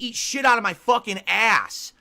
eat shit out of my fucking ass.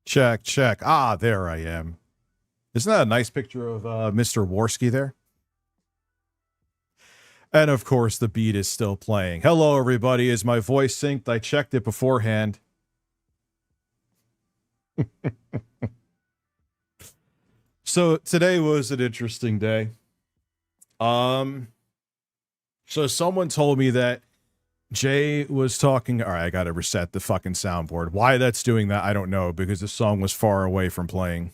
Check, check. Ah, there I am. Isn't that a nice picture of Mr. Worski there? And of course, the beat is still playing. Hello, everybody. Is my voice synced? I checked it beforehand. So today was an interesting day. So someone told me that Jay was talking. All right, I gotta reset the fucking soundboard. Why that's doing that, I don't know, because the song was far away from playing.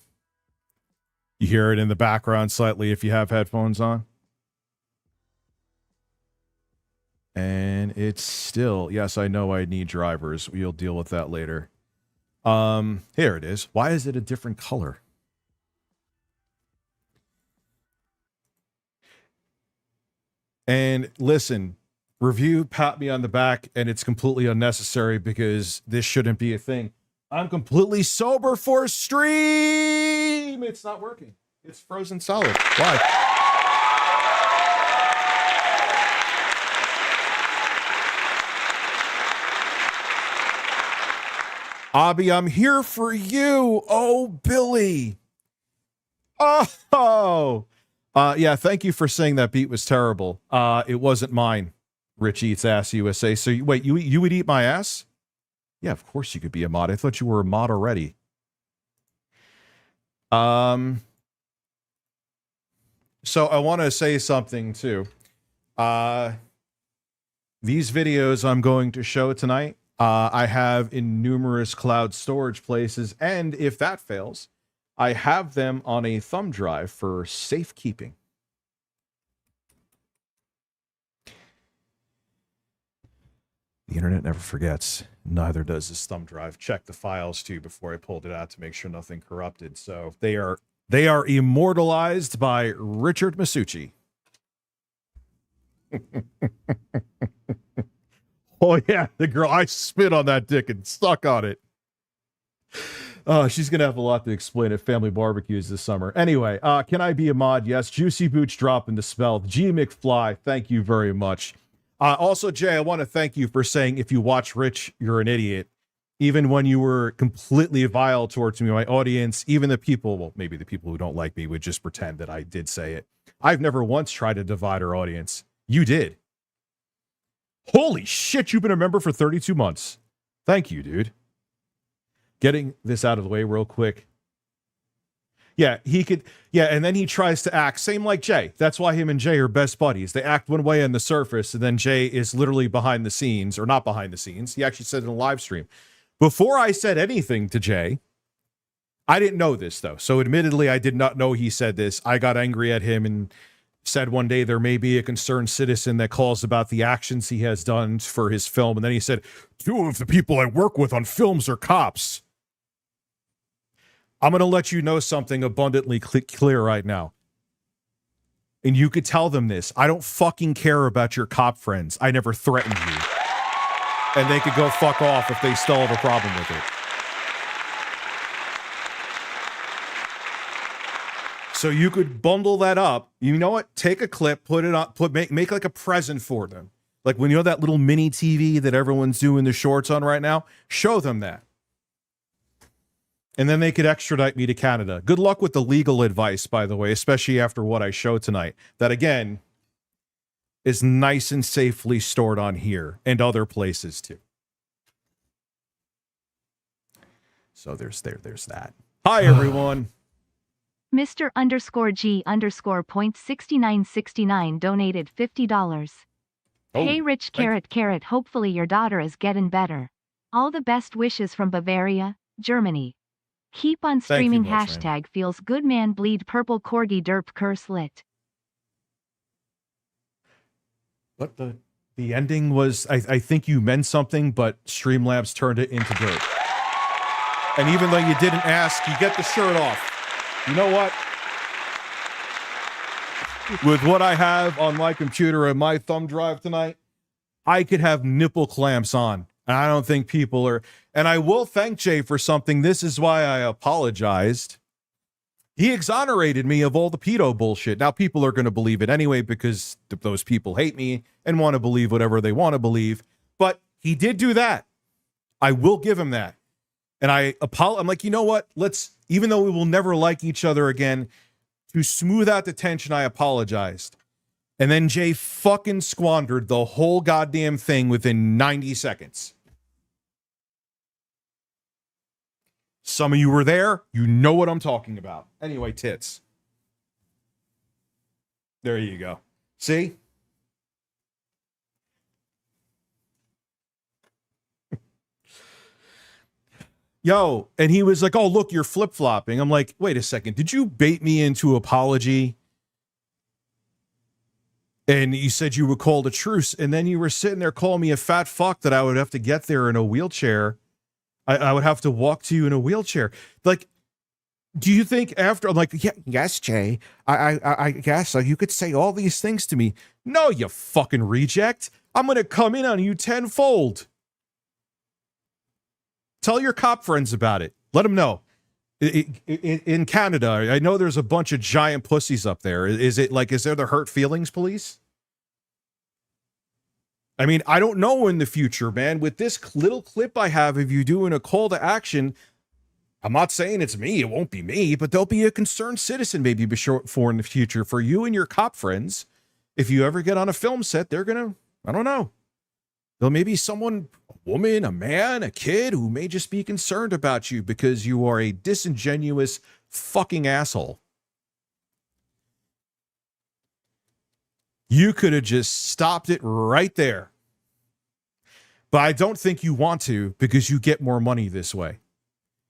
You hear it in the background slightly if you have headphones on. And it's still, yes, I know I need drivers. We'll deal with that later. Here it is. Why is it a different color? And listen, Review pat me on the back, and it's completely unnecessary because this shouldn't be a thing. I'm completely sober for stream. It's not working. It's frozen solid. Why? Abby, I'm here for you. Oh, Billy. Oh. Yeah, thank you for saying that beat was terrible. It wasn't mine. Rich Eats Ass USA. So wait, you would eat my ass? Yeah, of course you could be a mod. I thought you were a mod already. So I want to say something too. These videos I'm going to show tonight, I have in numerous cloud storage places, and if that fails, I have them on a thumb drive for safekeeping. The internet never forgets. Neither does this thumb drive. Check the files too before I pulled it out to make sure nothing corrupted. So they are immortalized by Richard Masucci. Oh yeah, the girl, I spit on that dick and stuck on it. She's going to have a lot to explain at family barbecues this summer. Anyway, can I be a mod? Yes. Juicy Boots dropping the spell. G McFly, thank you very much. Also, Jay, I want to thank you for saying if you watch Rich, you're an idiot. Even when you were completely vile towards me, my audience, even the people, well, maybe the people who don't like me would just pretend that I did say it. I've never once tried to divide our audience. You did. Holy shit, you've been a member for 32 months. Thank you, dude. Getting this out of the way real quick. Yeah, he could. Yeah, and then he tries to act same like Jay. That's why him and Jay are best buddies. They act one way on the surface, and then Jay is literally behind the scenes, or not behind the scenes. He actually said it in a live stream. Before I said anything to Jay, I didn't know this, though. So admittedly, I did not know he said this. I got angry at him and said one day there may be a concerned citizen that calls about the actions he has done for his film. And then he said, 2 of the people I work with on films are cops. I'm going to let you know something abundantly clear right now. And you could tell them this. I don't fucking care about your cop friends. I never threatened you. And they could go fuck off if they still have a problem with it. So you could bundle that up. You know what? Take a clip, put it on, make like a present for them. Like when you know that little mini TV that everyone's doing the shorts on right now, show them that. And then they could extradite me to Canada. Good luck with the legal advice, by the way, especially after what I showed tonight. That, again, is nice and safely stored on here and other places, too. So there's that. Hi, everyone. Mr_G_point6969 donated $50. Oh, hey, Rich Carrot, hopefully your daughter is getting better. All the best wishes from Bavaria, Germany. Keep on streaming. Hashtag feels good man bleed purple corgi derp curse lit. What the ending was, I think you meant something, but StreamLabs turned it into dirt. And even though you didn't ask, you get the shirt off. You know what? With what I have on my computer and my thumb drive tonight, I could have nipple clamps on. And I don't think people are. And I will thank Jay for something. This is why I apologized. He exonerated me of all the pedo bullshit. Now people are going to believe it anyway because those people hate me and want to believe whatever they want to believe. But he did do that. I will give him that. And I'm like, you know what? Let's, even though we will never like each other again, to smooth out the tension, I apologized. And then Jay fucking squandered the whole goddamn thing within 90 seconds. Some of you were there. You know what I'm talking about. Anyway, tits. There you go. See? Yo, and he was like, oh, look, you're flip-flopping. I'm like, wait a second. Did you bait me into apology? And you said you would call a truce, and then you were sitting there calling me a fat fuck that I would have to get there in a wheelchair. I would have to walk to you in a wheelchair. Like, do you think after, I'm like, yeah, yes, Jay, I guess so. You could say all these things to me. No, you fucking reject. I'm going to come in on you tenfold. Tell your cop friends about it. Let them know. In Canada, I know there's a bunch of giant pussies up there. Is there the hurt feelings police? I mean, I don't know in the future, man. With this little clip I have of you doing a call to action, I'm not saying it's me. It won't be me, but there'll be a concerned citizen maybe for in the future for you and your cop friends. If you ever get on a film set, they're going to, I don't know. There'll maybe someone, a woman, a man, a kid who may just be concerned about you because you are a disingenuous fucking asshole. You could have just stopped it right there. But I don't think you want to because you get more money this way.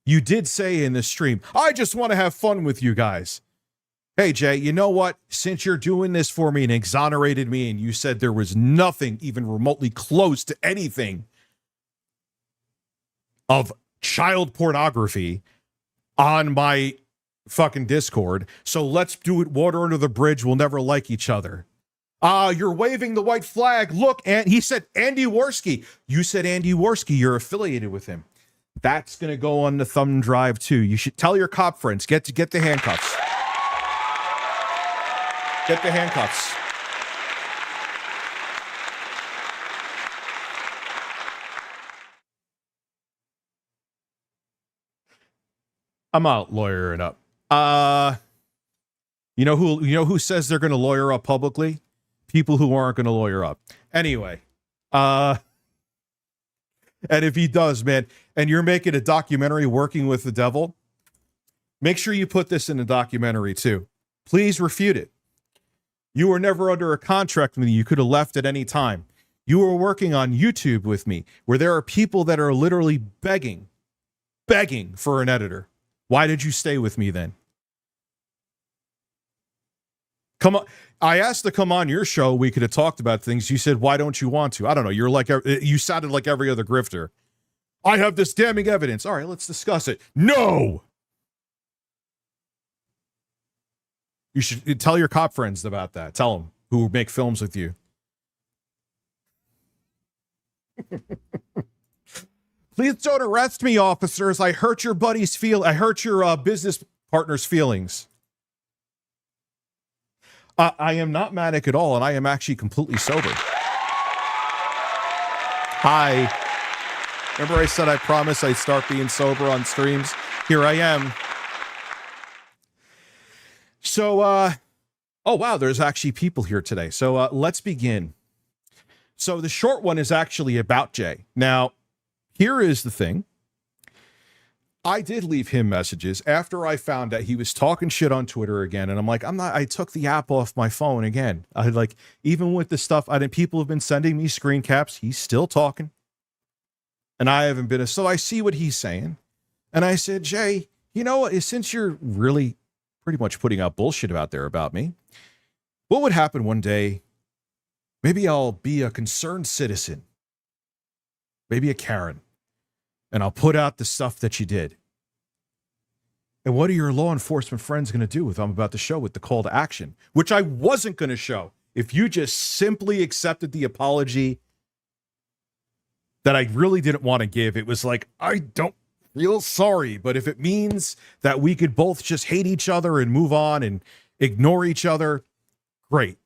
You did say in the stream, I just want to have fun with you guys. Hey, Jay, you know what? Since you're doing this for me and exonerated me and you said there was nothing even remotely close to anything of child pornography on my fucking Discord, so let's do it water under the bridge. We'll never like each other. You're waving the white flag. Look, and he said Andy Worski. You said Andy Worski. You're affiliated with him. That's going to go on the thumb drive too. You should tell your cop friends, get the handcuffs. Get the handcuffs. I'm out lawyering up. You know who says they're going to lawyer up publicly? People who aren't going to lawyer up. Anyway, and if he does, man, and you're making a documentary working with the devil, make sure you put this in the documentary too. Please refute it. You were never under a contract with me. You could have left at any time. You were working on YouTube with me, where there are people that are literally begging for an editor. Why did you stay with me then? Come on. I asked to come on your show. We could have talked about things. You said, why don't you want to? I don't know. You're like, you sounded like every other grifter. I have this damning evidence. All right, let's discuss it. No! You should tell your cop friends about that. Tell them who make films with you. Please don't arrest me, officers. I hurt your business partner's feelings. I am not manic at all, and I am actually completely sober. Hi. Remember I said I promised I'd start being sober on streams? Here I am. So, oh wow, there's actually people here today. So let's begin. So the short one is actually about Jay. Now, here is the thing. I did leave him messages after I found that he was talking shit on Twitter again. And I'm like, I took the app off my phone again. I like, even with the stuff, people have been sending me screen caps. He's still talking. And I haven't been, so I see what he's saying. And I said, Jay, you know what, since you're really pretty much putting out bullshit out there about me, what would happen one day? Maybe I'll be a concerned citizen. Maybe a Karen. And I'll put out the stuff that you did. And what are your law enforcement friends going to do with I'm about to show with the call to action, which I wasn't going to show if you just simply accepted the apology that I really didn't want to give. It was like, I don't feel sorry, but if it means that we could both just hate each other and move on and ignore each other, great.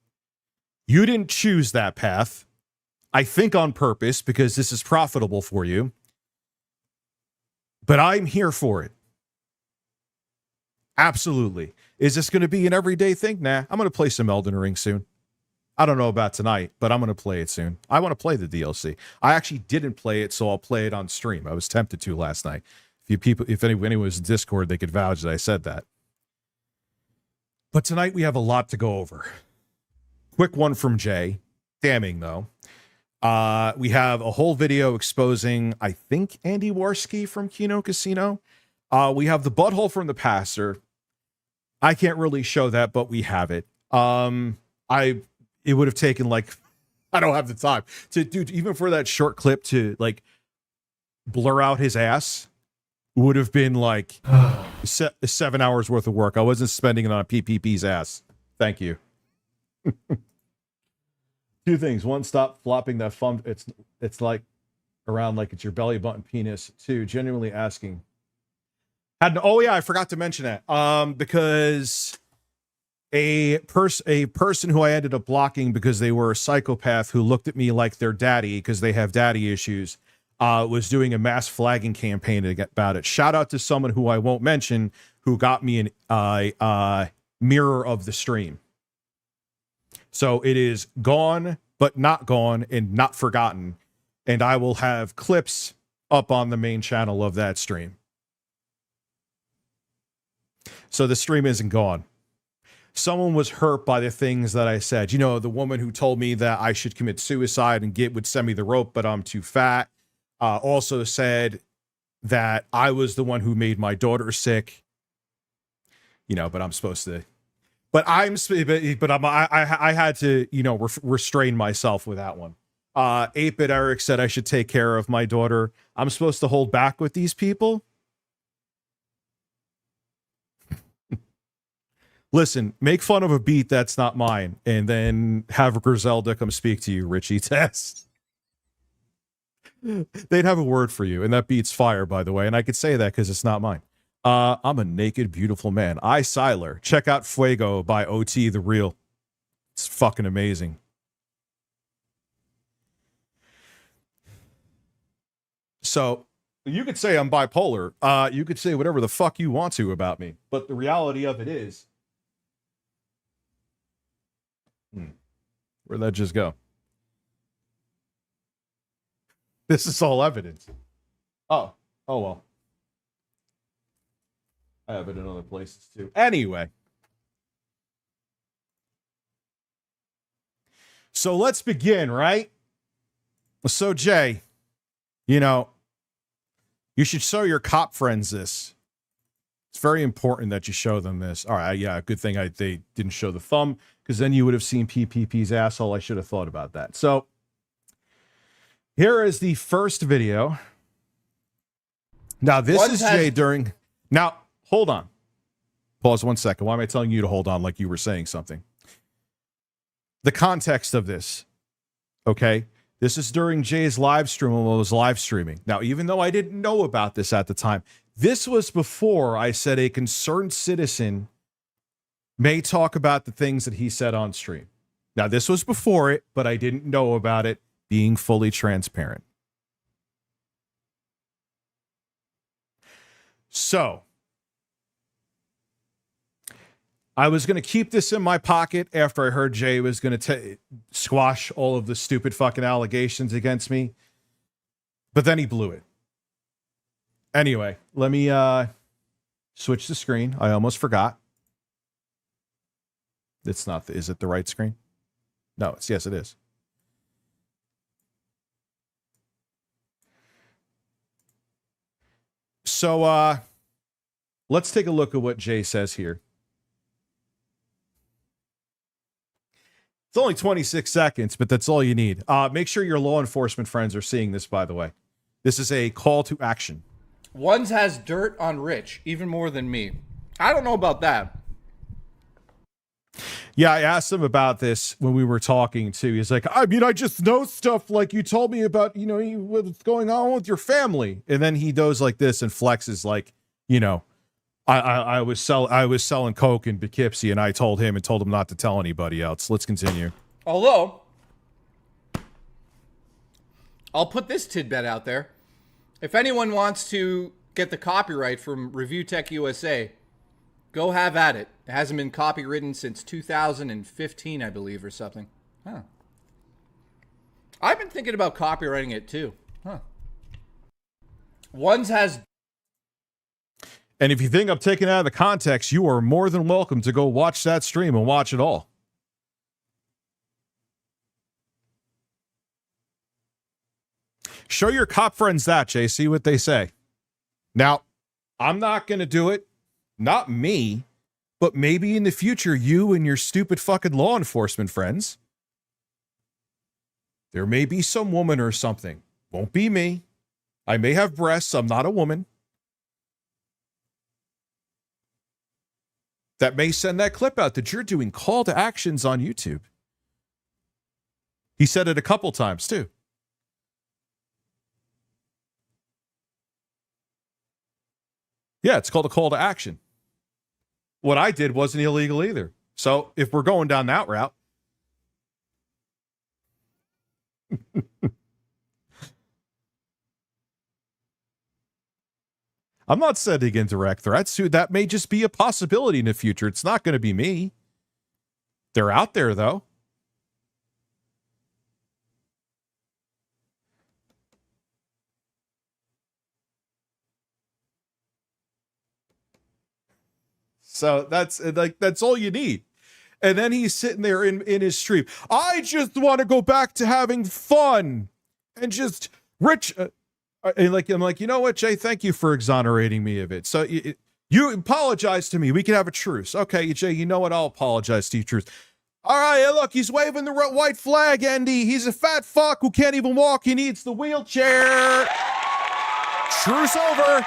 You didn't choose that path. I think on purpose because this is profitable for you. But I'm here for it. Absolutely. Is this going to be an everyday thing? Nah, I'm going to play some Elden Ring soon. I don't know about tonight, but I'm going to play it soon. I want to play the DLC. I actually didn't play it, so I'll play it on stream. I was tempted to last night. If anyone was in Discord, they could vouch that I said that. But tonight we have a lot to go over. Quick one from Jay. Damning, though. We have a whole video exposing, I think, Andy Warski from Kino Casino. We have the butthole from the pastor. I can't really show that, but we have it. It would have taken like, I don't have the time to do, even for that short clip to like blur out his ass would have been like 7 hours worth of work. I wasn't spending it on PPP's ass. Thank you. Two things. One, stop flopping that thumb. It's like around like it's your belly button penis. Two, genuinely asking. Oh yeah, I forgot to mention that. Because a person who I ended up blocking because they were a psychopath who looked at me like their daddy because they have daddy issues, was doing a mass flagging campaign about it. Shout out to someone who I won't mention who got me an mirror of the stream. So it is gone, but not gone and not forgotten. And I will have clips up on the main channel of that stream. So the stream isn't gone. Someone was hurt by the things that I said. You know, the woman who told me that I should commit suicide and would send me the rope, but I'm too fat. Also said that I was the one who made my daughter sick. You know, but I'm supposed to. But I had to, you know, restrain myself with that one. 8-Bit Eric said I should take care of my daughter. I'm supposed to hold back with these people. Listen, make fun of a beat that's not mine, and then have Griselda come speak to you, Richie Test. They'd have a word for you, and that beats fire, by the way. And I could say that because it's not mine. I'm a naked, beautiful man. I, Siler. Check out Fuego by OT The Real. It's fucking amazing. So, you could say I'm bipolar. You could say whatever the fuck you want to about me. But the reality of it is... Where'd that just go? This is all evidence. Oh well. I have it in other places too. Anyway. So let's begin, right? So Jay, you know, you should show your cop friends this. It's very important that you show them this. All right, yeah, good thing they didn't show the thumb, because then you would have seen PPP's asshole. I should have thought about that. So here is the first video. Now, this is Jay during... Now, hold on. Pause 1 second. Why am I telling you to hold on like you were saying something? The context of this, okay? This is during Jay's live stream when I was live streaming. Now, even though I didn't know about this at the time, this was before I said a concerned citizen may talk about the things that he said on stream. Now, this was before it, but I didn't know about it, being fully transparent. So, I was going to keep this in my pocket after I heard Jay was going to squash all of the stupid fucking allegations against me. But then he blew it. Anyway, let me switch the screen. I almost forgot. It's not. Is it the right screen? No, yes, it is. So, let's take a look at what Jay says here. It's only 26 seconds, but that's all you need. Make sure your law enforcement friends are seeing this, by the way. This is a call to action. Ones has dirt on Rich, even more than me. I don't know about that. Yeah, I asked him about this when we were talking, too. He's like, I mean, I just know stuff like you told me about, you know, what's going on with your family. And then he does like this and flexes like, you know, I was selling coke in Poughkeepsie, and I told him not to tell anybody else. Let's continue. Although, I'll put this tidbit out there. If anyone wants to get the copyright from ReviewTechUSA, go have at it. It hasn't been copywritten since 2015, I believe, or something. Huh. I've been thinking about copywriting it too. Huh. Ones has... And if you think I'm taking it out of the context, you are more than welcome to go watch that stream and watch it all. Show your cop friends that, Jay. See what they say. Now, I'm not going to do it. Not me. But maybe in the future, you and your stupid fucking law enforcement friends. There may be some woman or something. Won't be me. I may have breasts. I'm not a woman. That may send that clip out that you're doing call to actions on YouTube. He said it a couple times, too. Yeah, it's called a call to action. What I did wasn't illegal either. So if we're going down that route. I'm not sending in direct threats. That may just be a possibility in the future. It's not going to be me. They're out there, though. So that's all you need. And then he's sitting there in his stream. I just want to go back to having fun and just rich. I'm like, you know what, Jay? Thank you for exonerating me of it. So you apologize to me. We can have a truce. Okay, Jay, you know what? I'll apologize to you, truce. All right, look, he's waving the white flag, Andy. He's a fat fuck who can't even walk. He needs the wheelchair. Truce over.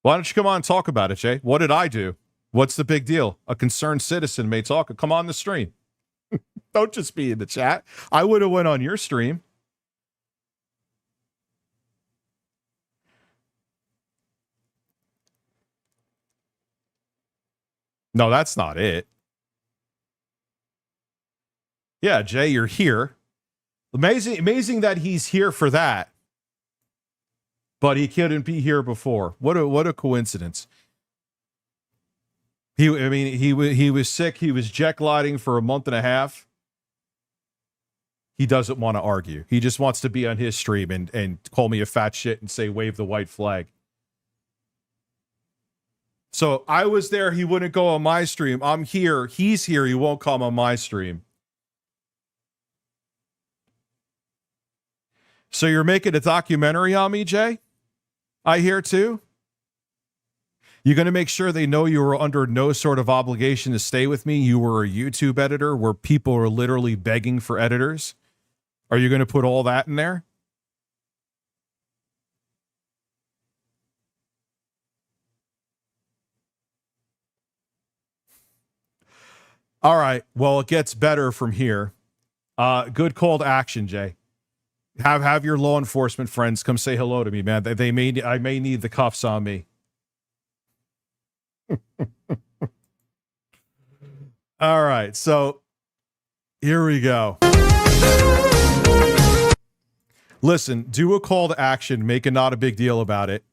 Why don't you come on and talk about it, Jay? What did I do? What's the big deal? A concerned citizen may talk. Come on the stream. Don't just be in the chat. I would have went on your stream. No, that's not it. Yeah, Jay, you're here. Amazing that he's here for that. But he couldn't be here before. What a coincidence. He was sick. He was jet gliding for a month and a half. He doesn't want to argue. He just wants to be on his stream and call me a fat shit and say, wave the white flag. So I was there. He wouldn't go on my stream. I'm here. He's here. He won't come on my stream. So you're making a documentary on me, Jay? I hear too. You're going to make sure they know you were under no sort of obligation to stay with me. You were a YouTube editor where people are literally begging for editors. Are you going to put all that in there? All right. Well, it gets better from here. Good call to action, Jay. Have your law enforcement friends come say hello to me, man. I may need the cuffs on me. All right. So here we go. Listen, do a call to action. Make it not a big deal about it.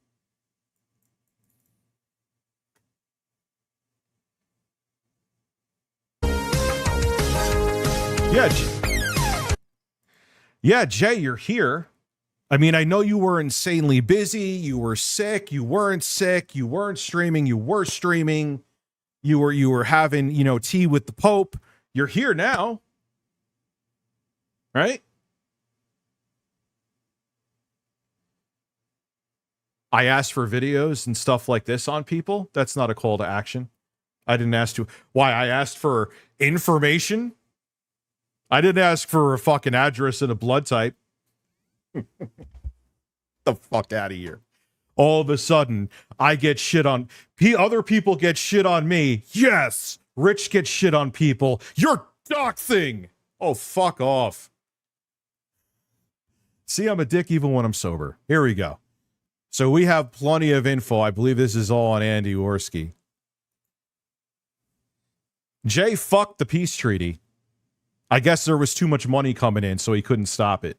Yeah, Jay, you're here. I mean, I know you were insanely busy. You were sick. You weren't sick. You weren't streaming. You were streaming. You were having, tea with the Pope. You're here now. Right? I asked for videos and stuff like this on people. That's not a call to action. I didn't ask to. Why? I asked for information. I didn't ask for a fucking address and a blood type. The fuck out of here. All of a sudden, I get shit on. Other people get shit on me. Yes. Rich gets shit on people. You're doxing. Oh, fuck off. See, I'm a dick even when I'm sober. Here we go. So we have plenty of info. I believe this is all on Andy Orski. Jay fucked the peace treaty. I guess there was too much money coming in, so he couldn't stop it.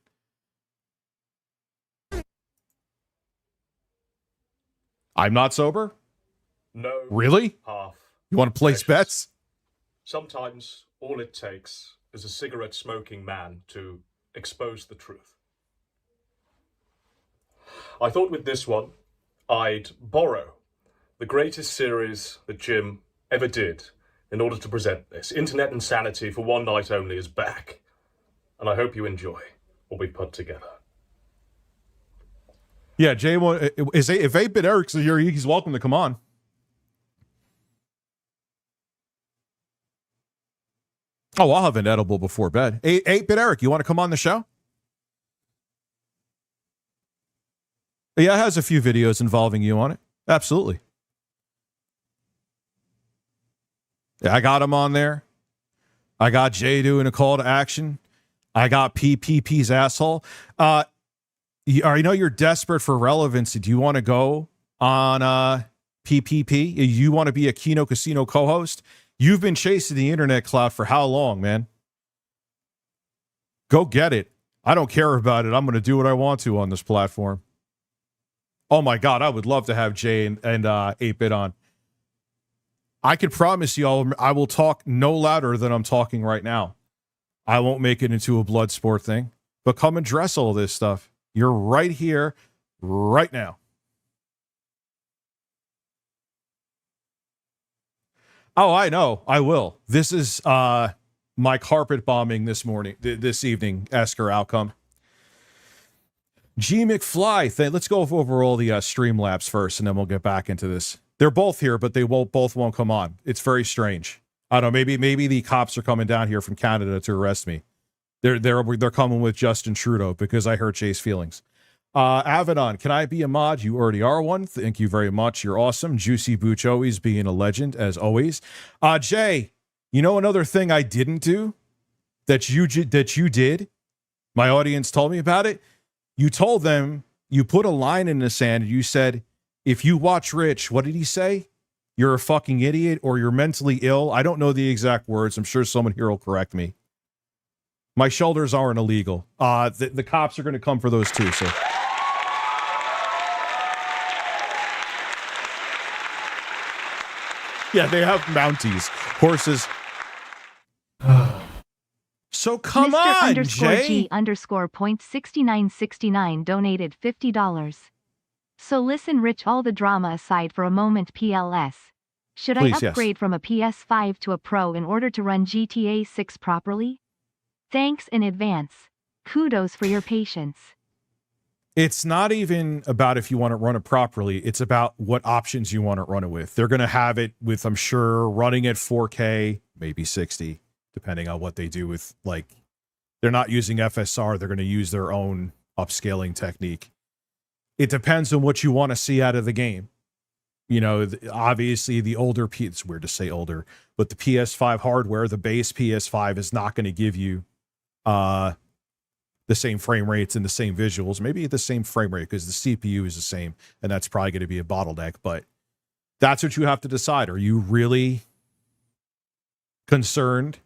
I'm not sober? No. Really? Half. You want to place bets? Sometimes all it takes is a cigarette-smoking man to expose the truth. I thought with this one, I'd borrow the greatest series that Jim ever did in order to present this. Internet Insanity for One Night Only is back. And I hope you enjoy what we put together. Yeah, Jay, if 8-Bit Eric's here, he's welcome to come on. Oh, I'll have an edible before bed. 8-Bit Eric, you want to come on the show? Yeah, it has a few videos involving you on it. Absolutely. Yeah, I got him on there. I got Jay doing a call to action. I got PPP's asshole. I know you're desperate for relevancy. Do you want to go on PPP? You want to be a Kino Casino co-host? You've been chasing the internet clout for how long, man? Go get it. I don't care about it. I'm going to do what I want to on this platform. Oh my God, I would love to have Jay and 8-Bit on. I can promise you all, I will talk no louder than I'm talking right now. I won't make it into a blood sport thing, but come and address all this stuff. You're right here, right now. Oh, I know. I will. This is my carpet bombing this evening, Esker outcome. G McFly, let's go over all the StreamLabs first, and then we'll get back into this. They're both here, but they both won't come on. It's very strange. I don't know. Maybe the cops are coming down here from Canada to arrest me. They're coming with Justin Trudeau because I hurt Jay's feelings. Avedon, can I be a mod? You already are one. Thank you very much. You're awesome. Juicy Booch always being a legend, as always. Jay, you know another thing I didn't do that you did? My audience told me about it. You told them, you put a line in the sand and you said, if you watch Rich, what did he say? You're a fucking idiot or you're mentally ill. I don't know the exact words. I'm sure someone here will correct me. My shoulders aren't illegal. The cops are going to come for those too, so... Yeah, they have Mounties, horses. So come Mr. on, underscore Jay. G underscore point 6969 donated $50. So listen, Rich, all the drama aside for a moment, PLS. Should Please, I upgrade from a PS5 to a Pro in order to run GTA 6 properly? Thanks in advance. Kudos for your patience. It's not even about if you want to run it properly. It's about what options you want to run it with. They're going to have it with, I'm sure, running at 4K, maybe 60, depending on what they do with, like, they're not using FSR. They're going to use their own upscaling technique. It depends on what you want to see out of the game. You know, obviously the older, it's weird to say older, but the PS5 hardware, the base PS5 is not going to give you the same frame rates and the same visuals, maybe the same frame rate because the CPU is the same, and that's probably going to be a bottleneck, but that's what you have to decide. Are you really concerned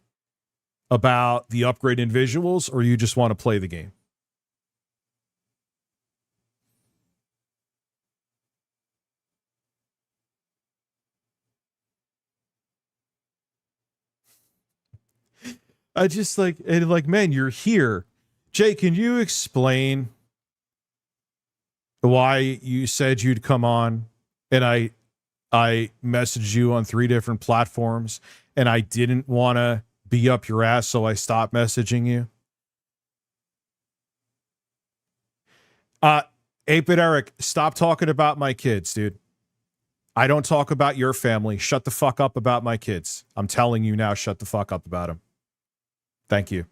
about the upgrade in visuals, or you just want to play the game? I just like, man, you're here. Jay, can you explain why you said you'd come on and I messaged you on 3 different platforms and I didn't want to be up your ass, so I stopped messaging you? 8-Bit Eric, stop talking about my kids, dude. I don't talk about your family. Shut the fuck up about my kids. I'm telling you now, shut the fuck up about them. Thank you.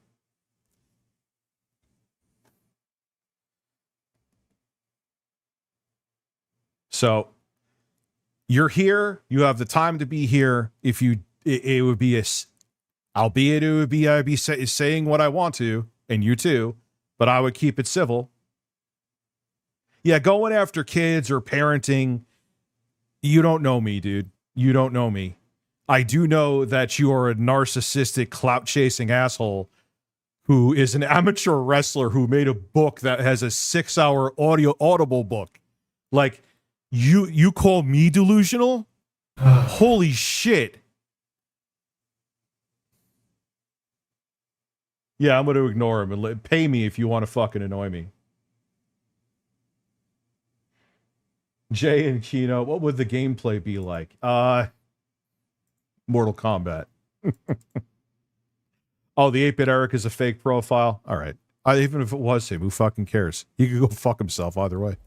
So you're here. You have the time to be here. If you, it would be albeit it would be, I'd be saying what I want to, and you too, but I would keep it civil. Yeah, going after kids or parenting, you don't know me, dude. You don't know me. I do know that you are a narcissistic, clout-chasing asshole who is an amateur wrestler who made a book that has a 6-hour audible book. Like, you call me delusional? Holy shit. Yeah, I'm going to ignore him and pay me if you want to fucking annoy me. Jay and Kino, what would the gameplay be like? Mortal Kombat. Oh, the 8-Bit Eric is a fake profile? All right. Even if it was him, who fucking cares? He could go fuck himself either way.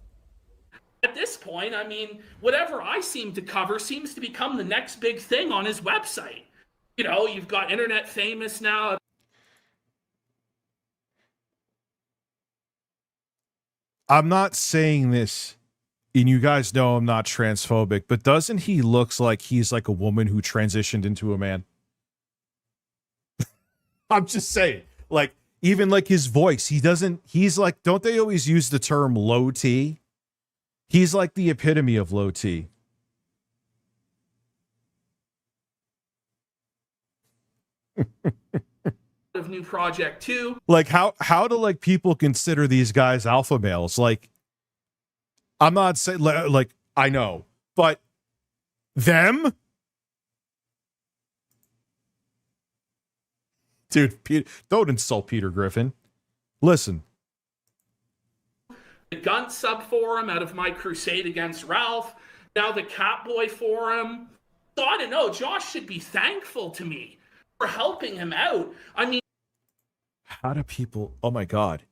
At this point, I mean, whatever I seem to cover seems to become the next big thing on his website. You know, you've got internet famous now. I'm not saying this, and you guys know I'm not transphobic, but doesn't he looks like he's like a woman who transitioned into a man? I'm just saying, like, even like his voice, he's like, don't they always use the term low T? He's like the epitome of low T. Of new project too. Like how do like people consider these guys alpha males? Like, I'm not saying like I know, but them, dude. Don't insult Peter Griffin. Listen. The Gunt sub forum out of my crusade against Ralph. Now the Catboy forum. So I don't know. Josh should be thankful to me for helping him out. I mean, how do people? Oh my god.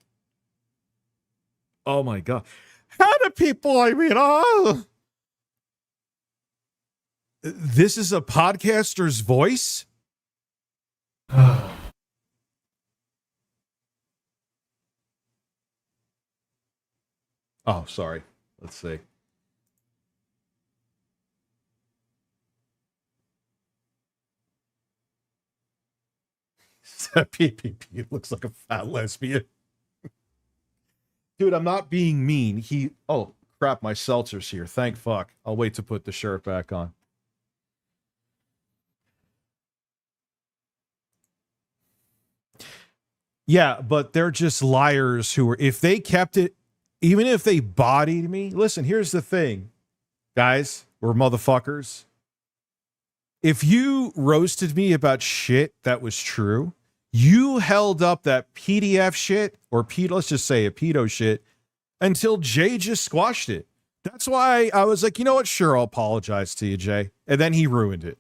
Oh my god. How do people? I mean, oh, this is a podcaster's voice. Oh, sorry. Let's see. PPP looks like a fat lesbian. Dude, I'm not being mean. Oh, crap, my seltzer's here. Thank fuck. I'll wait to put the shirt back on. Yeah, but they're just liars who are, if they kept it, even if they bodied me, listen, here's the thing, guys, we're motherfuckers. If you roasted me about shit that was true, you held up that PDF shit, or let's just say a pedo shit, until Jay just squashed it. That's why I was like, you know what? Sure, I'll apologize to you, Jay. And then he ruined it.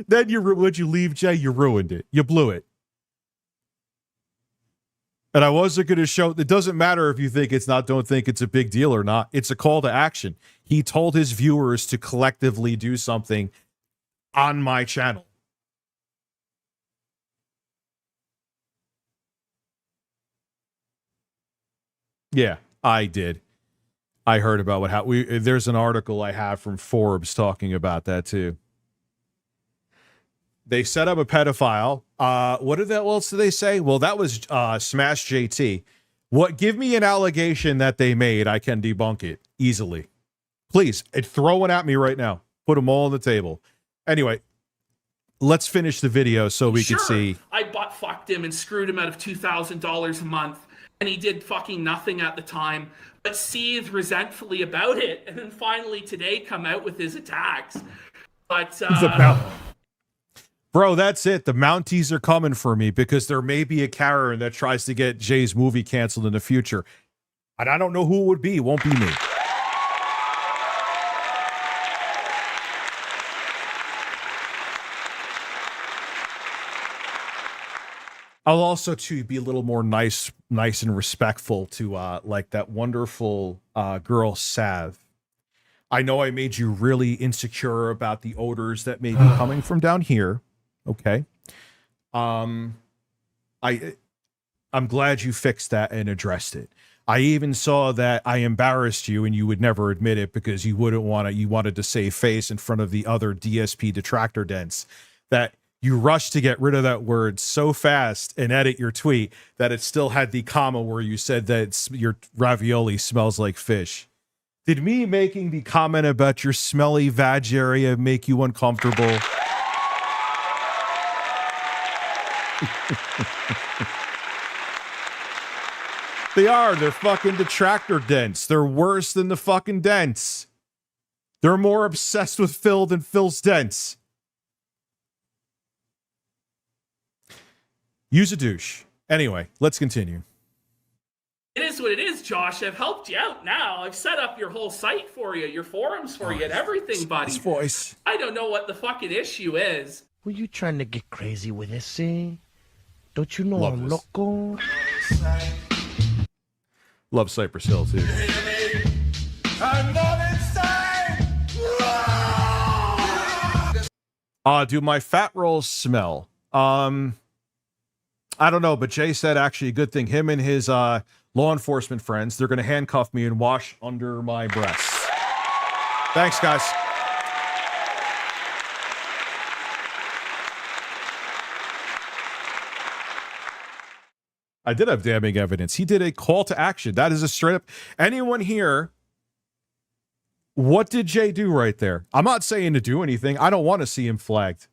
Then would you leave, Jay? You ruined it. You blew it. And I wasn't going to show, it doesn't matter if you don't think it's a big deal or not. It's a call to action. He told his viewers to collectively do something on my channel. Yeah, I did. I heard about there's an article I have from Forbes talking about that too. They set up a pedophile. What else did they say? Well, that was Smash JT. Give me an allegation that they made. I can debunk it easily. Please, throw one at me right now. Put them all on the table. Anyway, let's finish the video so we can see. I butt-fucked him and screwed him out of $2,000 a month, and he did fucking nothing at the time, but seethed resentfully about it, and then finally today come out with his attacks. But bro, that's it. The Mounties are coming for me because there may be a Karen that tries to get Jay's movie canceled in the future. And I don't know who it would be. It won't be me. I'll also, too, be a little more nice and respectful to, like, that wonderful girl, Sav. I know I made you really insecure about the odors that may be coming from down here. Okay. I'm glad you fixed that and addressed it. I even saw that I embarrassed you and you would never admit it because you wanted to save face in front of the other DSP detractor dents, that you rushed to get rid of that word so fast and edit your tweet that it still had the comma where you said that your ravioli smells like fish. Did me making the comment about your smelly vag area make you uncomfortable? They're fucking detractor dents. They're worse than the fucking dents. They're more obsessed with Phil than Phil's dents. Use a douche. Anyway, let's continue. It is what it is, Josh. I've helped you out now. I've set up your whole site for you, your forums for you, and everything, buddy. His voice. I don't know what the fucking issue is. Were you trying to get crazy with this, eh? Don't you know Love I'm this. loco? Love Cypress Hill, too. Do my fat rolls smell? I don't know, but Jay said actually a good thing. Him and his law enforcement friends, they're going to handcuff me and wash under my breasts. Thanks, guys. I did have damning evidence. He did a call to action. That is a straight up. Anyone here? What did Jay do right there? I'm not saying to do anything. I don't want to see him flagged.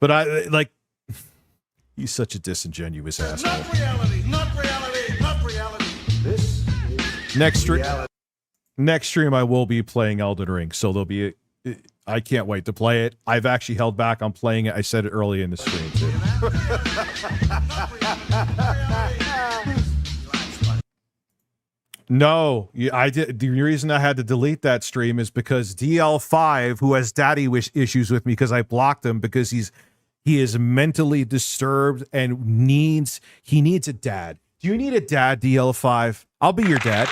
But I like. He's such a disingenuous asshole. Not reality. Not reality. Not reality. This is next stream I will be playing Elden Ring, so there'll be. I can't wait to play it. I've actually held back on playing it. I said it early in the stream too. No, I did. The reason I had to delete that stream is because DL5, who has daddy issues with me because I blocked him because he is mentally disturbed and he needs a dad. Do you need a dad, DL5? I'll be your dad.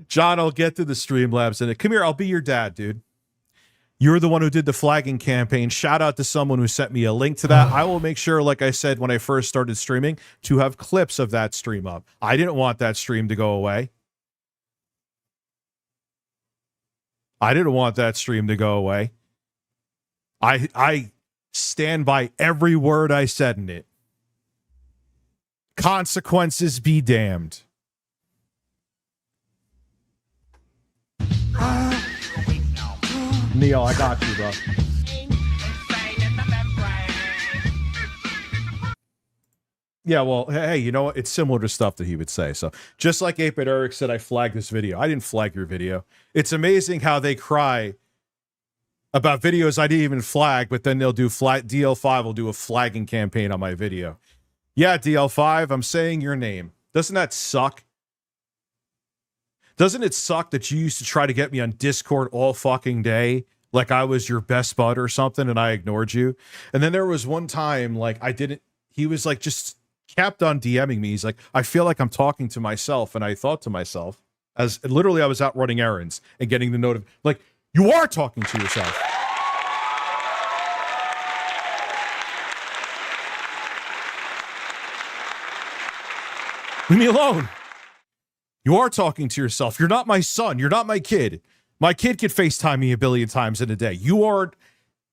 John, I'll get to the StreamLabs in it. Come here, I'll be your dad, dude. You're the one who did the flagging campaign. Shout out to someone who sent me a link to that. I will make sure, like I said when I first started streaming, to have clips of that stream up. I didn't want that stream to go away. I didn't want that stream to go away. I stand by every word I said in it. Consequences be damned. Neil, I got you, bro. Yeah, well, hey, you know what? It's similar to stuff that he would say. So just like 8-Bit Eric said, I flagged this video. I didn't flag your video. It's amazing how they cry about videos I didn't even flag, but then they'll do DL5 will do a flagging campaign on my video. Yeah, DL5, I'm saying your name. Doesn't that suck? Doesn't it suck that you used to try to get me on Discord all fucking day, like I was your best bud or something, and I ignored you? And then there was one time, like, he was like, just kept on DMing me. He's like, I feel like I'm talking to myself. And I thought to myself, as literally I was out running errands and getting the note of, like, you are talking to yourself. Leave me alone. You are talking to yourself. You're not my son. You're not my kid. My kid could FaceTime me a billion times in a day. You are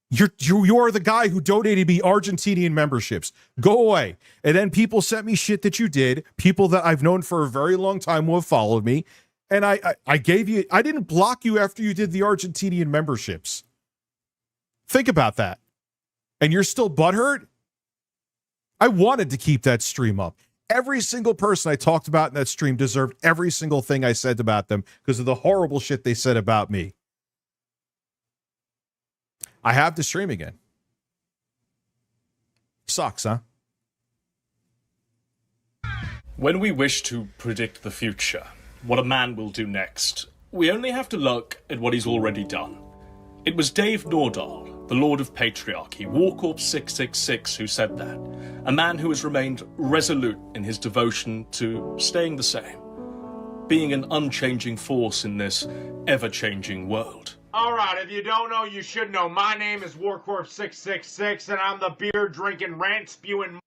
the guy who donated me Argentinian memberships. Go away. And then people sent me shit that you did. People that I've known for a very long time will have followed me. And I gave you, I didn't block you after you did the Argentinian memberships. Think about that. And you're still butthurt? I wanted to keep that stream up. Every single person I talked about in that stream deserved every single thing I said about them because of the horrible shit they said about me. I have the stream again. Sucks, huh? When we wish to predict the future, what a man will do next, we only have to look at what he's already done. It was Dave Nordahl, the Lord of Patriarchy, Warcorp 666, who said that. A man who has remained resolute in his devotion to staying the same, being an unchanging force in this ever-changing world. All right, if you don't know, you should know. My name is Warcorp 666, and I'm the beer-drinking, rant-spewing...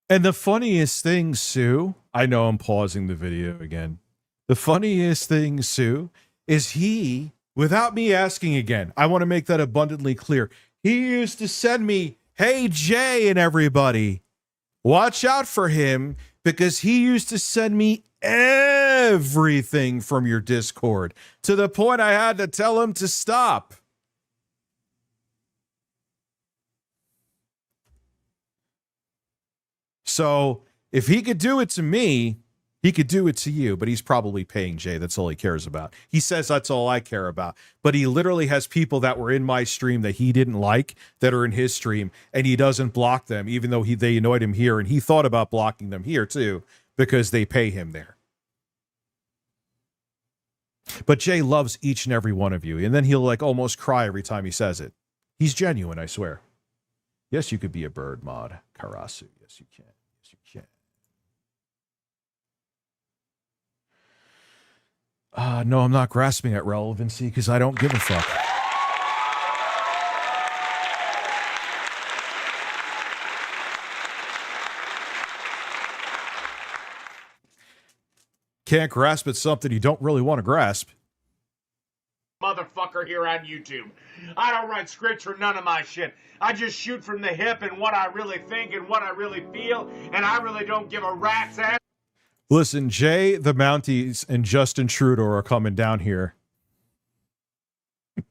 And the funniest thing, Sue, I know I'm pausing the video again. The funniest thing, Sue, is he, without me asking again, I want to make that abundantly clear. He used to send me, hey, Jay and everybody, watch out for him, because he used to send me everything from your Discord to the point I had to tell him to stop. So if he could do it to me, he could do it to you, but he's probably paying Jay. That's all he cares about. He says that's all I care about. But he literally has people that were in my stream that he didn't like that are in his stream, and he doesn't block them, even though they annoyed him here. And he thought about blocking them here, too, because they pay him there. But Jay loves each and every one of you. And then he'll like almost cry every time he says it. He's genuine, I swear. Yes, you could be a bird mod, Karasu. Yes, you can. Yes, you can. No, I'm not grasping at relevancy because I don't give a fuck. Can't grasp at something you don't really want to grasp. Motherfucker here on YouTube. I don't write scripts for none of my shit. I just shoot from the hip and what I really think and what I really feel, and I really don't give a rat's ass. Listen, Jay, the Mounties, and Justin Trudeau are coming down here.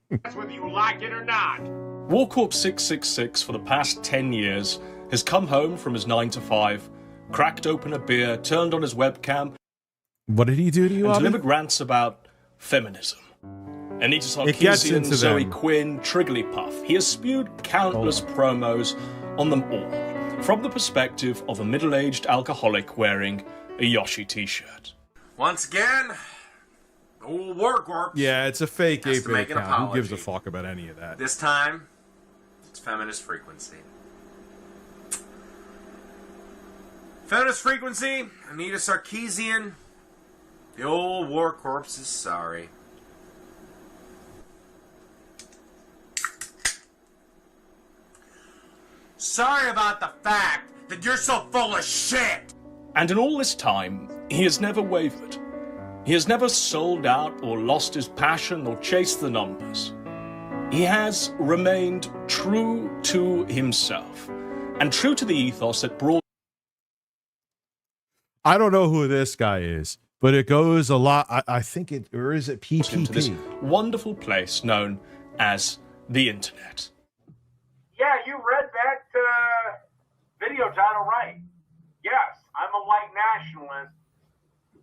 Whether you like it or not. Warcorp 666 for the past 10 years has come home from his 9 to 5, cracked open a beer, turned on his webcam. What did he do to you, and Abby? delivered rants about feminism. Anita It gets Sarkeesian, into Zoe them. Quinn, Trigglypuff. He has spewed countless promos on them all, from the perspective of a middle-aged alcoholic wearing a Yoshi t-shirt. Once again, old Warcorp. Yeah, it's a fake Has to 8-bit make an account. Who gives a apology. fuck about any of that? This time, it's feminist frequency. Feminist frequency, Anita Sarkeesian. The old Warcorpse is sorry. Sorry about the fact that you're so full of shit. And in all this time, he has never wavered. He has never sold out or lost his passion or chased the numbers. He has remained true to himself and true to the ethos that brought. I don't know who this guy is, but it goes a lot. I think it, or is it him to this PPP? wonderful place known as the internet. Yeah, you read that video title right. Yes, I'm a white nationalist,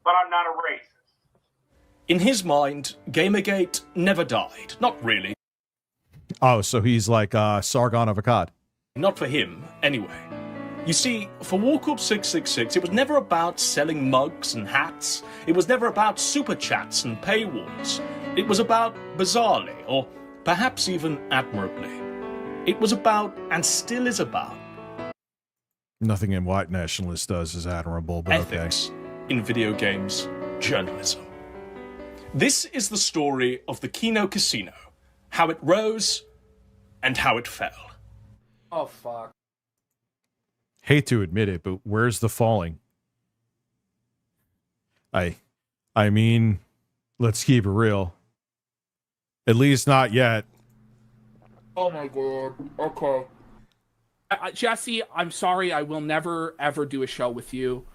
but I'm not a racist. In his mind, Gamergate never died. Not really. Oh, so he's like Sargon of Akkad. Not for him, anyway. You see, for Warcorp 666, it was never about selling mugs and hats. It was never about super chats and paywalls. It was about, bizarrely, or perhaps even admirably, it was about, and still is about, Nothing in White Nationalist does is admirable, but ethics in video games journalism. This is the story of the Kino Casino, how it rose and how it fell. Oh, fuck. hate to admit it, but where's the falling? I mean, let's keep it real. At least not yet. Oh my god. Okay. Jesse, I'm sorry. I will never ever do a show with you.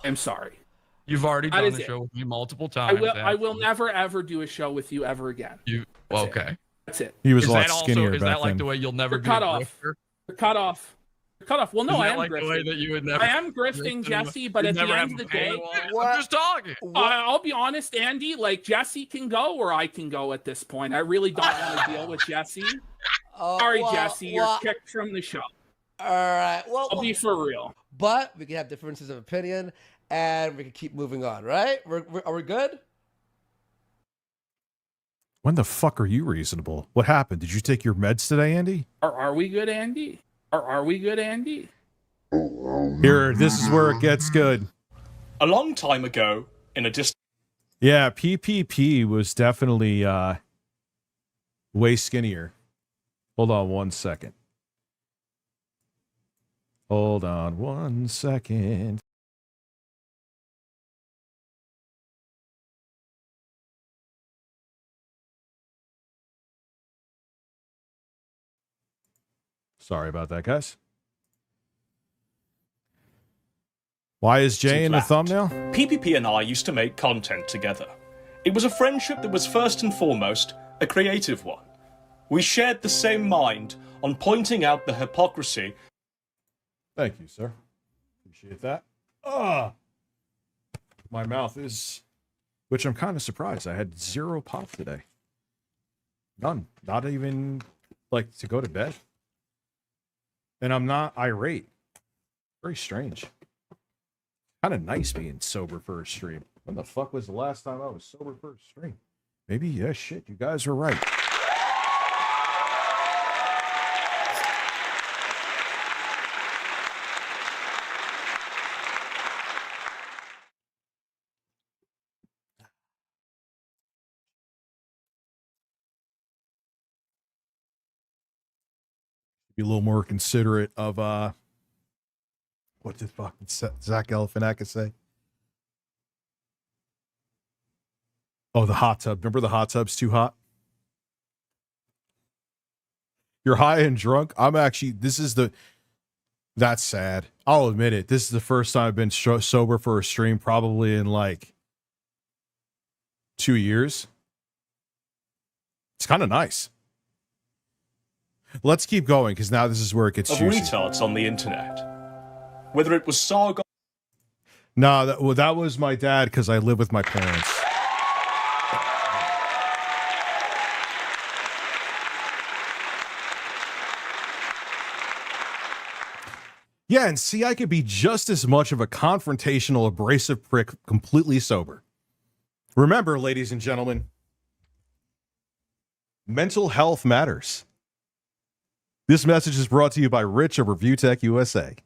I'm sorry. You've already That done is the it. show with me multiple times. I will never ever do a show with you ever again. Well, That's it. okay. That's it. He was Is a lot that also skinnier is back that like then. the way you'll never You're be cut a off. grifter? You're cut off. You're cut off. Well, no, Is I that am like the way grifting. that you would never? I am grifting, Jesse, but at the end of the day, I'm just talking. I'll be honest, Andy. Like Jesse can go, or I can go at this point. I really don't want to deal with Jesse. Sorry, Jesse, you're kicked from the show. All right. Well, I'll be for real. But we can have differences of opinion, and we can keep moving on. Right? Are we good? When the fuck are you reasonable? What happened? Did you take your meds today, Andy? Are we good, Andy? Are we good, Andy? Here, this is where it gets good. A long time ago, in a distant... Yeah, PPP was definitely way skinnier. Hold on 1 second. Hold on 1 second. Sorry about that, guys. Why is Jay in the thumbnail? PPP and I used to make content together. It was a friendship that was first and foremost a creative one. We shared the same mind on pointing out the hypocrisy. Thank you, sir. Appreciate that. My mouth is... Which I'm kind of surprised. I had 0 pop today. None. Not even, like, to go to bed. And I'm not irate. Very strange. Kind of nice being sober for a stream. When the fuck was the last time I was sober for a stream? Maybe, yeah, shit, you guys are right. Be a little more considerate of what did fucking Zach Galifianakis say? Oh, the hot tub. Remember the hot tub's too hot? You're high and drunk. I'm actually, that's sad. I'll admit it. This is the first time I've been sober for a stream probably in like 2 years. It's kind of nice. Let's keep going because now this is where it gets Of juicy. retards on the internet. Whether it was Sargon... No, that was my dad because I live with my parents. Yeah, and see, I could be just as much of a confrontational, abrasive prick completely sober. Remember, ladies and gentlemen, mental health matters. This message is brought to you by Rich of ReviewTechUSA.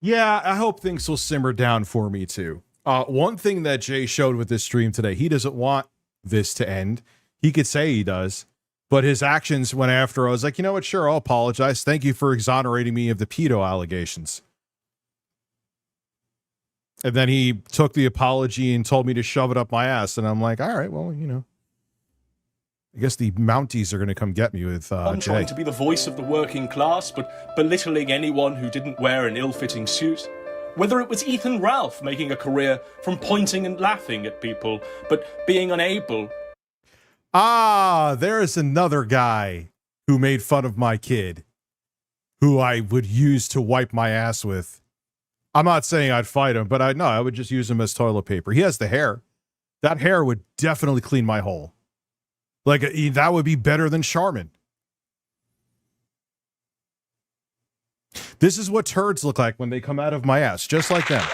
Yeah, I hope things will simmer down for me too. One thing that Jay showed with this stream today, he doesn't want this to end. He could say he does, but his actions went after. I was like, you know what? Sure, I'll apologize. Thank you for exonerating me of the pedo allegations. And then he took the apology and told me to shove it up my ass. And I'm like, all right, well, you know, I guess the Mounties are going to come get me with I'm Jay. trying to be the voice of the working class, but belittling anyone who didn't wear an ill-fitting suit. Whether it was Ethan Ralph making a career from pointing and laughing at people, but being unable. Ah, there is another guy who made fun of my kid, who I would use to wipe my ass with. I'm not saying I'd fight him, but I would just use him as toilet paper. He has the hair. That hair would definitely clean my hole. Like, that would be better than Charmin. This is what turds look like when they come out of my ass, just like them.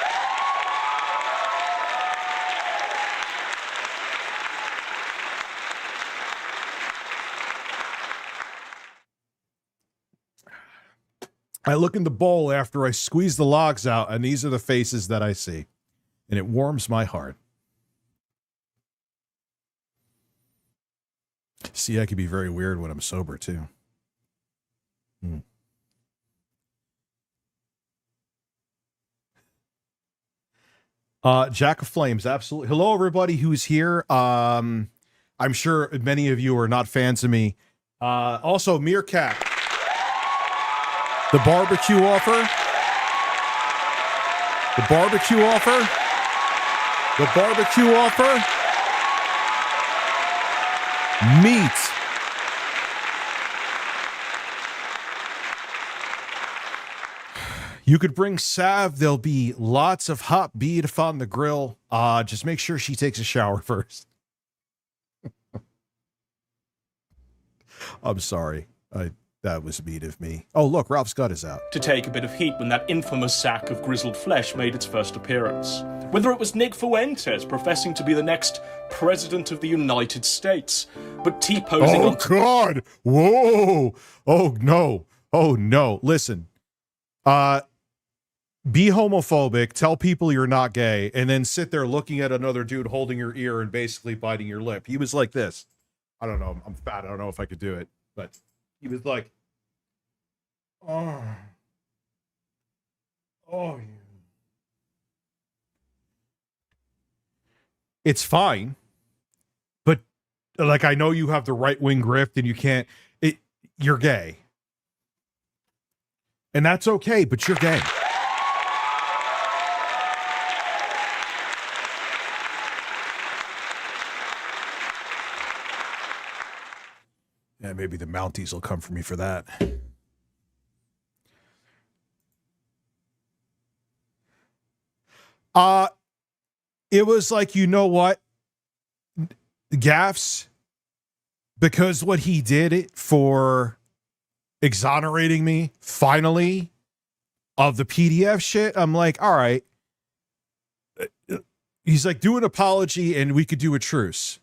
I look in the bowl after I squeeze the logs out, and these are the faces that I see. And it warms my heart. See, I could be very weird when I'm sober, too. Jack of Flames, absolutely. Hello, everybody who's here. I'm sure many of you are not fans of me. Also, Meerkat. The barbecue offer. The barbecue offer. The barbecue offer. Meat. You could bring Sav. There'll be lots of hot beef on the grill. Just make sure she takes a shower first. I'm sorry. That was mean of me. Oh, look, Ralph's gut is out. To take a bit of heat when that infamous sack of grizzled flesh made its first appearance. Whether it was Nick Fuentes professing to be the next President of the United States, but T-posing on... Oh, God! Whoa! Oh, no. Oh, no. Listen. Be homophobic, tell people you're not gay, and then sit there looking at another dude holding your ear and basically biting your lip. He was like this. I don't know. I'm fat. I don't know if I could do it, but... He was like, oh, it's fine, but like, I know you have the right-wing grift and you can't, you're gay. And that's okay, but you're gay. Yeah, maybe the Mounties will come for me for that. It was like, you know what? Gaffs, because what he did for exonerating me, finally, of the PDF shit, I'm like, all right. He's like, do an apology and we could do a truce.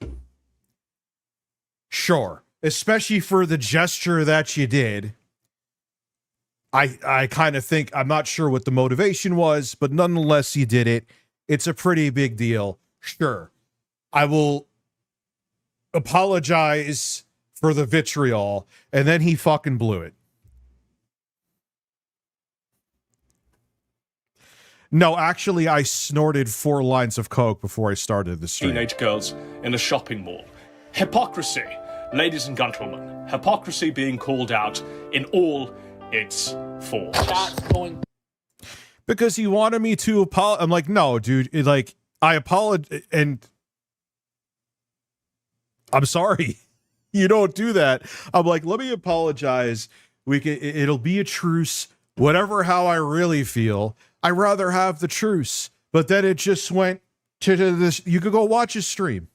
Sure. Especially for the gesture that you did. I kind of think, I'm not sure what the motivation was, but nonetheless, you did it. It's a pretty big deal. Sure. I will apologize for the vitriol. And then he fucking blew it. No, actually, I snorted 4 lines of coke before I started the stream. Teenage girls in a shopping mall. Hypocrisy. Ladies and gentlemen, hypocrisy being called out in all its forms. That's going. Because he wanted me to apologize. I'm like, no, dude. I apologize, and I'm sorry. You don't do that. I'm like, let me apologize. It'll be a truce. Whatever how I really feel, I'd rather have the truce. But then it just went to this. You could go watch his stream.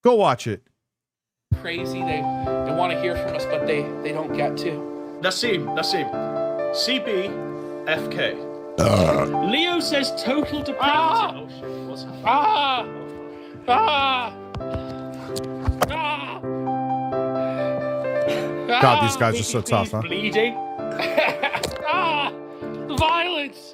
Go watch it. Crazy. They want to hear from us, but they don't get to. Nassim. CBFK. Leo says total depravity. God, these guys are so tough, huh? Bleeding. Violence.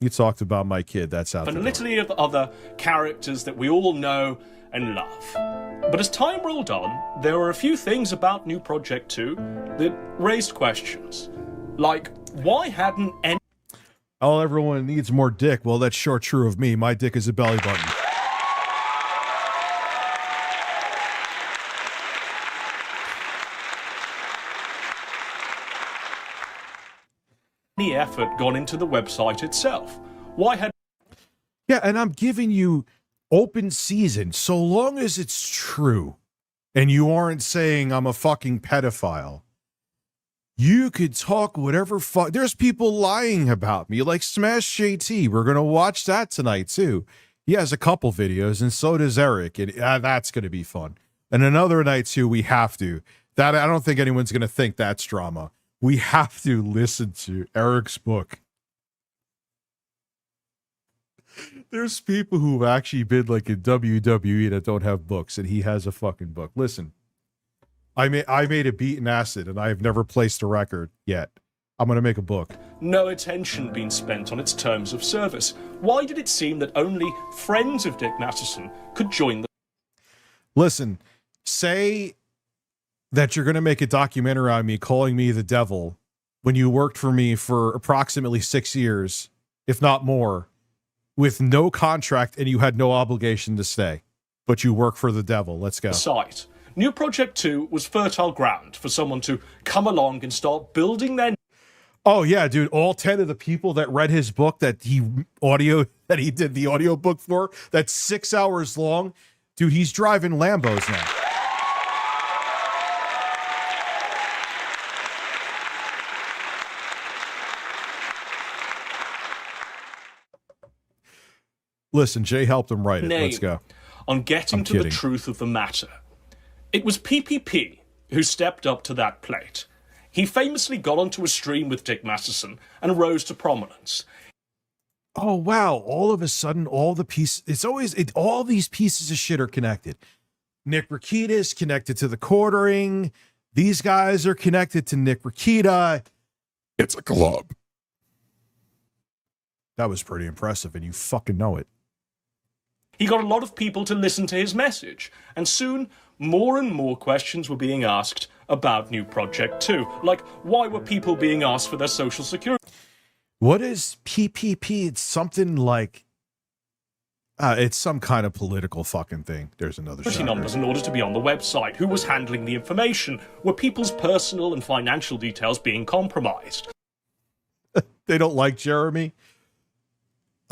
You talked about my kid. That's out and the a door. litany of other characters that we all know and love. But as time rolled on, there were a few things about New Project 2 that raised questions. Like, why hadn't any... Oh, everyone needs more dick. Well, that's sure true of me. My dick is a belly button. any effort gone into the website itself? Why had... Yeah, and I'm giving you open season so long as it's true and you aren't saying I'm a fucking pedophile. You could talk whatever fuck. There's people lying about me, like Smash JT. We're going to watch that tonight, too. He has a couple videos, and so does Eric, and that's going to be fun. And another night, too, we have to. That I don't think anyone's going to think that's drama. We have to listen to Eric's book. There's people who've actually been like in WWE that don't have books, and he has a fucking book. Listen, I made a beat in acid, and I have never placed a record yet. I'm going to make a book. No attention being spent on its terms of service. Why did it seem that only friends of Dick Masterson could join the... Listen, say that you're going to make a documentary on me calling me the devil when you worked for me for approximately 6 years, if not more, with no contract and you had no obligation to stay, but you work for the devil. Let's go. Site. New Project 2 was fertile ground for someone to come along and start building their... Oh yeah, dude, all 10 of the people that read his book that he did the audio book for, that's 6 hours long, dude, he's driving Lambos now. Listen, Jay helped him write it. Let's go. On getting to the truth of the matter. It was PPP who stepped up to that plate. He famously got onto a stream with Dick Masterson and rose to prominence. Oh, wow. All of a sudden, all the pieces, all these pieces of shit are connected. Nick Rekieta's connected to the quartering. These guys are connected to Nick Rekieta. It's a club. That was pretty impressive, and you fucking know it. He got a lot of people to listen to his message, and soon more and more questions were being asked about New Project 2. Like, why were people being asked for their social security? What is PPP? It's something like... it's some kind of political fucking thing. There's another numbers in order to be on the website. Who was handling the information? Were people's personal and financial details being compromised? They don't like Jeremy?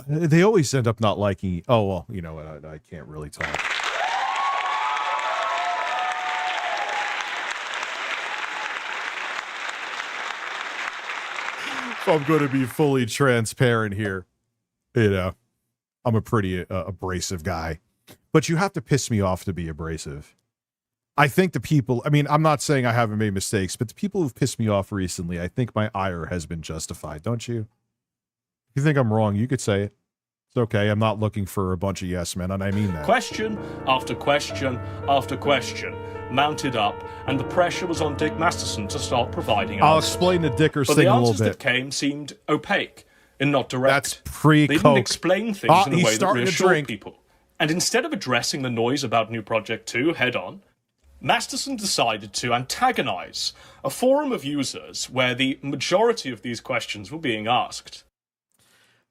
They always end up not liking... Oh, well, you know what? I can't really talk. If I'm going to be fully transparent here, you know, I'm a pretty abrasive guy. But you have to piss me off to be abrasive. I think the people... I mean, I'm not saying I haven't made mistakes, but the people who've pissed me off recently, I think my ire has been justified, don't you? If you think I'm wrong, you could say it. It's okay. I'm not looking for a bunch of yes men, and I mean that. Question after question after question mounted up, and the pressure was on Dick Masterson to start providing answers. I'll explain the Dickers thing a little bit. But the answers that came seemed opaque and not direct. That's pre-Coke. They didn't explain things in a way that reassured drink. people. And instead of addressing the noise about New Project 2 head-on, Masterson decided to antagonize a forum of users where the majority of these questions were being asked.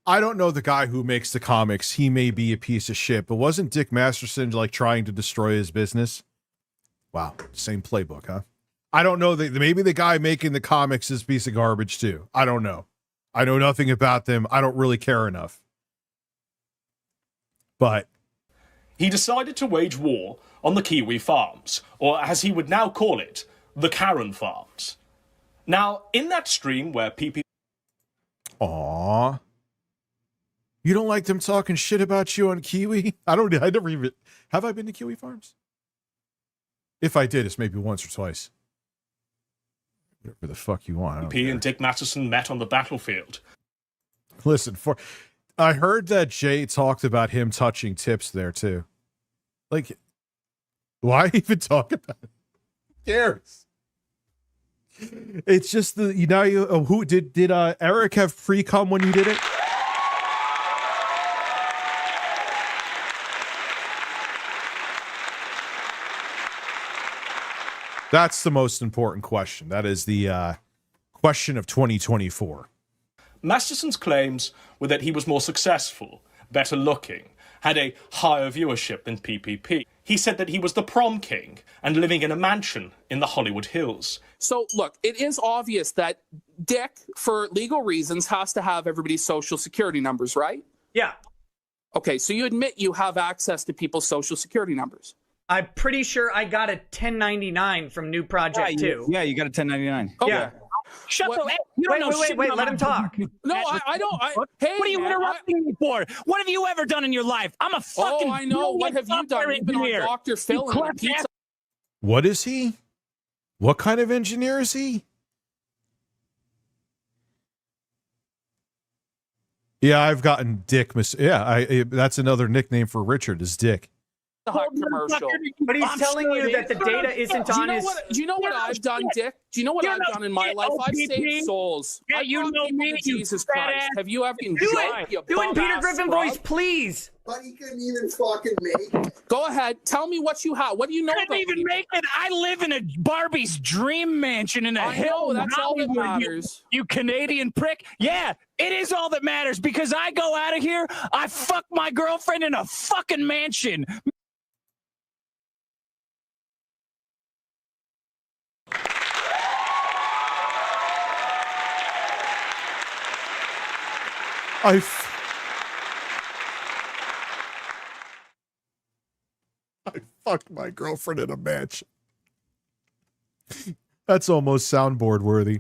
I don't know the guy who makes the comics. He may be a piece of shit, but wasn't Dick Masterson like trying to destroy his business? Wow, same playbook, huh? I don't know. Maybe the guy making the comics is a piece of garbage too. I don't know. I know nothing about them. I don't really care enough. But he decided to wage war on the Kiwi farms, or as he would now call it, the Karen farms. Now, in that stream where PP... Aww. You don't like them talking shit about you on Kiwi? I never even... Have I been to Kiwi farms? If I did, it's maybe once or twice. Whatever the fuck you want. PP and Dick Masterson met on the battlefield. Listen, I heard that Jay talked about him touching tips there too. Like, why even talk about it? Who cares? It's just who did Eric have pre-cum when you did it? That's the most important question. That is the question of 2024. Masterson's claims were that he was more successful, better looking, had a higher viewership than PPP. He said that he was the prom king and living in a mansion in the Hollywood Hills. So, look, it is obvious that Dick, for legal reasons, has to have everybody's social security numbers, right? Yeah. Okay, so you admit you have access to people's social security numbers. I'm pretty sure I got a 1099 from New Project too. Yeah, you got a 1099. Okay. Yeah. Shut What- the hey, you don't know shit wait, about let him talk. No, I don't. Hey, what are you man, interrupting me for? What have you ever done in your life? I'm a fucking. Oh, I know. What have you done? You've been on Dr. Phil and the pizza. What is he? What kind of engineer is he? Yeah, I've gotten Dick. That's another nickname for Richard is Dick. Commercial. But he's telling you that the data isn't on his... Do you know what I've done, Dick? Do you know what I've done in my life? I've saved souls. Yeah, you know me, Jesus Christ. Have you ever enjoyed Do it in Peter Griffin voice, please. But he couldn't even fucking make it. Go ahead. Tell me what you have. What do you know about couldn't even make it. I live in a Barbie's dream mansion in a hill. That's all that matters. You Canadian prick. Yeah, it is all that matters because I go out of here, I fuck my girlfriend in a fucking mansion. I fucked my girlfriend in a mansion. That's almost soundboard worthy.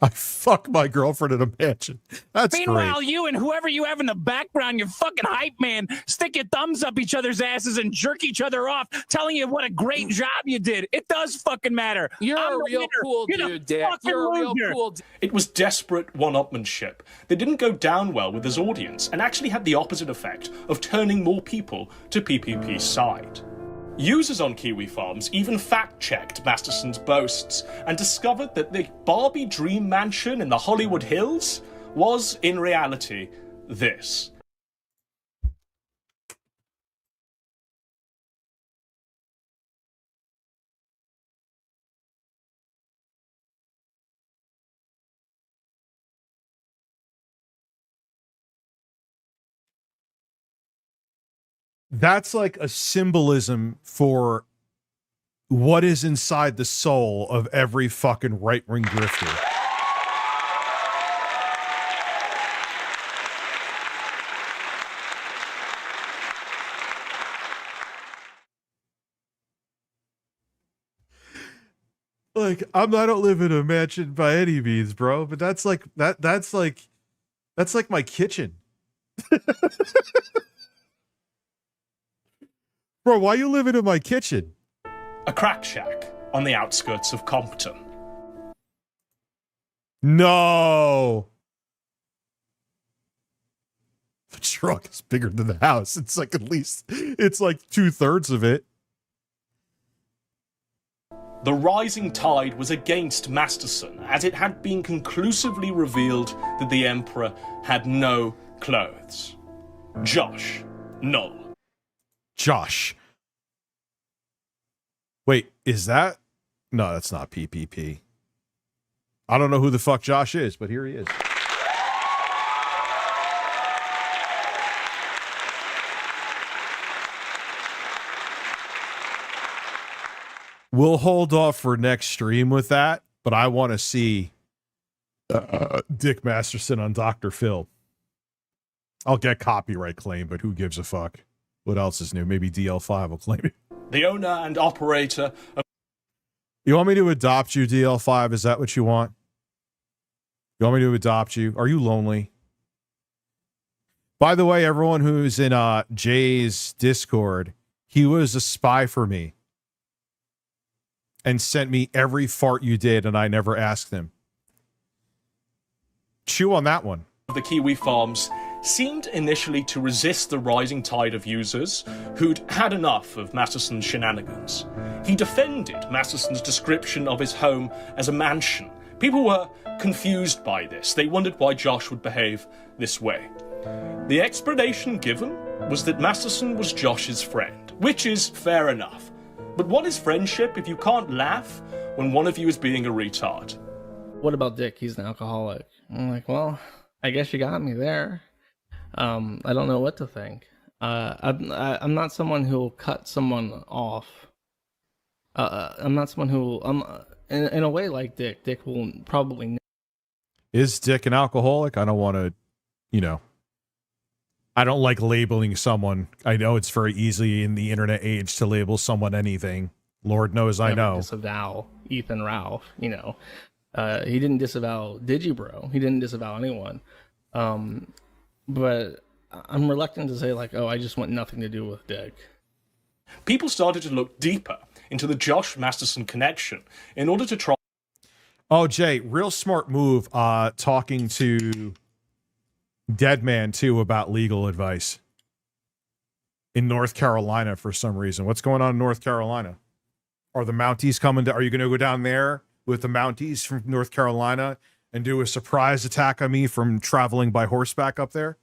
I fuck my girlfriend in a mansion. That's Meanwhile, great. you and whoever you have in the background, your fucking hype man, stick your thumbs up each other's asses and jerk each other off, telling you what a great job you did. It does fucking matter. You're a real cool dude, Dick. You're a real cool dude. It was desperate one-upmanship that didn't go down well with his audience and actually had the opposite effect of turning more people to PPP's side. Users on Kiwi Farms even fact-checked Masterson's boasts and discovered that the Barbie dream mansion in the Hollywood Hills was, in reality, this. That's like a symbolism for what is inside the soul of every fucking right-wing grifter. Like, I don't live in a mansion by any means, bro, but that's like my kitchen. Bro, why you living in my kitchen? A crack shack on the outskirts of Compton. No. The truck is bigger than the house. It's like it's like 2/3 of it. The rising tide was against Masterson, as it had been conclusively revealed that the Emperor had no clothes. Josh Null. Josh. Wait, is that? No, that's not PPP. I don't know who the fuck Josh is, but here he is. We'll hold off for next stream with that, but I want to see Dick Masterson on Dr. Phil. I'll get copyright claim, but who gives a fuck? What else is new? Maybe DL5 will claim it. The owner and operator of... You want me to adopt you, DL5? Is that what you want? You want me to adopt you? Are you lonely? By the way, everyone who's in Jay's Discord, he was a spy for me and sent me every fart you did, and I never asked him. Chew on that one. The Kiwi Farms seemed initially to resist the rising tide of users who'd had enough of Masterson's shenanigans. He defended Masterson's description of his home as a mansion. People were confused by this. They wondered why Josh would behave this way. The explanation given was that Masterson was Josh's friend, which is fair enough. But what is friendship if you can't laugh when one of you is being a retard? What about Dick? He's an alcoholic. I'm like, well, I guess you got me there. I don't know what to think. I'm not someone who will cut someone off. I'm not someone who in a way like Dick. Dick will probably. Is Dick an alcoholic? I don't want to, you know. I don't like labeling someone. I know it's very easy in the internet age to label someone anything. Lord knows I know. Disavow Ethan Ralph. You know, he didn't disavow Digibro. He didn't disavow anyone. But I'm reluctant to say like, oh, I just want nothing to do with Dick. People started to look deeper into the Josh Masterson connection in order to try. Oh, Jay, real smart move. Talking to Deadman too about legal advice in North Carolina for some reason. What's going on in North Carolina? Are the Mounties coming to, are you going to go down there with the Mounties from North Carolina and do a surprise attack on me from traveling by horseback up there?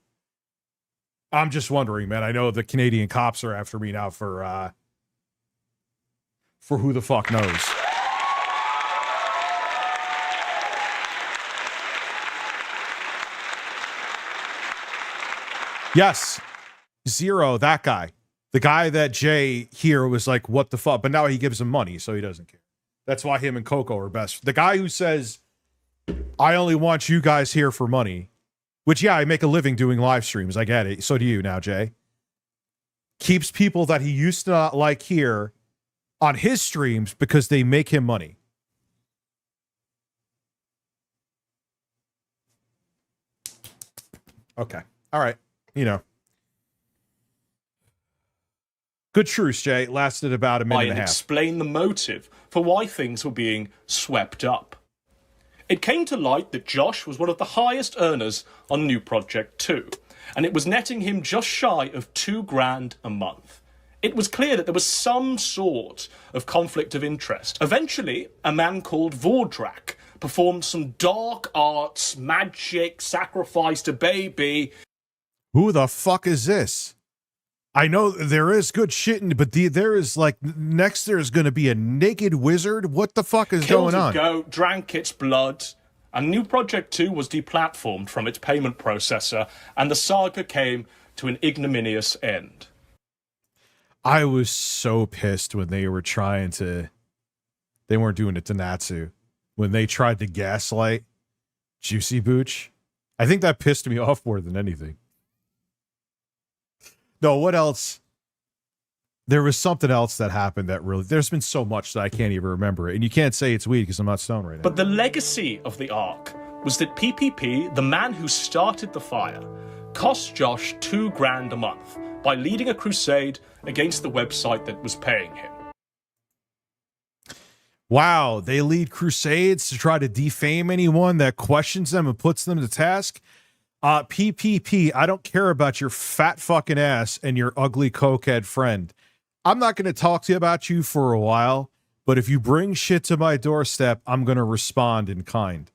I'm just wondering, man. I know the Canadian cops are after me now for who the fuck knows. Yes, Zero, that guy. The guy that Jay here was like, what the fuck? But now he gives him money, so he doesn't care. That's why him and Coco are best. The guy who says, I only want you guys here for money, which, yeah, I make a living doing live streams. I get it. So do you now, Jay. Keeps people that he used to not like here on his streams because they make him money. Okay. All right. You know. Good truce, Jay. It lasted about a minute and a half. Explain the motive for why things were being swept up. It came to light that Josh was one of the highest earners on New Project 2, and it was netting him just shy of $2,000 a month. It was clear that there was some sort of conflict of interest. Eventually, a man called Vordrak performed some dark arts, magic, sacrificed a baby. Who the fuck is this? I know there is good shit, but there is like next there's going to be a naked wizard. What the fuck is going on? Killed a goat, drank its blood, and New Project 2 was deplatformed from its payment processor, and the saga came to an ignominious end. I was so pissed when they were trying to. They weren't doing it to Natsu when they tried to gaslight Juicy Booch. I think that pissed me off more than anything. No, what else? There was something else that happened that really... There's been so much that I can't even remember it. And you can't say it's weed because I'm not stoned right now. But the legacy of the arc was that PPP, the man who started the fire, cost Josh $2,000 a month by leading a crusade against the website that was paying him. Wow, they lead crusades to try to defame anyone that questions them and puts them to task? PPP, I don't care about your fat fucking ass and your ugly cokehead friend. I'm not going to talk to you about you for a while, but if you bring shit to my doorstep, I'm going to respond in kind.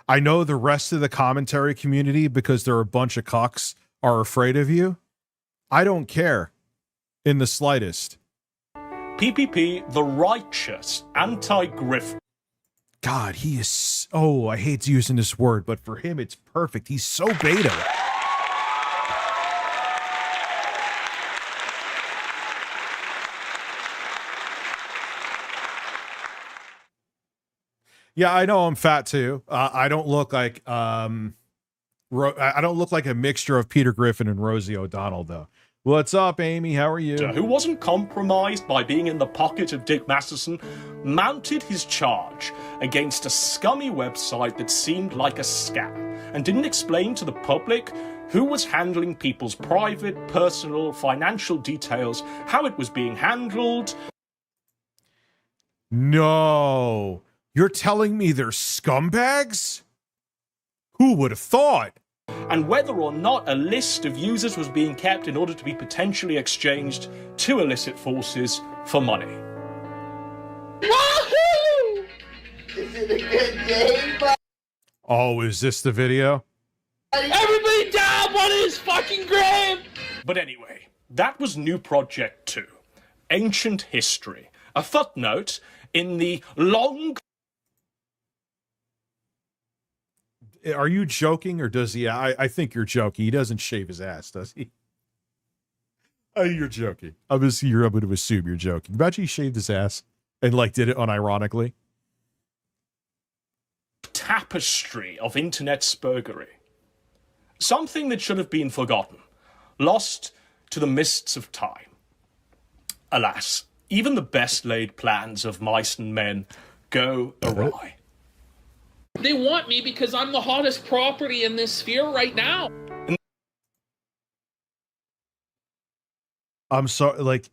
I know the rest of the commentary community, because they're a bunch of cucks, are afraid of you. I don't care in the slightest. PPP, the righteous anti-grift. God, he is... Oh, I hate using this word, but for him, it's perfect. He's so beta. Yeah, I know I'm fat too. I don't look like I don't look like a mixture of Peter Griffin and Rosie O'Donnell, though. What's up, Amy? How are you? Who wasn't compromised by being in the pocket of Dick Masterson, mounted his charge against a scummy website that seemed like a scam and didn't explain to the public who was handling people's private, personal, financial details, how it was being handled. No. You're telling me they're scumbags? Who would have thought? And whether or not a list of users was being kept in order to be potentially exchanged to illicit forces for money. Woohoo! Is it a good day, bud? Oh, is this the video? Everybody dab on his fucking grave! But anyway, that was New Project 2. Ancient history. A footnote in the long... Are you joking, or does he? I think you're joking. He doesn't shave his ass, does he? Oh, you're joking. I'm going to assume you're joking. Imagine he shaved his ass and like did it unironically. Tapestry of internet spurgery. Something that should have been forgotten, lost to the mists of time. Alas, even the best laid plans of mice and men go awry. They want me because I'm the hottest property in this sphere right now. I'm sorry, like,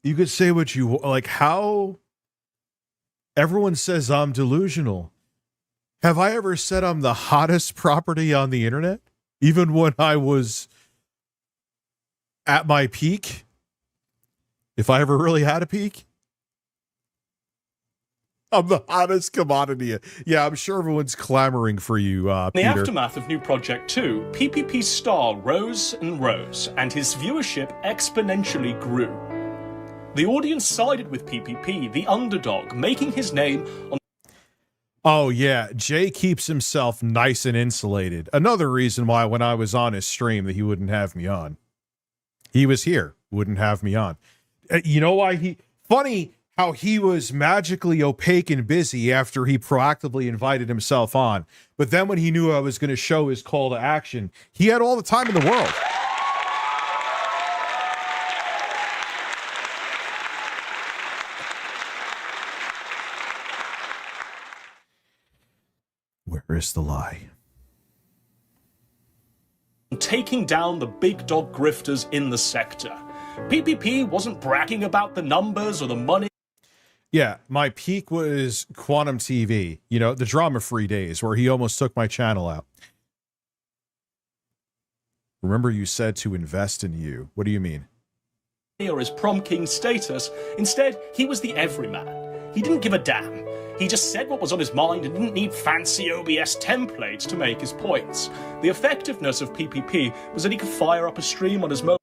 you could say what you like. How everyone says I'm delusional. Have I ever said I'm the hottest property on the internet? Even when I was at my peak? If I ever really had a peak? I'm the hottest commodity. Yeah, I'm sure everyone's clamoring for you, Peter. In the aftermath of New Project 2, PPP's star rose and rose, and his viewership exponentially grew. The audience sided with PPP, the underdog, making his name on... Oh, yeah. Jay keeps himself nice and insulated. Another reason why when I was on his stream that he wouldn't have me on. He was here, wouldn't have me on. You know why he... Funny how he was magically opaque and busy after he proactively invited himself on. But then when he knew I was going to show his call to action, he had all the time in the world. Where is the lie? Taking down the big dog grifters in the sector. PPP wasn't bragging about the numbers or the money. Yeah, my peak was Quantum TV, you know, the drama-free days where he almost took my channel out. Remember you said to invest in you. What do you mean? Or his prom king status. Instead, he was the everyman. He didn't give a damn. He just said what was on his mind and didn't need fancy OBS templates to make his points. The effectiveness of PPP was that he could fire up a stream on his mobile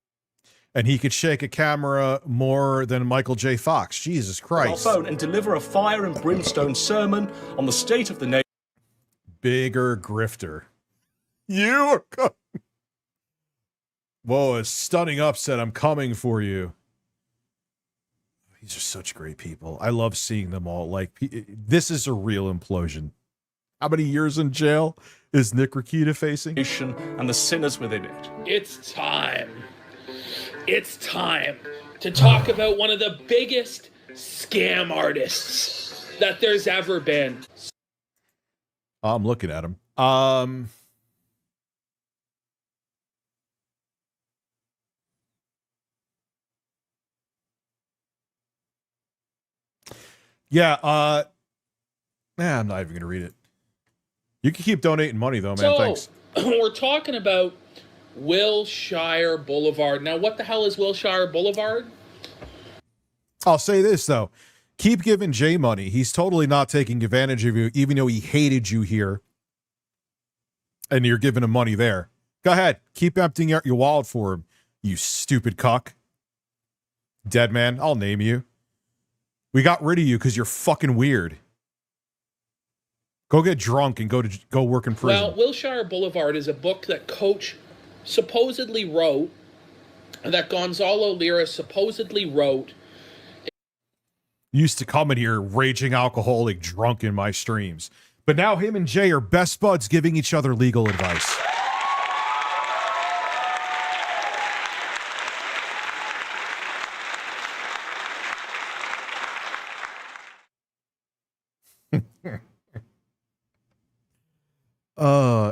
and he could shake a camera more than Michael J. Fox. Jesus Christ. phone and deliver a fire and brimstone sermon on the state of the nation. Bigger grifter. You are coming. Whoa, a stunning upset. I'm coming for you. These are such great people. I love seeing them all. Like, this is a real implosion. How many years in jail is Nick Rakita facing? And the sinners within it. It's time. It's time to talk about one of the biggest scam artists that there's ever been. I'm looking at him. Yeah, man, I'm not even gonna read it. You can keep donating money though, man. Thanks. We're talking about Wilshire Boulevard. Now, what the hell is Wilshire Boulevard? I'll say this though. Keep giving Jay money. He's totally not taking advantage of you, even though he hated you here. And you're giving him money there. Go ahead. Keep emptying out your wallet for him, you stupid cuck. Dead man, I'll name you. We got rid of you because you're fucking weird. Go get drunk and go work in prison. Well, Wilshire Boulevard is a book that Coach supposedly wrote, that Gonzalo Lira supposedly wrote. Used to come in here raging alcoholic drunk in my streams. But now him and Jay are best buds giving each other legal advice.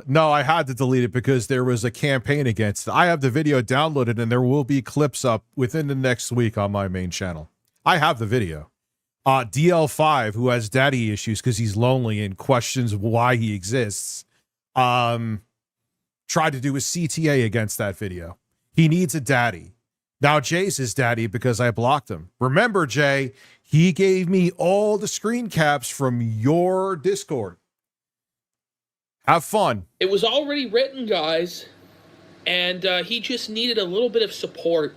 No, I had to delete it because there was a campaign against it. I have the video downloaded and there will be clips up within the next week on my main channel. I have the video. DL5, who has daddy issues because he's lonely and questions why he exists, tried to do a CTA against that video. He needs a daddy. Now Jay's his daddy because I blocked him. Remember, Jay, he gave me all the screen caps from your Discord. Have fun. It was already written, guys, and he just needed a little bit of support.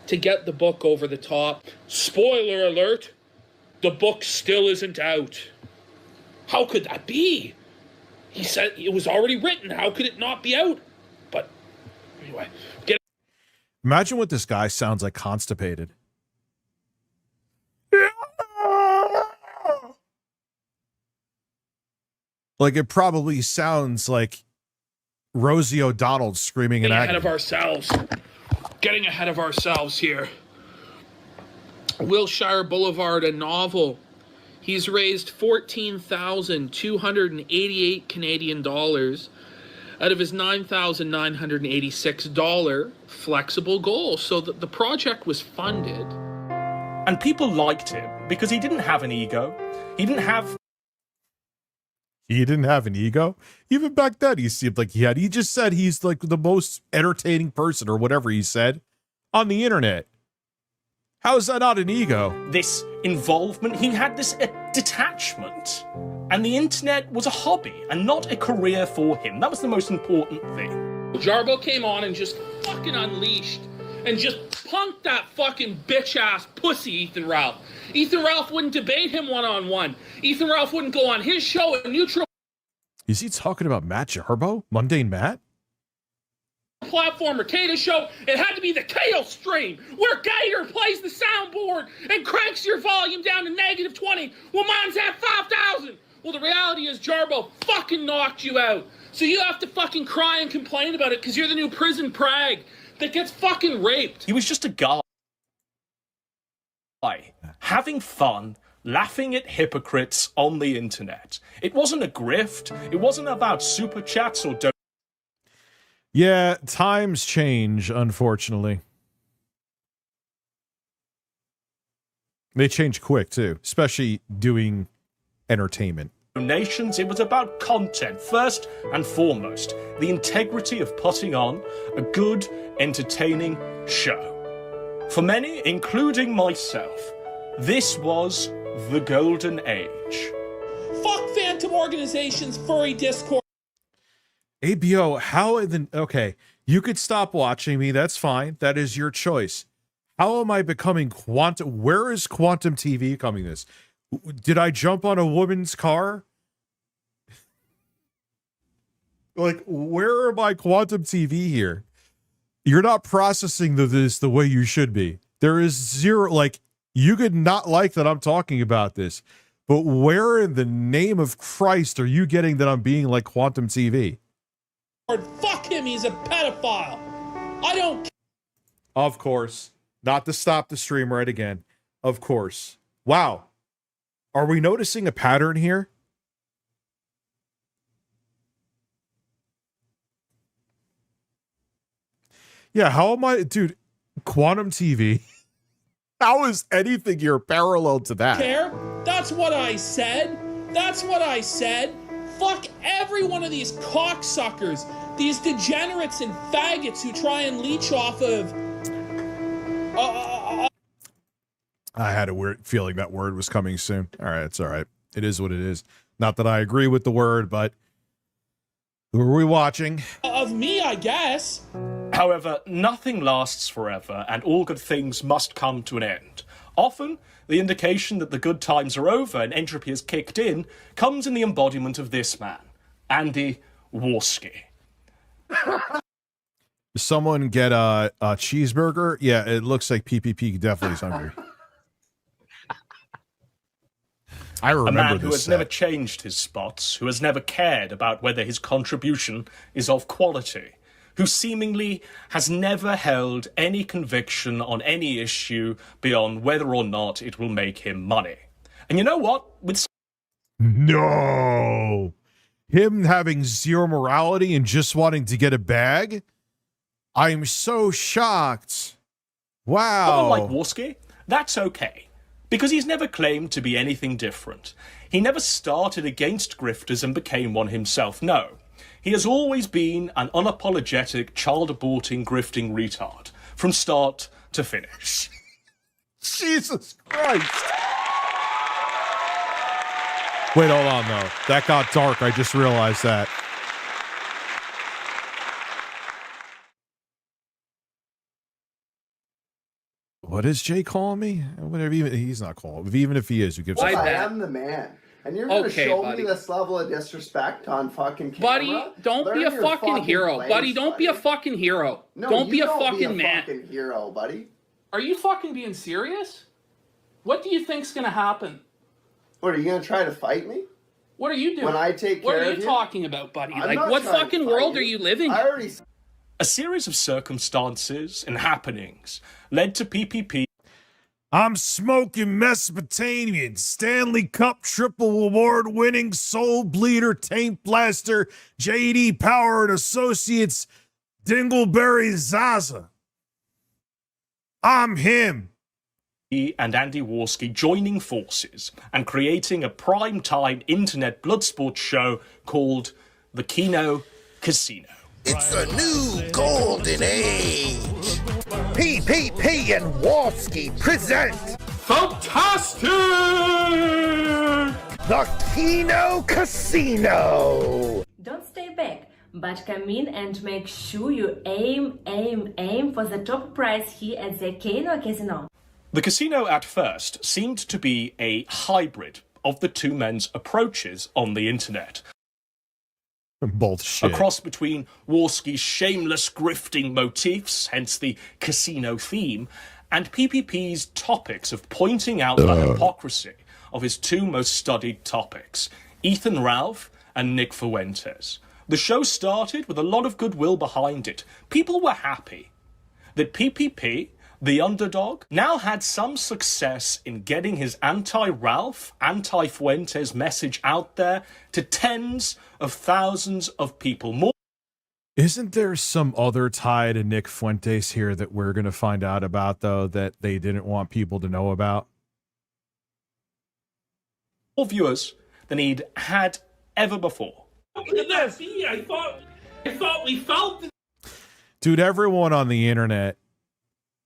to get the book over the top. Spoiler alert, the book still isn't out. How could that be? He said it was already written. How could it not be out? But anyway, Imagine what this guy sounds like constipated. Like it probably sounds like Rosie O'Donnell screaming in agony. Getting ahead of ourselves here. Wilshire Boulevard, a novel. He's raised 14,288 Canadian dollars out of his $9,986 flexible goal. So the project was funded. And people liked him because he didn't have an ego. He didn't have an ego? Even back then, he seemed like he had. He just said he's like the most entertaining person or whatever he said on the internet. How is that not an ego? This involvement, he had this detachment. And the internet was a hobby and not a career for him. That was the most important thing. Jarbo came on and just fucking unleashed and just punked that fucking bitch-ass pussy Ethan Ralph. Ethan Ralph wouldn't debate him one-on-one. Ethan Ralph wouldn't go on his show and neutral. Is he talking about Matt Jarbo? Mundane Matt? Platform or Kata show, it had to be the Chaos stream where Gator plays the soundboard and cranks your volume down to -20. Well, mine's at 5,000. Well, the reality is Jarbo fucking knocked you out. So you have to fucking cry and complain about it because you're the new prison prag that gets fucking raped. He was just a guy having fun, laughing at hypocrites on the internet. It wasn't a grift. It wasn't about super chats or Yeah, times change, unfortunately. They change quick, too, especially doing entertainment. donations. It was about content, first and foremost. The integrity of putting on a good, entertaining show. For many, including myself, this was the golden age. Fuck Phantom Organization's furry Discord. ABO, how in the... Okay, you could stop watching me. That's fine. That is your choice. How am I becoming quantum... Where is Quantum TV coming this? Did I jump on a woman's car? Like, where am I Quantum TV here? You're not processing this the way you should be. There is zero... Like, you could not like that I'm talking about this. But where in the name of Christ are you getting that I'm being like Quantum TV? Fuck him, he's a pedophile. I don't... Of course. Not to stop the stream right again. Of course. Wow. Are we noticing a pattern here? Yeah, how am I... Dude, Quantum TV. How is anything here parallel to that? Care? That's what I said. That's what I said. Fuck every one of these cocksuckers. These degenerates and faggots who try and leech off of... I had a weird feeling that word was coming soon. All right, it's all right. It is what it is. Not that I agree with the word, but who are we watching? Of me, I guess. However, nothing lasts forever, and all good things must come to an end. Often, the indication that the good times are over and entropy has kicked in comes in the embodiment of this man, Andy Warski. Someone get a cheeseburger? Yeah, it looks like PPP definitely is hungry. I remember a man who this has set. never changed his spots, who has never cared about whether his contribution is of quality, who seemingly has never held any conviction on any issue beyond whether or not it will make him money. And you know what? No! Him having zero morality and just wanting to get a bag? I'm so shocked. Wow. Someone like Warski, that's okay. Because he's never claimed to be anything different. He never started against grifters and became one himself. No. He has always been an unapologetic, child-aborting, grifting retard. From start to finish. Jesus Christ. Wait, hold on, though. That got dark. I just realized that. What is Jay calling me? Whatever. He's not calling. Even if he is, who gives a I fuck? am the man. And you're gonna show me this level of disrespect on fucking camera? Buddy, don't be a fucking hero. Buddy, don't be a fucking hero. No, don't be a don't fucking be a man. fucking hero, buddy. Are you fucking being serious? What do you think's gonna happen? What, are you gonna try to fight me? What are you doing? When I take care of you? What are you talking about, buddy? I'm Like, not what trying to fucking fight world you. are you living in? I already... A series of circumstances and happenings led to PPP. I'm smoking Mesopotamian, Stanley Cup triple award winning Soul Bleeder, Taint Blaster, JD Power and Associates, Dingleberry Zaza. I'm him. And Andy Warski joining forces and creating a prime-time internet bloodsport show called The Kino Casino. It's a new golden age. PPP and Walski present Fantastic! the Kino Casino. Don't stay back, but come in and make sure you aim for the top prize here at the Kino Casino. The casino at first seemed to be a hybrid of the two men's approaches on the internet. Both shit. A cross between Warski's shameless grifting motifs, hence the casino theme, and PPP's topics of pointing out the hypocrisy of his two most studied topics, Ethan Ralph and Nick Fuentes. The show started with a lot of goodwill behind it. People were happy that PPP, the underdog, now had some success in getting his anti-Ralph, anti-Fuentes message out there to tens of thousands of people. More. Isn't there some other tie to Nick Fuentes here that we're going to find out about, though, that they didn't want people to know about? More viewers than he'd had ever before. Look at this. I thought we felt it. Dude, everyone on the internet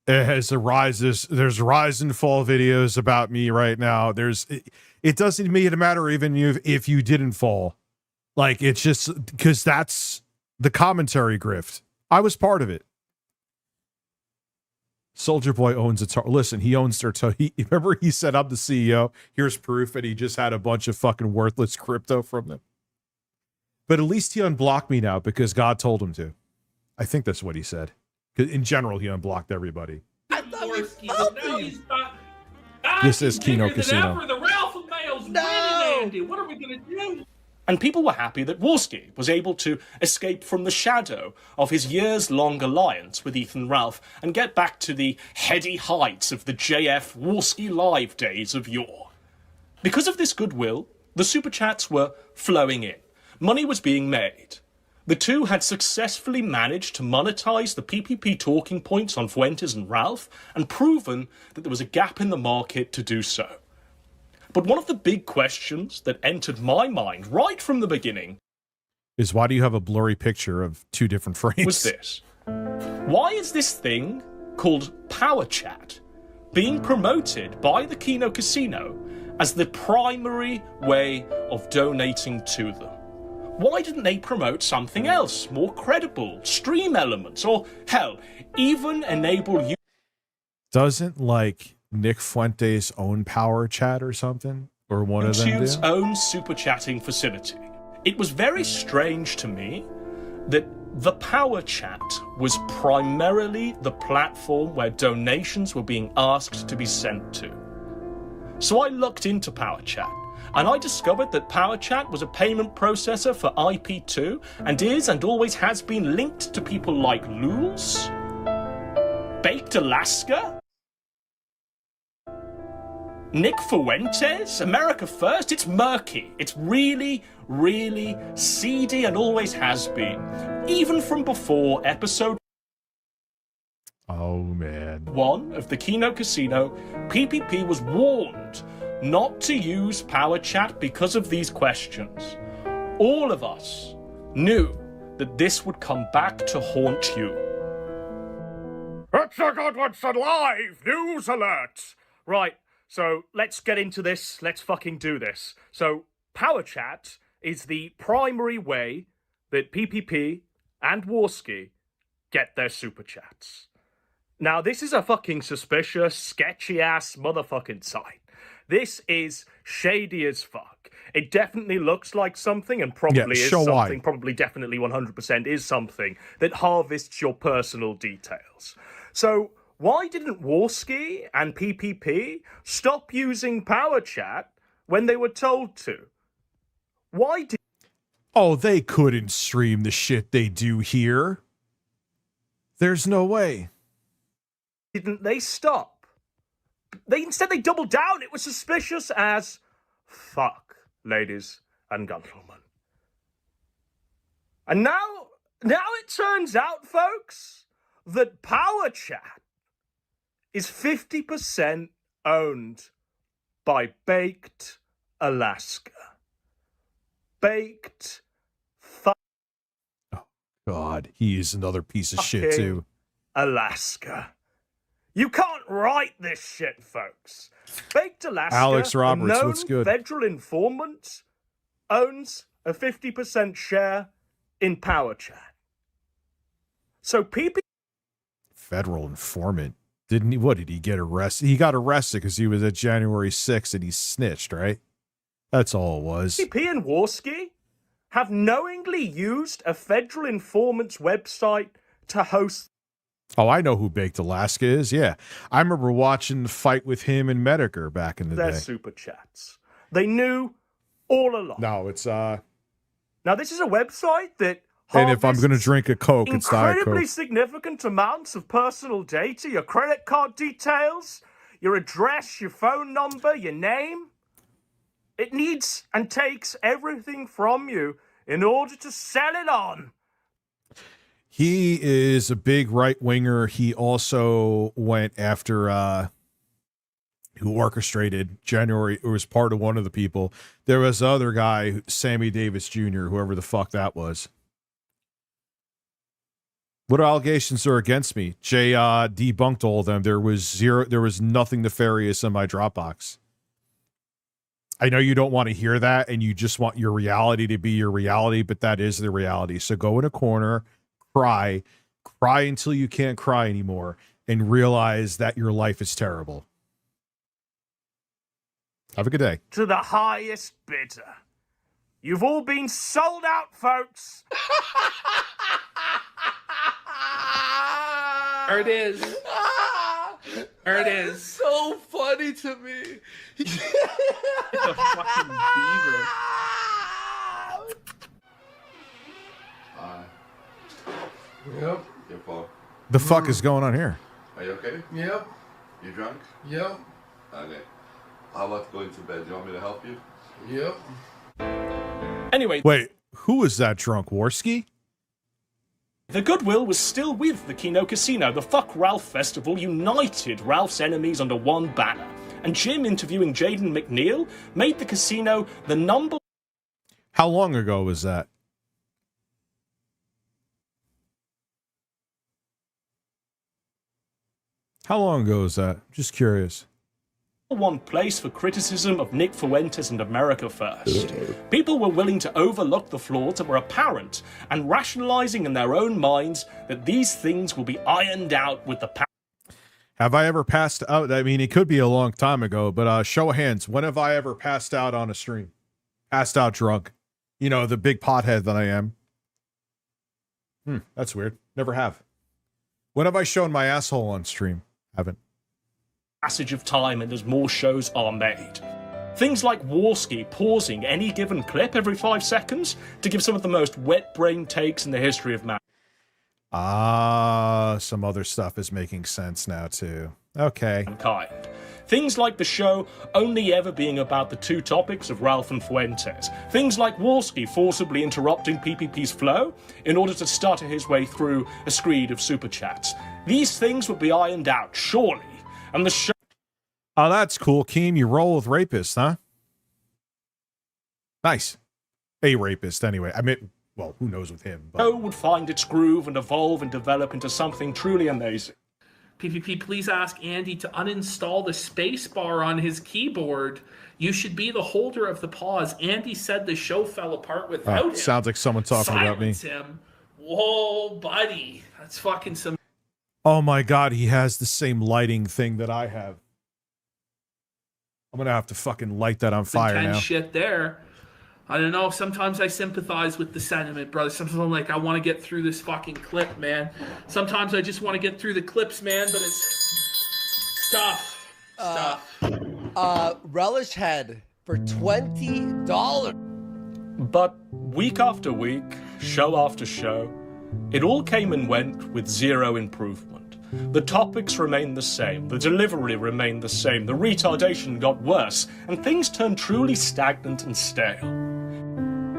has there's rise and fall videos about me right now. It doesn't matter even if you didn't fall. Like, it's just because that's the commentary grift. I was part of it. Soldier Boy owns a listen, he owns their remember he said I'm the CEO. Here's proof, and he just had a bunch of fucking worthless crypto from them. But at least he unblocked me now because God told him to. I think that's what he said. In general, he unblocked everybody. I thought we felt these. This is Kino Casino. The Ralph and Mail's winning, Andy. What are we going to do? And people were happy that Warski was able to escape from the shadow of his years-long alliance with Ethan Ralph and get back to the heady heights of the JF Warski Live days of yore. Because of this goodwill, the super chats were flowing in. Money was being made. The two had successfully managed to monetize the PPP talking points on Fuentes and Ralph and proven that there was a gap in the market to do so. But one of the big questions that entered my mind right from the beginning is why do you have a blurry picture of two different frames? Was this. Why is this thing called Power Chat being promoted by the Kino Casino as the primary way of donating to them? Why didn't they promote something else, more credible, stream elements, or hell, even enable you? Doesn't like Nick Fuentes own Power Chat or something? Or one of them YouTube's do? own super chatting facility. It was very strange to me that the Power Chat was primarily the platform where donations were being asked to be sent to. So I looked into Power Chat, and I discovered that Power Chat was a payment processor for IP2 and is and always has been linked to people like Lulz, Baked Alaska, Nick Fuentes, America First. It's murky. It's really, really seedy and always has been. Even from before episode Oh, man. 1 of the Kino Casino, PPP was warned not to use Power Chat because of these questions. All of us knew that this would come back to haunt you. It's a Godwinson Live News Alert! Right, so let's get into this. Let's fucking do this. So, Power Chat is the primary way that PPP and Warski get their super chats. Now, this is a fucking suspicious, sketchy-ass motherfucking site. This is shady as fuck. It definitely looks like something, and probably is something, probably definitely 100% is something, that harvests your personal details. So, why didn't Warski and PPP stop using Power Chat when they were told to? Why did... Oh, they couldn't stream the shit they do here. There's no way. Didn't they stop? Instead, they doubled down. It was suspicious as fuck, ladies and gentlemen. And now it turns out, folks, that Power Chat is 50% owned by Baked Alaska. Baked God, he is another piece of shit, too. Alaska. You can't write this shit, folks. Baked Alaska, Alex Roberts, a known what's good? federal informant, owns a 50% share in Power Chat. So PP... Federal informant. Didn't he? What, did he get arrested? He got arrested because he was at January 6th and he snitched, right? That's all it was. PP and Warski have knowingly used a federal informant's website to host... Oh, I know who Baked Alaska is. Yeah. I remember watching the fight with him and Medicare back in the their day. super chats. They knew all along. No, it's Now this is a website that and if I'm going to drink a Coke, it's Diet incredibly Coke. significant amounts of personal data, your credit card details, your address, your phone number, your name. It needs and takes everything from you in order to sell it on. He is a big right-winger. He also went after who orchestrated January, or was part of one of the people. There was other guy, Sammy Davis Jr., whoever the fuck that was. What allegations are against me? Jay debunked all of them. There was nothing nefarious in my Dropbox. I know you don't want to hear that, and you just want your reality to be your reality, but that is the reality. So go in a corner, cry until you can't cry anymore, and realize that your life is terrible. Have a good day. To the highest bidder. You've all been sold out, folks. There it is. There it is. So funny to me. It's a fucking beaver. Yep. Yep, Paul. The fuck is going on here? Are you okay? Yep. You drunk? Yep. Okay. How about going to bed? Do you want me to help you? Yep. Anyway. Wait, who was that drunk? Warski? The goodwill was still with the Kino Casino. The Fuck Ralph Festival united Ralph's enemies under one banner. And Jim interviewing Jaden McNeil made the casino the number... How long ago was that? How long ago was that? Just curious. one place for criticism of Nick Fuentes and America First. People were willing to overlook the flaws that were apparent and rationalizing in their own minds that these things will be ironed out with the Have I ever passed out? I mean, it could be a long time ago, but show of hands, when have I ever passed out on a stream? Passed out drunk. You know, the big pothead that I am. That's weird. Never have. When have I shown my asshole on stream? Haven't. passage of time and as more shows are made. Things like Warski pausing any given clip every 5 seconds to give some of the most wet-brained takes in the history of man. Some other stuff is making sense now, too. Okay. Mankind. Things like the show only ever being about the two topics of Ralph and Fuentes. Things like Warski forcibly interrupting PPP's flow in order to stutter his way through a screed of super chats. These things would be ironed out, surely. And the show... Oh, that's cool, Keem. You roll with rapists, huh? Nice. A rapist, anyway. I mean, well, who knows with him. But... would find its groove and evolve and develop into something truly amazing. PPP, please ask Andy to uninstall the space bar on his keyboard. You should be the holder of the pause. Andy said the show fell apart without him. Sounds like someone talking about me. Silence him. Whoa, buddy. That's fucking some... Oh my God, he has the same lighting thing that I have. I'm gonna have to fucking light that on fire intense now. shit there. I don't know. Sometimes I sympathize with the sentiment, brother. Sometimes I'm like, I want to get through this fucking clip, man. Sometimes I just want to get through the clips, man, but it's tough. Relish head for $20. But week after week, show after show, it all came and went with zero improvement. The topics remained the same, the delivery remained the same, the retardation got worse, and things turned truly stagnant and stale.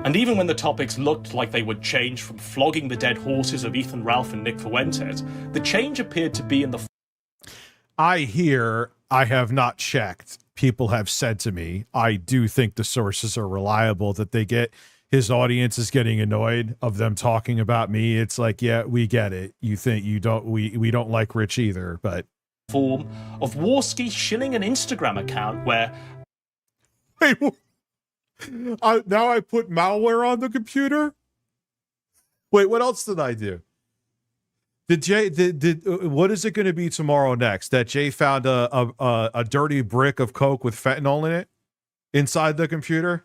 And even when the topics looked like they would change from flogging the dead horses of Ethan Ralph and Nick Fuentes, the change appeared to be in the... I have not checked. People have said to me, I do think the sources are reliable, that they get... His audience is getting annoyed of them talking about me. It's like, yeah, we get it. You think you don't, we don't like Rich either, but... Form of Warski shilling an Instagram account where... Wait, now I put malware on the computer? Wait, what else did I do? What is it going to be tomorrow next? That Jay found a dirty brick of Coke with fentanyl in it inside the computer?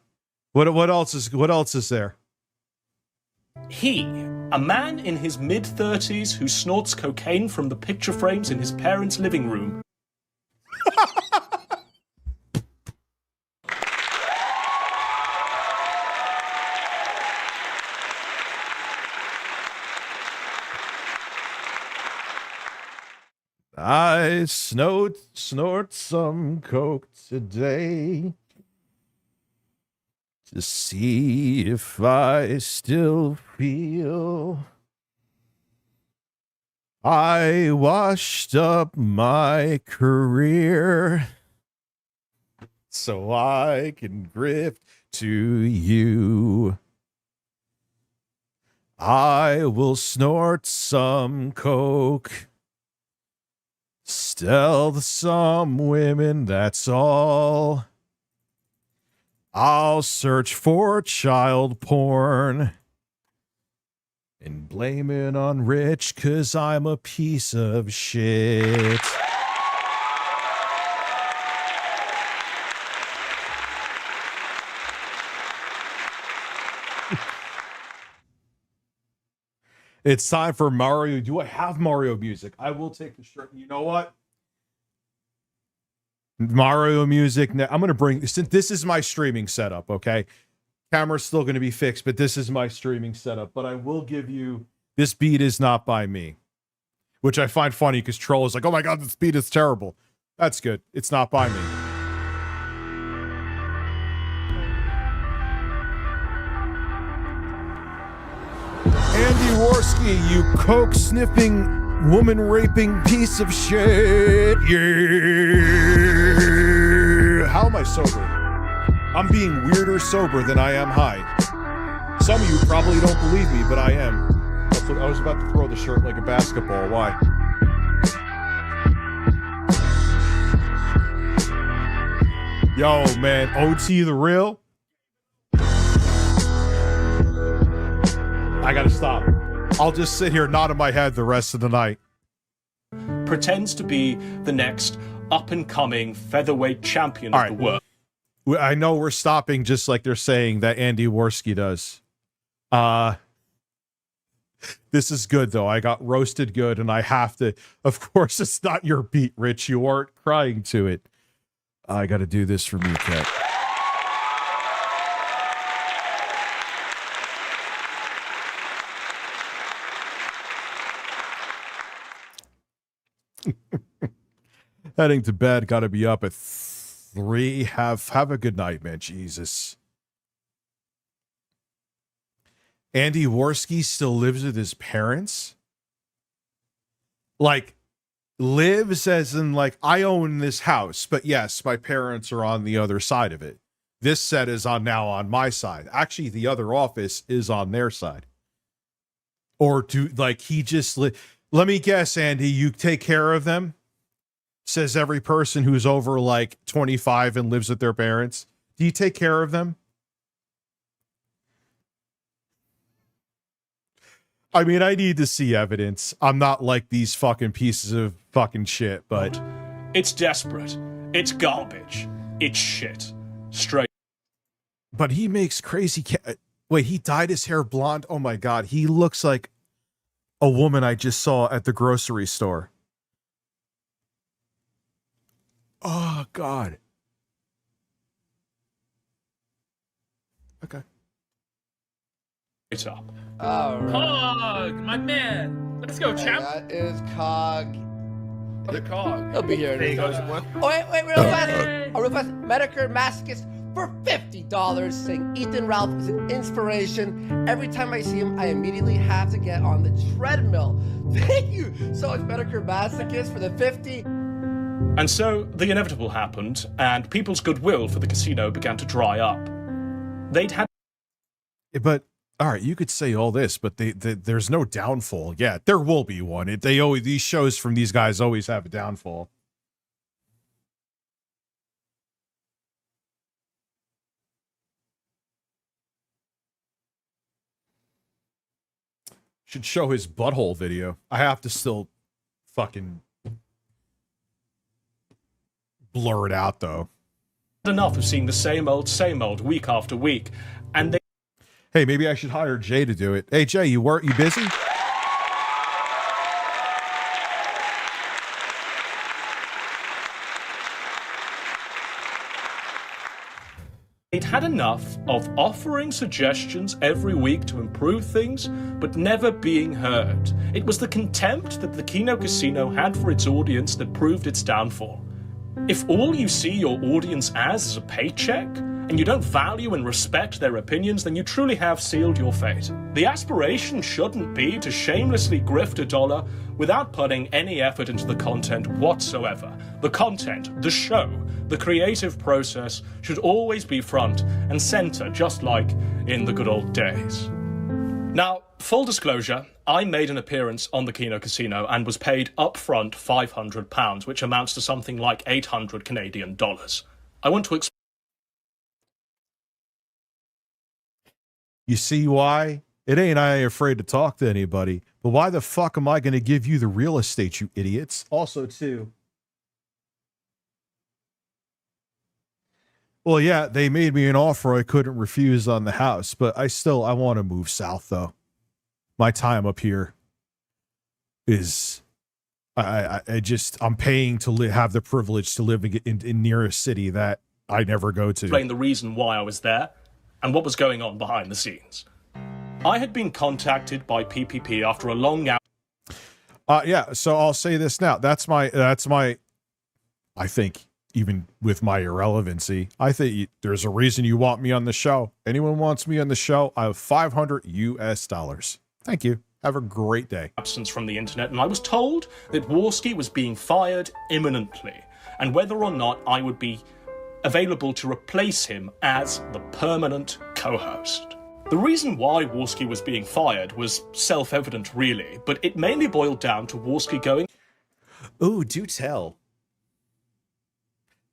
What else is there? He, a man in his mid-30s who snorts cocaine from the picture frames in his parents' living room. I snort some Coke today to see if I still feel. I washed up my career so I can grift to you. I will snort some Coke, stealth some women, that's all. I'll search for child porn and blame it on Rich, 'cause I'm a piece of shit. It's time for Mario. Do I have Mario music? I will take the shirt. You know what? Mario music. I'm going to bring, since this is my streaming setup, okay? Camera's still going to be fixed, but this is my streaming setup. But I will give you, this beat is not by me, which I find funny because Troll is like, oh my God, this beat is terrible. That's good. It's not by me. Andy Worski, you coke-sniffing, woman-raping piece of shit. Yeah. How am I sober? I'm being weirder sober than I am high. Some of you probably don't believe me, but I am. I was about to throw the shirt like a basketball. Why? Yo, man, OT the real? I gotta stop. I'll just sit here nodding my head the rest of the night. Pretends to be the next up-and-coming featherweight champion of the world. I know we're stopping just like they're saying that Andy Worski does. This is good, though. I got roasted good, and I have to... Of course, it's not your beat, Rich. You aren't crying to it. I gotta do this for me, Kat. Heading to bed, gotta be up at 3. Have a good night, man. Jesus. Andy Worski still lives with his parents? Like, lives as in, like, I own this house, but yes, my parents are on the other side of it. This set is now on my side. Actually, the other office is on their side. Or do, like, he just... Let me guess, Andy, you take care of them? Says every person who's over like 25 and lives with their parents. Do you take care of them? I mean, I need to see evidence. I'm not like these fucking pieces of fucking shit, but... It's desperate. It's garbage. It's shit. Straight. But he makes crazy... Wait, he dyed his hair blonde? Oh my god, he looks like a woman I just saw at the grocery store. Oh, God. Okay. It's up. All right. Cog, my man. Let's go, champ. That is Cog. Oh, the Cog. He'll be here in a second. Oh, wait, real fast. Oh, real fast. Medicare Masochist for $50 saying Ethan Ralph is an inspiration. Every time I see him, I immediately have to get on the treadmill. Thank you so much, Medicare Masochist, for the 50. And so the inevitable happened, and people's goodwill for the casino began to dry up. They'd had... But, all right, you could say all this, but there's no downfall. Yeah, there will be one. These shows from these guys always have a downfall. Should show his butthole video. I have to still fucking blur it out, though. Enough of seeing the same old week after week, and they... Hey, maybe I should hire Jay to do it. Hey, Jay, you busy? They'd had enough of offering suggestions every week to improve things, but never being heard. It was the contempt that the Kino Casino had for its audience that proved its downfall. If all you see your audience as is a paycheck, and you don't value and respect their opinions, then you truly have sealed your fate. The aspiration shouldn't be to shamelessly grift a dollar without putting any effort into the content whatsoever. The content, the show, the creative process should always be front and center, just like in the good old days. Now, full disclosure, I made an appearance on the Kino Casino and was paid upfront £500, which amounts to something like 800 Canadian dollars. I want to You see why? It ain't I ain't afraid to talk to anybody, but why the fuck am I going to give you the real estate, you idiots? Also, too. Well, yeah, they made me an offer I couldn't refuse on the house, but I want to move south, though. My time up here is, I'm paying to have the privilege to live in near a city that I never go to. Explain the reason why I was there and what was going on behind the scenes. I had been contacted by PPP after a long hour. Yeah, so I'll say this now. That's my, I think, even with my irrelevancy, I think there's a reason you want me on the show. Anyone wants me on the show, I have $500 US. Thank you. Have a great day. Absence from the internet, and I was told that Warski was being fired imminently, and whether or not I would be available to replace him as the permanent co-host. The reason why Warski was being fired was self-evident, really, but it mainly boiled down to Warski going... Ooh, do tell.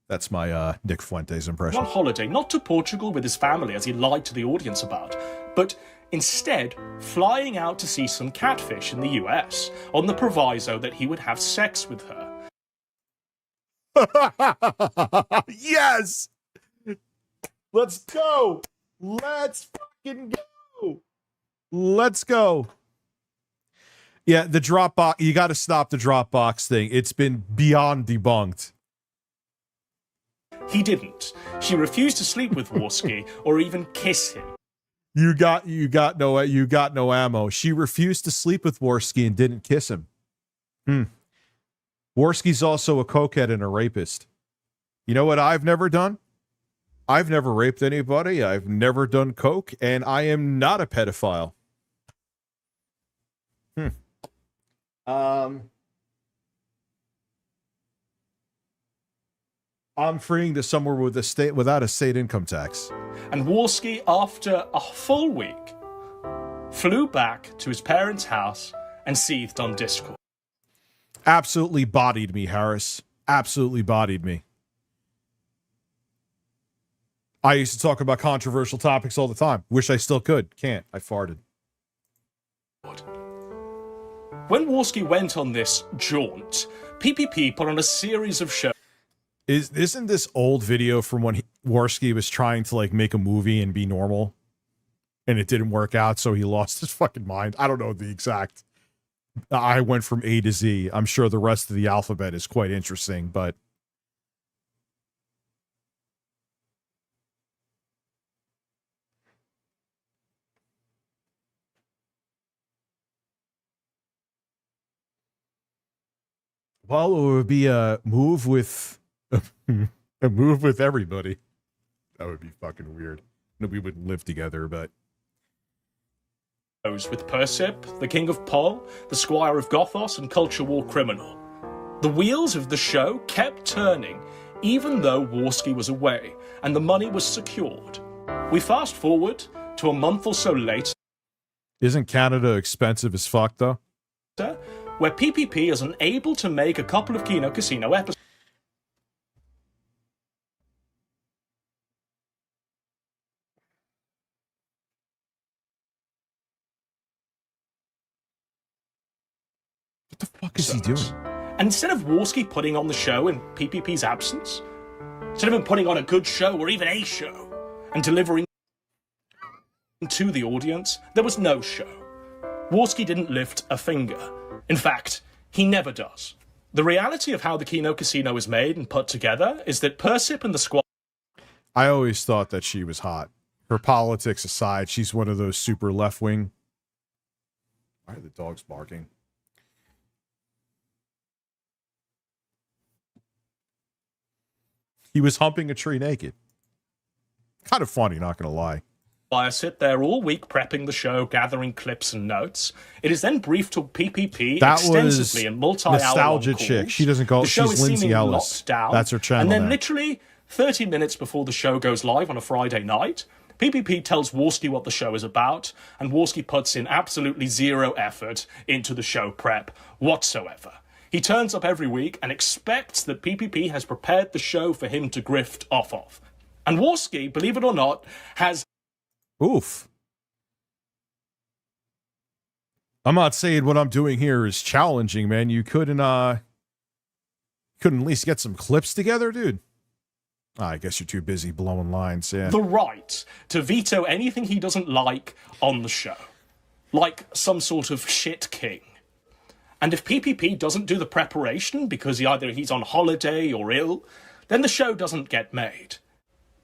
That's my Nick Fuentes impression. On holiday, not to Portugal with his family, as he lied to the audience about, but instead flying out to see some catfish in the US, on the proviso that he would have sex with her. Yes! Let's go! Let's fucking go! Let's go! Yeah, the Dropbox, you got to stop the Dropbox thing. It's been beyond debunked. He didn't. She refused to sleep with Warski or even kiss him. You got no ammo. She refused to sleep with Warski and didn't kiss him. Warski's also a cokehead and a rapist. You know what I've never done? I've never raped anybody. I've never done coke, and I am not a pedophile. I'm freeing to somewhere with a state without a state income tax. And Warski, after a full week, flew back to his parents' house and seethed on Discord. Absolutely bodied me, Harris. Absolutely bodied me. I used to talk about controversial topics all the time. Wish I still could. Can't. I farted. when Worski went on this jaunt, PPP put on a series of shows. Isn't this old video from when Worski was trying to like make a movie and be normal, and it didn't work out, so he lost his fucking mind? I don't know the exact. I went from A to Z. I'm sure the rest of the alphabet is quite interesting, but. Well, it would be a move with a move with everybody. That would be fucking weird. No, we wouldn't live together, but with Persip, the King of Pol, the Squire of Gothos, and Culture War Criminal. The wheels of the show kept turning, even though Worski was away, and the money was secured. We fast forward to a month or so later. Isn't Canada expensive as fuck, though? Where PPP is unable to make a couple of Kino Casino episodes. What the fuck is he doing? And instead of Worski putting on the show in PPP's absence, instead of him putting on a good show or even a show and delivering to the audience, there was no show. Worski didn't lift a finger. In fact, he never does. The reality of how the Kino Casino is made and put together is that Persip and the Squad. I always thought that she was hot. Her politics aside, she's one of those super left-wing. Why are the dogs barking? He was humping a tree naked. Kind of funny, not gonna lie. I sit there all week prepping the show, gathering clips and notes. It is then briefed to PPP that extensively in multi-hour nostalgia calls. chick. She doesn't go. She's Lindsay Ellis. Down, that's her channel. And then now. literally 30 minutes before the show goes live on a Friday night, PPP tells Worski what the show is about, and Worski puts in absolutely zero effort into the show prep whatsoever. He turns up every week and expects that PPP has prepared the show for him to grift off of. And Worski, believe it or not, has... Oof. I'm not saying what I'm doing here is challenging, man. You couldn't at least get some clips together, dude? I guess you're too busy blowing lines, yeah. The right to veto anything he doesn't like on the show. Like some sort of shit king. And if PPP doesn't do the preparation because either he's on holiday or ill, then the show doesn't get made.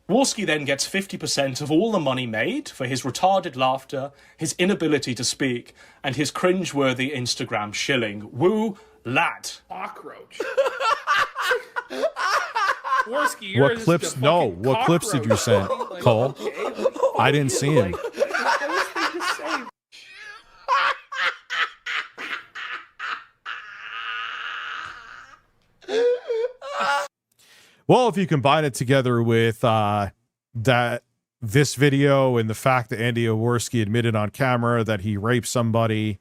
Worski then gets 50% of all the money made for his retarded laughter, his inability to speak, and his cringe-worthy Instagram shilling. Woo, lad. Cockroach. Worski, you're what clips? No, what clips did you send, Cole? I didn't see him. Well, if you combine it together with this video and the fact that Andy Worski admitted on camera that he raped somebody,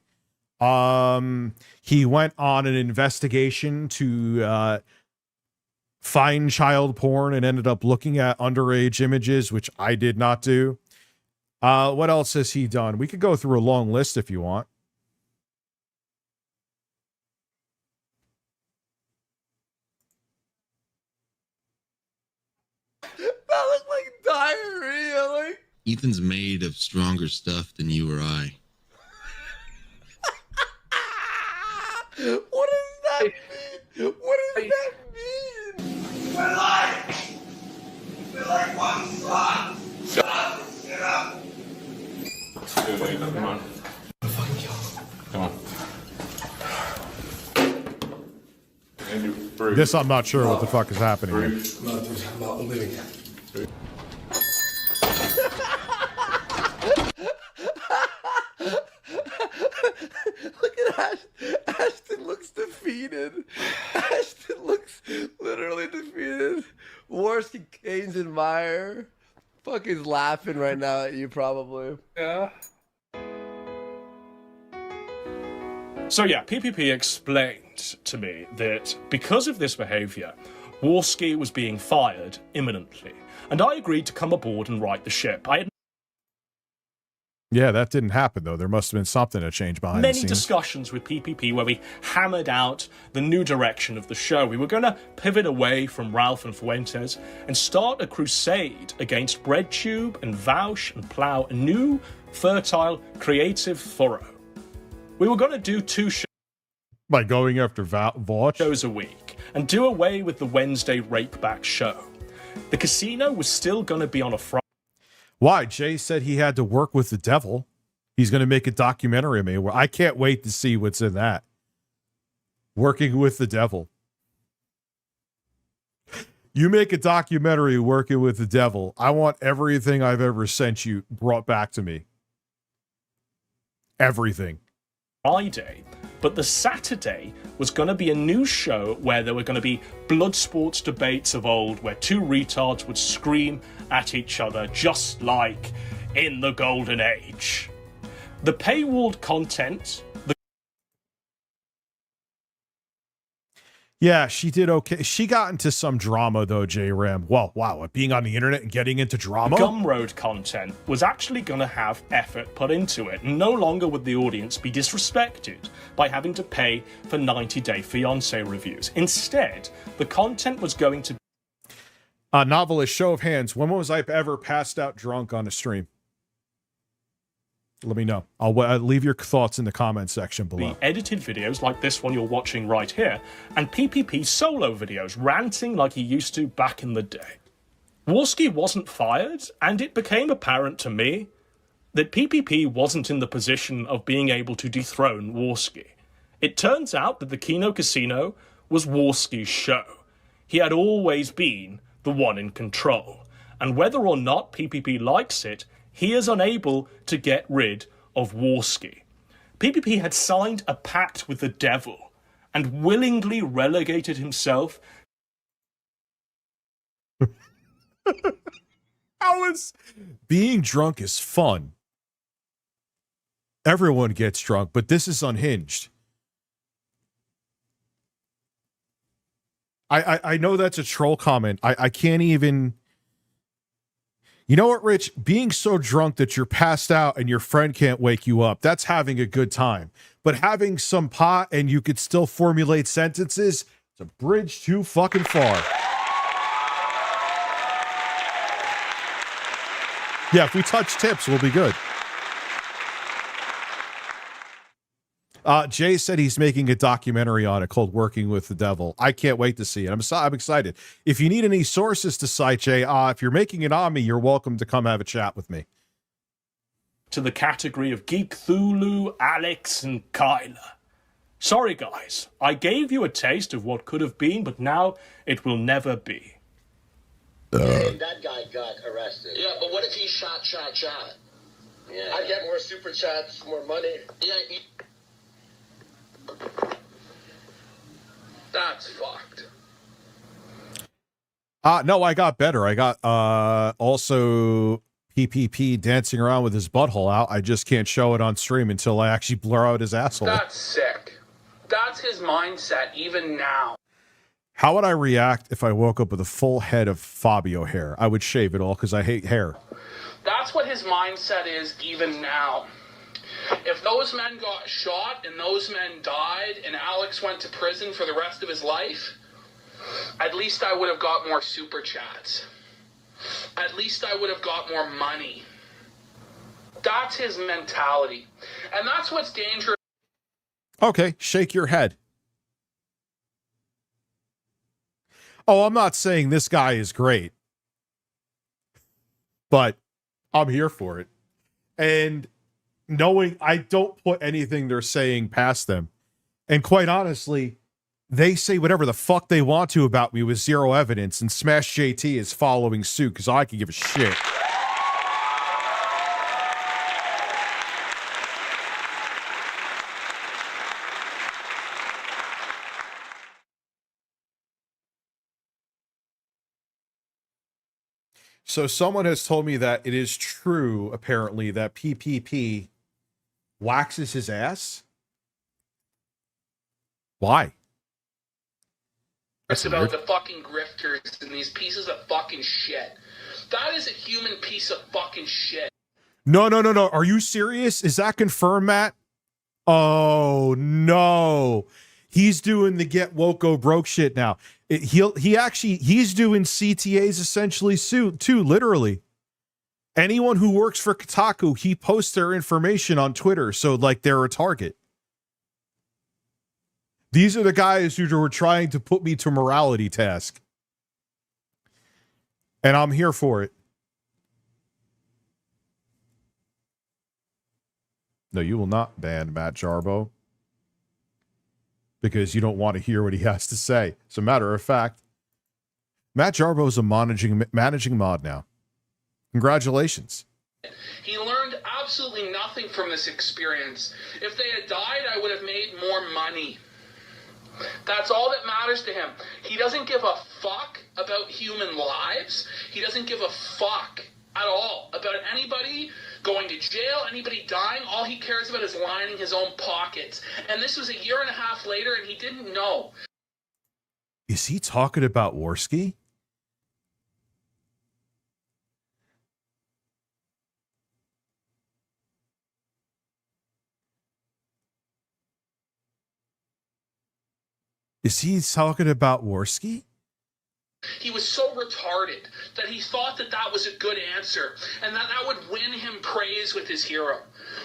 he went on an investigation to find child porn and ended up looking at underage images, which I did not do. What else has he done? We could go through a long list if you want. That looked like diarrhea. Like Ethan's made of stronger stuff than you or I. What does that mean? What does that mean? We're like one spot. Shut up. Get up. Come on. I'll fucking kill him. Come on. Andrew, breathe. This I'm not sure what the fuck is happening here. I'm not living yet. Look at Ashton. Ashton looks defeated. Ashton looks literally defeated. Worski, Keynes, and Meyer. Fucking laughing right now at you, probably. Yeah. So yeah, PPP explained to me that because of this behaviour, Worski was being fired imminently, and I agreed to come aboard and right the ship. Yeah, that didn't happen, though. There must have been something to change behind the many scenes. discussions with PPP where we hammered out the new direction of the show. We were going to pivot away from Ralph and Fuentes and start a crusade against BreadTube and Vaush and plow a new, fertile, creative furrow. We were going to do 2 shows by going after Vaush shows a week and do away with the Wednesday Rakeback show. The casino was still going to be on a Friday. Why? Jay said he had to work with the devil. He's going to make a documentary of me. Where I can't wait to see what's in that. Working with the devil. You make a documentary working with the devil. I want everything I've ever sent you brought back to me. Everything. Friday, but the Saturday was going to be a new show where there were going to be blood sports debates of old, where 2 retards would scream at each other just like in the golden age. The paywalled content... Yeah, she did okay. She got into some drama, though, J-Ram. Well, wow, being on the internet and getting into drama? Gumroad content was actually going to have effort put into it. No longer would the audience be disrespected by having to pay for 90-day fiancé reviews. Instead, the content was going to... Novelist, show of hands. When was I ever passed out drunk on a stream? Let me know. I'll leave your thoughts in the comment section below. The edited videos like this one you're watching right here, and PPP solo videos ranting like he used to back in the day. Warski wasn't fired, and it became apparent to me that PPP wasn't in the position of being able to dethrone Warski. It turns out that the Kino Casino was Warski's show. He had always been the one in control, and whether or not PPP likes it, he is unable to get rid of Warski. PPP had signed a pact with the devil and willingly relegated himself. How is being drunk is fun? Everyone gets drunk, but this is unhinged. I know that's a troll comment. I can't even... You know what, Rich? Being so drunk that you're passed out and your friend can't wake you up, that's having a good time. But having some pot and you could still formulate sentences, it's a bridge too fucking far. Yeah, if we touch tips, we'll be good. Jay said he's making a documentary on it called Working with the Devil. I can't wait to see it. I'm excited. If you need any sources to cite, Jay, if you're making it on me, you're welcome to come have a chat with me. To the category of Geek Thulu, Alex, and Kyla. Sorry, guys. I gave you a taste of what could have been, but now it will never be. That guy got arrested. Yeah, but what if he shot? Yeah. I'd get more super chats, more money. Yeah. That's fucked. No, I got better. I got also PPP dancing around with his butthole out. I just can't show it on stream until I actually blur out his asshole. That's sick. That's his mindset even now. How would I react if I woke up with a full head of Fabio hair? I would shave it all because I hate hair. That's what his mindset is even now. If those men got shot and those men died and Alex went to prison for the rest of his life, at least I would have got more super chats. At least I would have got more money. That's his mentality. And that's what's dangerous. Okay, shake your head. Oh, I'm not saying this guy is great, but I'm here for it. And knowing I don't put anything they're saying past them. And quite honestly, they say whatever the fuck they want to about me with zero evidence, and Smash JT is following suit because I can give a shit. So someone has told me that it is true, apparently, that PPP waxes his ass. Why? It's about the fucking grifters and these pieces of fucking shit. That is a human piece of fucking shit. No. Are you serious? Is that confirmed, Matt? Oh no. He's doing the get woke go broke shit now. He's doing CTAs essentially too, literally. Anyone who works for Kotaku, he posts their information on Twitter, so like they're a target. These are the guys who were trying to put me to morality task. And I'm here for it. No, you will not ban Matt Jarbo. Because you don't want to hear what he has to say. As a matter of fact, Matt Jarbo is a managing mod now. Congratulations. He learned absolutely nothing from this experience. If they had died, I would have made more money. That's all that matters to him. He doesn't give a fuck about human lives. He doesn't give a fuck at all about anybody going to jail, anybody dying. All he cares about is lining his own pockets. And this was a year and a half later, and he didn't know. Is he talking about Worski? Is he talking about Worski? He was so retarded that he thought that that was a good answer and that that would win him praise with his hero.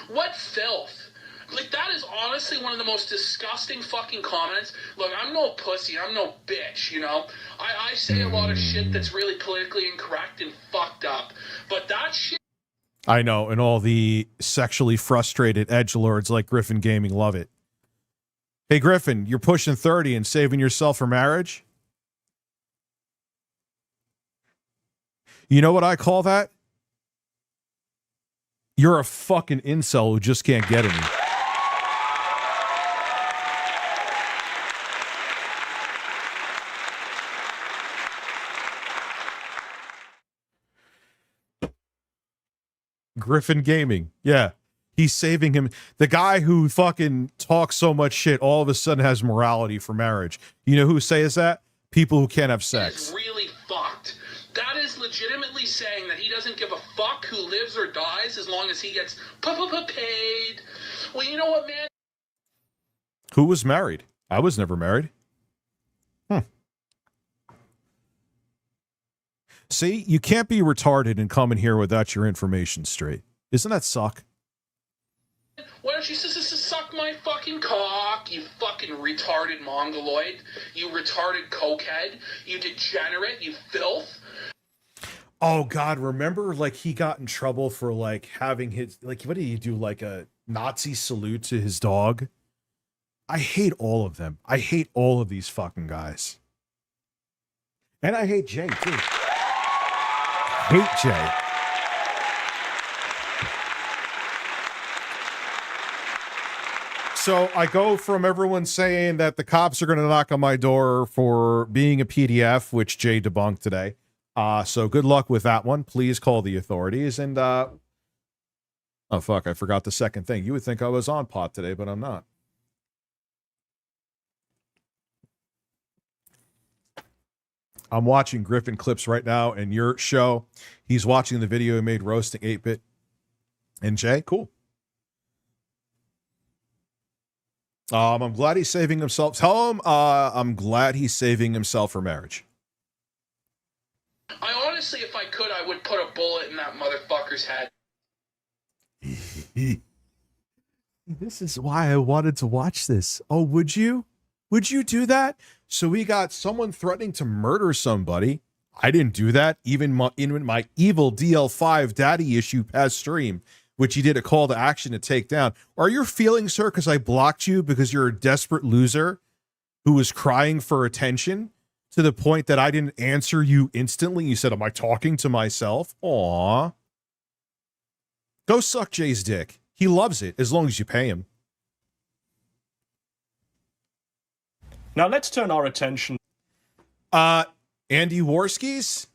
What filth. Like, that is honestly one of the most disgusting fucking comments. Look, I'm no pussy. I'm no bitch, you know? I say a lot of shit that's really politically incorrect and fucked up. But that shit... I know, and all the sexually frustrated edgelords like Griffin Gaming love it. Hey, Griffin, you're pushing 30 and saving yourself for marriage? You know what I call that? You're a fucking incel who just can't get any. Griffin Gaming. Yeah. He's saving him. The guy who fucking talks so much shit all of a sudden has morality for marriage. You know who says that? People who can't have sex. Is really fucked. That is legitimately saying that he doesn't give a fuck who lives or dies as long as he gets paid. Well, you know what, man? Who was married? I was never married. See, you can't be retarded and come in here without your information straight. Doesn't that suck? Why don't you suck my fucking cock, you fucking retarded mongoloid, you retarded cokehead, you degenerate, you filth. Oh God, remember like he got in trouble for like having his, like, what did he do? Like a Nazi salute to his dog? I hate all of them. I hate all of these fucking guys. And I hate Jay too. Hate Jay. So I go from everyone saying that the cops are going to knock on my door for being a PDF, which Jay debunked today. So good luck with that one. Please call the authorities. And, oh, fuck, I forgot the second thing. You would think I was on pot today, but I'm not. I'm watching Griffin clips right now in your show. He's watching the video he made roasting 8-Bit. And Jay, cool. I'm glad he's saving himself. Tell him I'm glad he's saving himself for marriage. I honestly, if I could, I would put a bullet in that motherfucker's head. This is why I wanted to watch this. Oh, would you? Would you do that? So we got someone threatening to murder somebody. I didn't do that. Even in my evil DL5 daddy issue past stream, which he did a call to action to take down. Are your feelings hurt because I blocked you because you're a desperate loser who was crying for attention to the point that I didn't answer you instantly? You said, am I talking to myself? Aw. Go suck Jay's dick. He loves it as long as you pay him. Now let's turn our attention. Andy Worski's?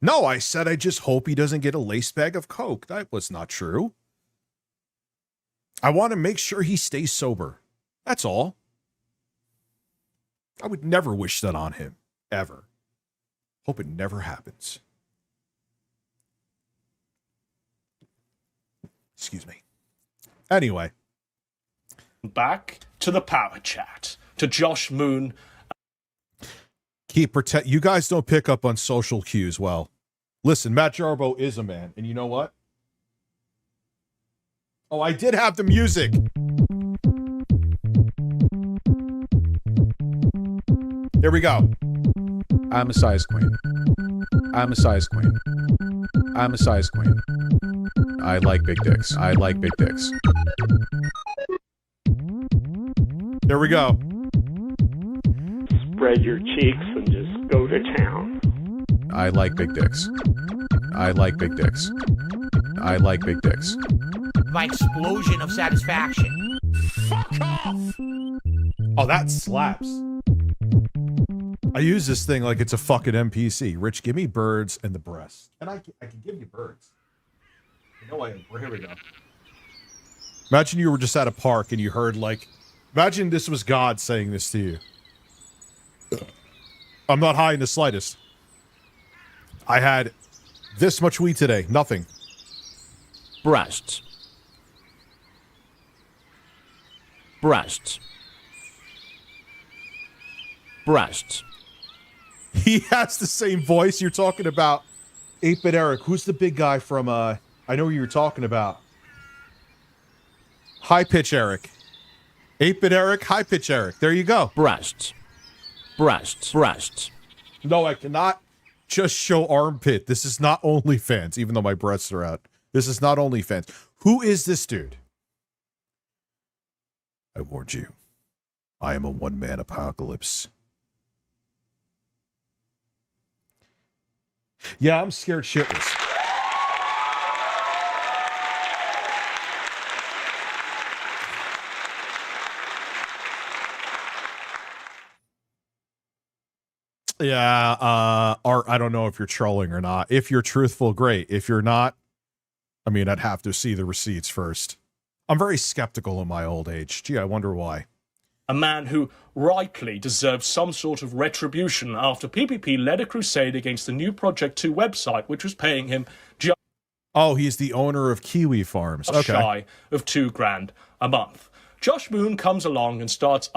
No, I said I just hope he doesn't get a lace bag of coke. That was not true. I want to make sure he stays sober. That's all. I would never wish that on him. Ever. Hope it never happens. Excuse me. Anyway. Back to the power chat. To Josh Moon. You guys don't pick up on social cues well. Listen, Matt Jarbo is a man. And you know what? Oh, I did have the music. Here we go. I'm a size queen. I'm a size queen. I'm a size queen. I like big dicks. I like big dicks. There we go. Spread your cheeks and just go to town. I like big dicks. I like big dicks. I like big dicks. My explosion of satisfaction. Fuck off! Oh, that slaps. I use this thing like it's a fucking NPC. Rich, give me birds and the breast. And I can give you birds. No way. Here we go. Imagine you were just at a park and you heard like, imagine this was God saying this to you. I'm not high in the slightest. I had this much weed today. Nothing. Breasts. Breasts. Breasts. He has the same voice. You're talking about 8-Bit Eric. Who's the big guy from, I know who you're talking about. High Pitch Eric. 8-Bit Eric, High Pitch Eric. There you go. Breasts. Breasts. Breasts. No, I cannot just show armpit. This is not OnlyFans, even though my breasts are out. This is not OnlyFans. Who is this dude? I warned you. I am a one-man apocalypse. Yeah, I'm scared shitless. Yeah, Art, I don't know if you're trolling or not. If you're truthful, great. If you're not, I mean, I'd have to see the receipts first. I'm very skeptical in my old age. Gee, I wonder why. A man who rightly deserves some sort of retribution after PPP led a crusade against the new Project 2 website, which was paying him just he's the owner of Kiwi Farms. Okay. Shy of $2,000 a month. Josh Moon comes along and starts.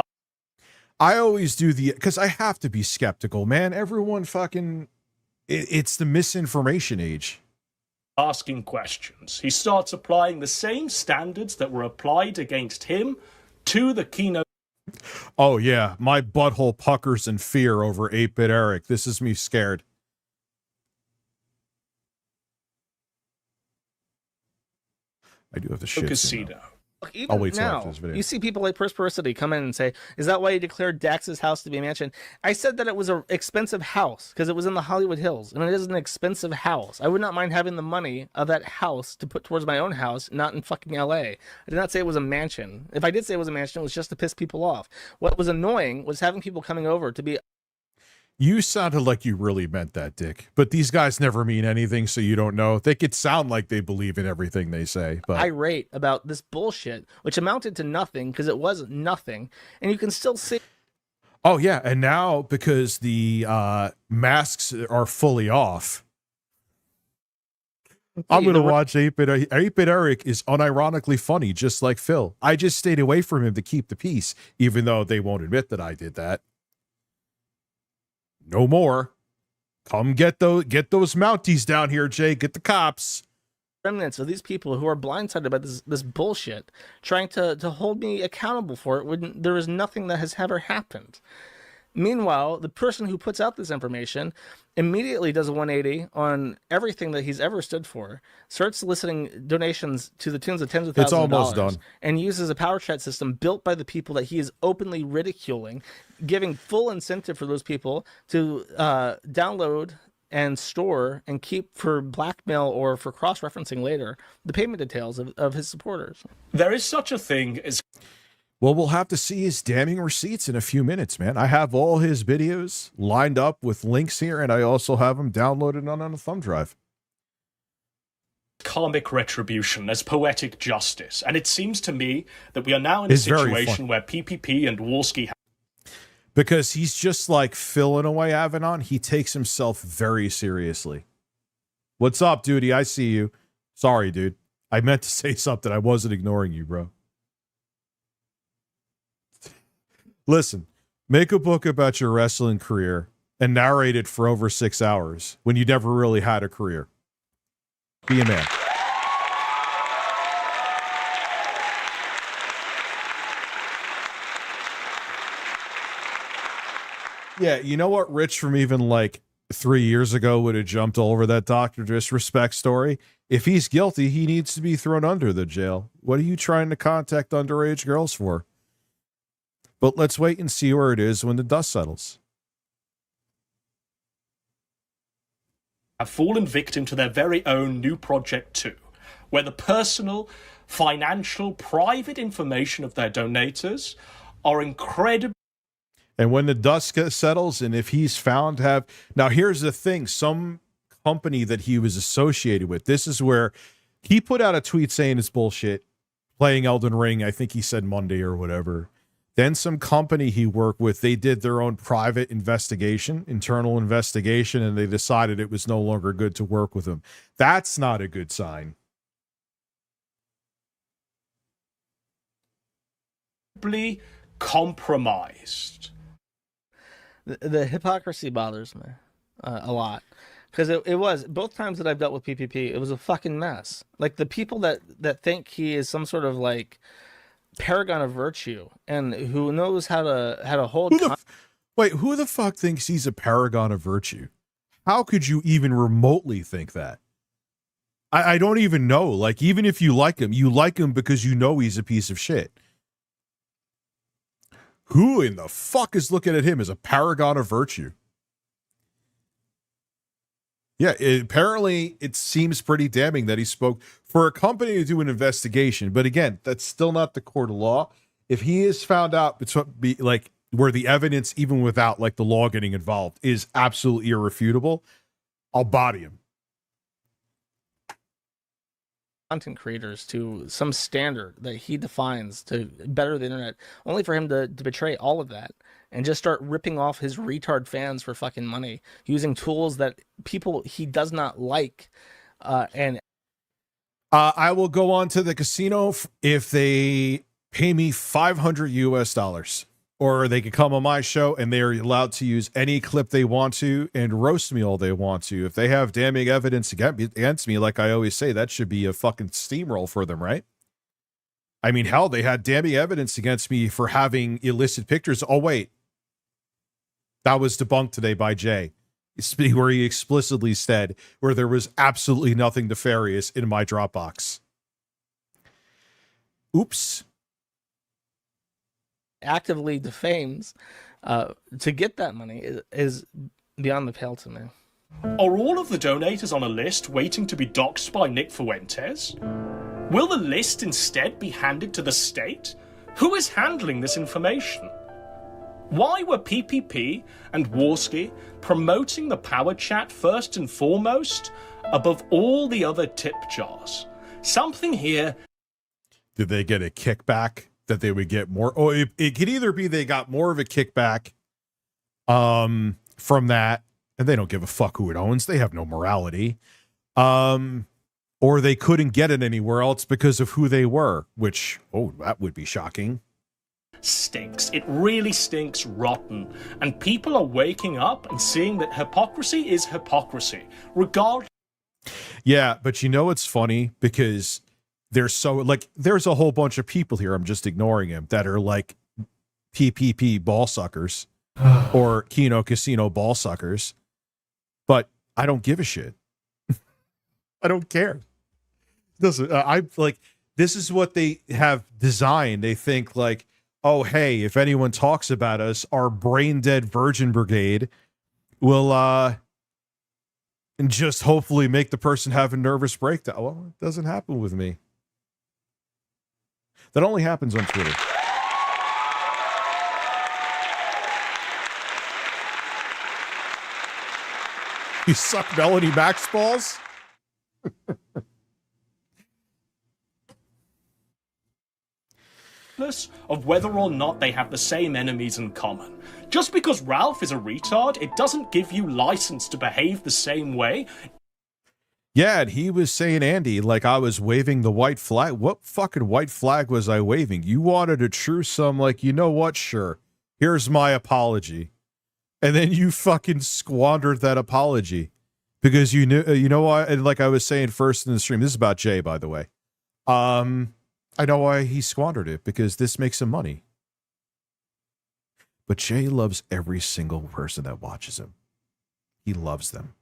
I always do because I have to be skeptical, man. Everyone fucking, it's the misinformation age. Asking questions. He starts applying the same standards that were applied against him to the keynote. Oh, yeah. My butthole puckers in fear over 8-Bit Eric. This is me scared. I do have the shit. Casino. Look, even I'll wait till now, after this video. you see people like Prosperity come in and say, is that why you declared Dax's house to be a mansion? I said that it was an expensive house because it was in the Hollywood Hills, and it is an expensive house. I would not mind having the money of that house to put towards my own house, not in fucking LA. I did not say it was a mansion. If I did say it was a mansion, it was just to piss people off. What was annoying was having people coming over to be... You sounded like you really meant that, Dick. But these guys never mean anything, so you don't know. They could sound like they believe in everything they say. But irate about this bullshit, which amounted to nothing because it was nothing. And you can still see... Oh, yeah. And now, because the masks are fully off, I'm going to watch 8-Bit. 8-Bit Eric is unironically funny, just like Phil. I just stayed away from him to keep the peace, even though they won't admit that I did that. No more. Come get those Mounties down here, Jay. Get the cops. Remnants of these people who are blindsided by this bullshit, trying to hold me accountable for it when there is nothing that has ever happened. Meanwhile, the person who puts out this information immediately does a 180 on everything that he's ever stood for, starts soliciting donations to the tunes of tens of thousands of dollars. It's almost done. And uses a power chat system built by the people that he is openly ridiculing, giving full incentive for those people to download and store and keep for blackmail or for cross-referencing later the payment details of his supporters. There is such a thing as... Well, we'll have to see his damning receipts in a few minutes, man. I have all his videos lined up with links here, and I also have them downloaded on a thumb drive. Karmic retribution as poetic justice. And it seems to me that we are now in a situation where PPP and Wolski... Because he's just like Phil in a way, Avanon. He takes himself very seriously. What's up, duty? I see you. Sorry, dude. I meant to say something. I wasn't ignoring you, bro. Listen, make a book about your wrestling career and narrate it for over 6 hours when you never really had a career. Be a man. Yeah, you know what Rich from even like 3 years ago would have jumped all over that Dr. Disrespect story? If he's guilty, he needs to be thrown under the jail. What are you trying to contact underage girls for? But let's wait and see where it is when the dust settles. Have fallen victim to their very own new project too, where the personal, financial, private information of their donators are incredibly. And when the dust settles, and if he's found to have... Now, here's the thing. Some company that he was associated with, this is where he put out a tweet saying it's bullshit, playing Elden Ring, I think he said Monday or whatever. Then some company he worked with, they did their own private investigation, internal investigation, and they decided it was no longer good to work with him. That's not a good sign. Compromised. The hypocrisy bothers me a lot, because it was both times that I've dealt with PPP, it was a fucking mess. Like the people that think he is some sort of like paragon of virtue and who knows how to hold. Wait, who the fuck thinks he's a paragon of virtue? How could you even remotely think that? I don't even know. Like, even if you like him because you know he's a piece of shit. Who in the fuck is looking at him as a paragon of virtue? Yeah, apparently it seems pretty damning that he spoke for a company to do an investigation. But again, that's still not the court of law. If he is found out, it's be like where the evidence, even without like the law getting involved, is absolutely irrefutable, I'll body him. Content creators to some standard that he defines to better the internet, only for him to betray all of that and just start ripping off his retard fans for fucking money using tools that people he does not like. And I will go on to the casino if they pay me $500 US, or they can come on my show and they're allowed to use any clip they want to and roast me all they want to. If they have damning evidence against me, like I always say, that should be a fucking steamroll for them, right? I mean, hell, they had damning evidence against me for having illicit pictures. Oh, wait. That was debunked today by Jay, where he explicitly said where there was absolutely nothing nefarious in my Dropbox. Oops. Actively defames to get that money is beyond the pale to me. Are all of the donators on a list waiting to be doxxed by Nick Fuentes? Will the list instead be handed to the state? Who is handling this information? Why were PPP and Warski promoting the power chat first and foremost above all the other tip jars? Something here. Did they get a kickback that they would get more? Oh, it could either be they got more of a kickback from that, and they don't give a fuck who it owns. They have no morality. Or they couldn't get it anywhere else because of who they were, which, oh, that would be shocking. Stinks. It really stinks rotten. And people are waking up and seeing that hypocrisy is hypocrisy, regardless. Yeah, but you know what's funny? Because there's a whole bunch of people here, I'm just ignoring him, that are like PPP ball suckers or Kino Casino ball suckers. But I don't give a shit. I don't care. Doesn't this is what they have designed. They think like, oh, hey, if anyone talks about us, our brain dead virgin brigade will and just hopefully make the person have a nervous breakdown. Well, it doesn't happen with me. That only happens on Twitter. You suck Melanie Max balls? Of whether or not they have the same enemies in common. Just because Ralph is a retard, it doesn't give you license to behave the same way. Yeah, and he was saying, Andy, like I was waving the white flag. What fucking white flag was I waving? You wanted a truce, so I'm like, you know what? Sure. Here's my apology. And then you fucking squandered that apology because you knew, you know why? And like I was saying first in the stream, this is about Jay, by the way. I know why he squandered it, because this makes him money. But Jay loves every single person that watches him. He loves them.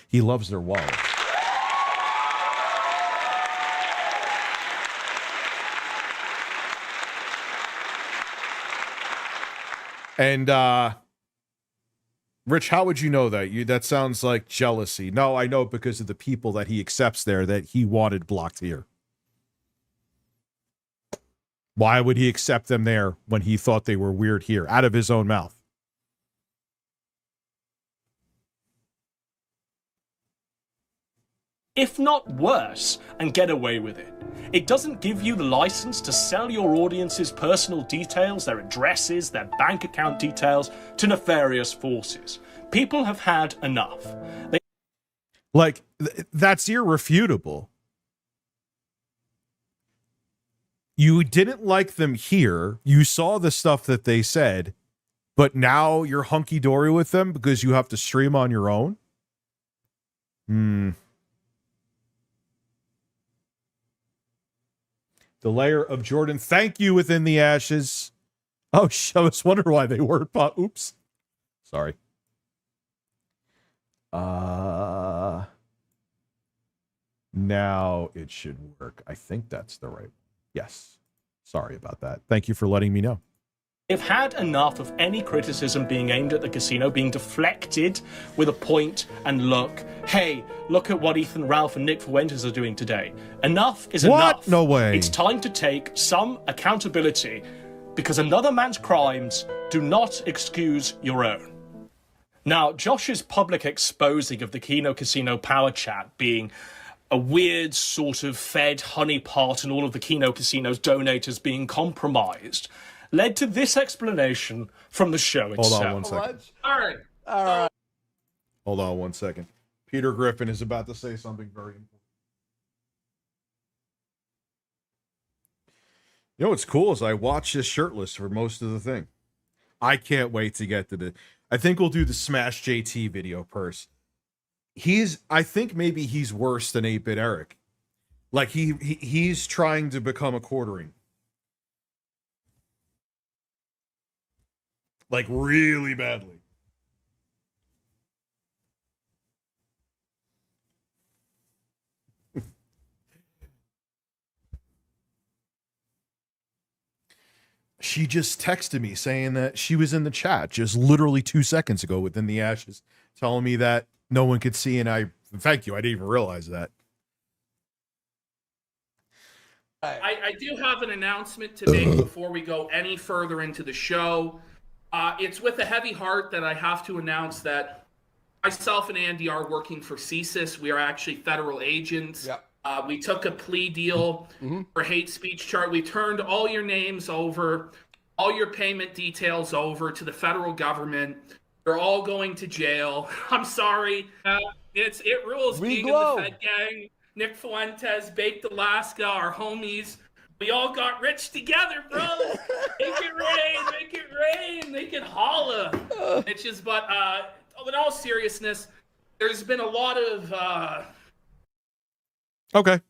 He loves their wallet. And Rich, how would you know that? That sounds like jealousy. No, I know because of the people that he accepts there that he wanted blocked here. Why would he accept them there when he thought they were weird here? Out of his own mouth. If not worse, and get away with it. It doesn't give you the license to sell your audience's personal details, their addresses, their bank account details, to nefarious forces. People have had enough. That's irrefutable. You didn't like them here. You saw the stuff that they said, but now you're hunky-dory with them because you have to stream on your own? The layer of Jordan. Thank you, Within the Ashes. Oh, I was wondering why they weren't. Oops. Sorry. Now it should work. I think that's the right one. Yes. Sorry about that. Thank you for letting me know. They've had enough of any criticism being aimed at the casino being deflected with a point and look. Hey, look at what Ethan, Ralph, and Nick Fuentes are doing today. Enough is enough. No way. It's time to take some accountability because another man's crimes do not excuse your own. Now, Josh's public exposing of the Kino Casino Power Chat being a weird sort of fed honeypot and all of the Kino Casino's donators being compromised led to this explanation from the show itself. Hold on one second. All right. Hold on one second. Peter Griffin is about to say something very important. You know what's cool is I watched this shirtless for most of the thing. I can't wait to get to the... I think we'll do the Smash JT video first. I think maybe he's worse than 8-Bit Eric. Like he's trying to become a quartering. Like really badly. She just texted me saying that she was in the chat just literally 2 seconds ago within the ashes, telling me that no one could see, and thank you, I didn't even realize that. I do have an announcement to make before we go any further into the show. It's with a heavy heart that I have to announce that myself and Andy are working for CSIS. We are actually federal agents. Yep. We took a plea deal for hate speech chart. We turned all your names over, all your payment details over to the federal government. You're all going to jail. I'm sorry. It rules being in the Fed gang. Nick Fuentes, Baked Alaska, our homies. We all got rich together, bro. Make it rain, make it rain, make it holla. It's just, but in all seriousness, there's been a lot of... Okay.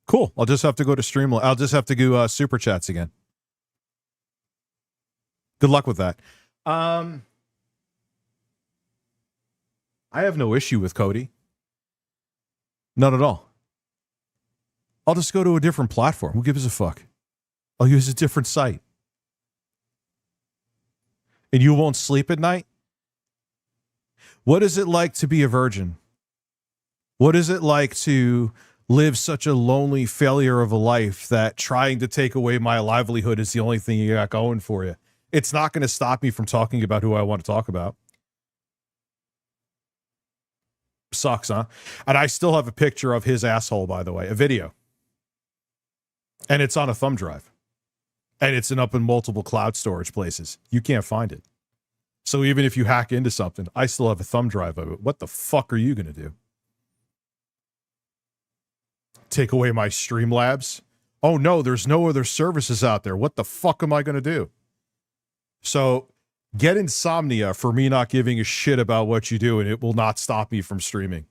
Cool. I'll just have to go to StreamLabs. I'll just have to do Super Chats again. Good luck with that. I have no issue with Cody. None at all. I'll just go to a different platform. Who gives a fuck? I'll use a different site. And you won't sleep at night? What is it like to be a virgin? What is it like to live such a lonely failure of a life that trying to take away my livelihood is the only thing you got going for you? It's not going to stop me from talking about who I want to talk about. Sucks, huh? And I still have a picture of his asshole, by the way, a video. And it's on a thumb drive. And it's up in multiple cloud storage places. You can't find it. So even if you hack into something, I still have a thumb drive of it. What the fuck are you going to do? Take away my StreamLabs? Oh no, there's no other services out there. What the fuck am I going to do? So get insomnia for me not giving a shit about what you do, and it will not stop me from streaming.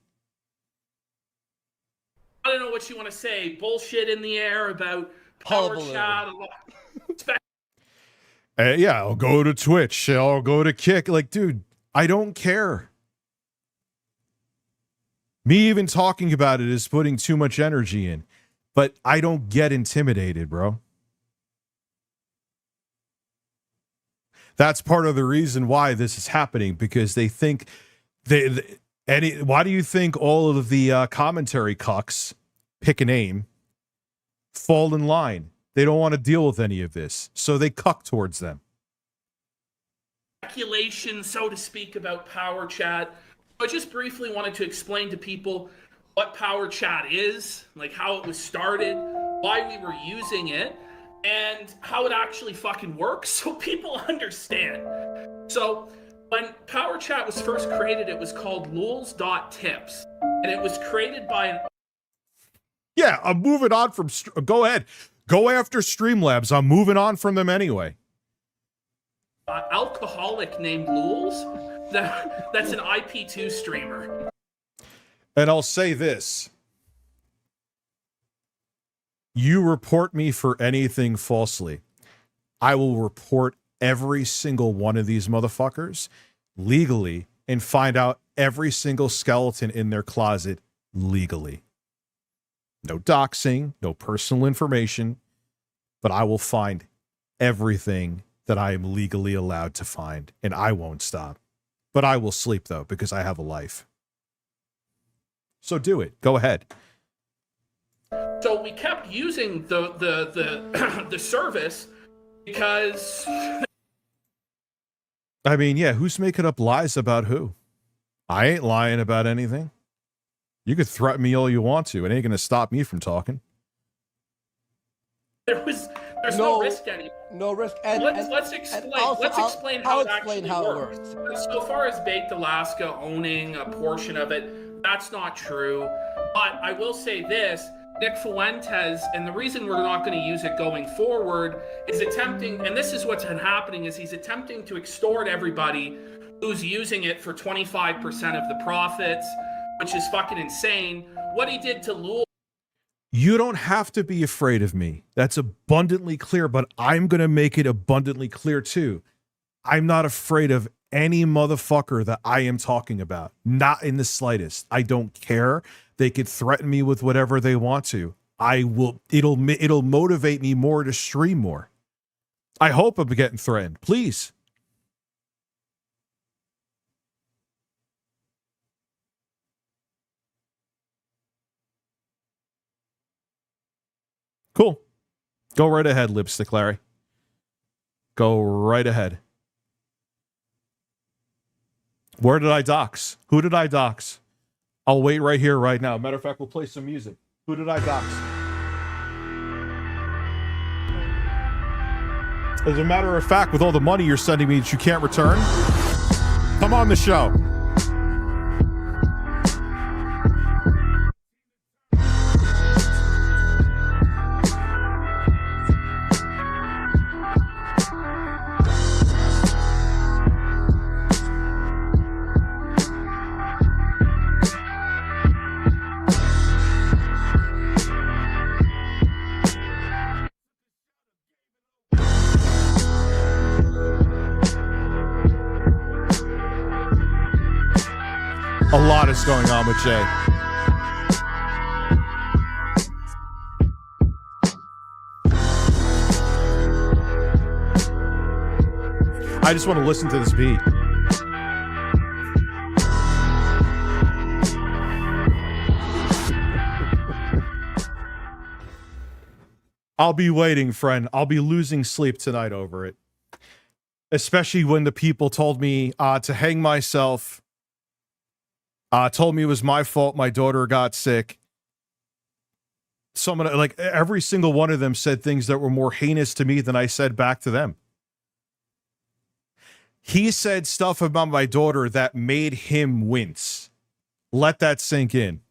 I don't know what you want to say. Bullshit in the air about power chat. Yeah, I'll go to Twitch. I'll go to Kick. Like, dude, I don't care. Me even talking about it is putting too much energy in. But I don't get intimidated, bro. That's part of the reason why this is happening, because they think why do you think all of the commentary cucks, pick a name, fall in line? They don't want to deal with any of this, so they cuck towards them. Speculation, so to speak, about Power Chat. I just briefly wanted to explain to people what Power Chat is, like how it was started, why we were using it, and how it actually fucking works, so people understand. So when Power Chat was first created, it was called Lulz.tips, and it was created by an... Yeah, I'm moving on from... Go ahead. Go after StreamLabs. I'm moving on from them anyway. Alcoholic named Lulz. That's an IP2 streamer. And I'll say this. You report me for anything falsely, I will report every single one of these motherfuckers legally and find out every single skeleton in their closet legally. No doxing, no personal information, but I will find everything that I am legally allowed to find, and I won't stop. But I will sleep, though, because I have a life. So do it. Go ahead. So we kept using the service because... I mean, yeah, who's making up lies about who? I ain't lying about anything. You could threaten me all you want to. It ain't going to stop me from talking. There's no risk anymore. No risk. Let's explain how it actually works. So far as Baked Alaska owning a portion of it, that's not true. But I will say this, Nick Fuentes, and the reason we're not going to use it going forward is attempting, and this is what's been happening, is he's attempting to extort everybody who's using it for 25% of the profits, which is fucking insane. What he did to Lul... You don't have to be afraid of me. That's abundantly clear, but I'm going to make it abundantly clear too. I'm not afraid of any motherfucker that I am talking about. Not in the slightest. I don't care. They could threaten me with whatever they want to. It'll motivate me more to stream more. I hope I'm getting threatened. Please. Cool. Go right ahead, Lipstick Larry. Go right ahead. Where did I dox? Who did I dox? I'll wait right here, right now. Matter of fact, we'll play some music. Who did I dox? As a matter of fact, with all the money you're sending me that you can't return, come on the show. A lot is going on with Jay. I just want to listen to this beat. I'll be waiting, friend. I'll be losing sleep tonight over it. Especially when the people told me to hang myself. Told me it was my fault my daughter got sick. Someone, like, every single one of them said things that were more heinous to me than I said back to them. He said stuff about my daughter that made him wince. Let that sink in.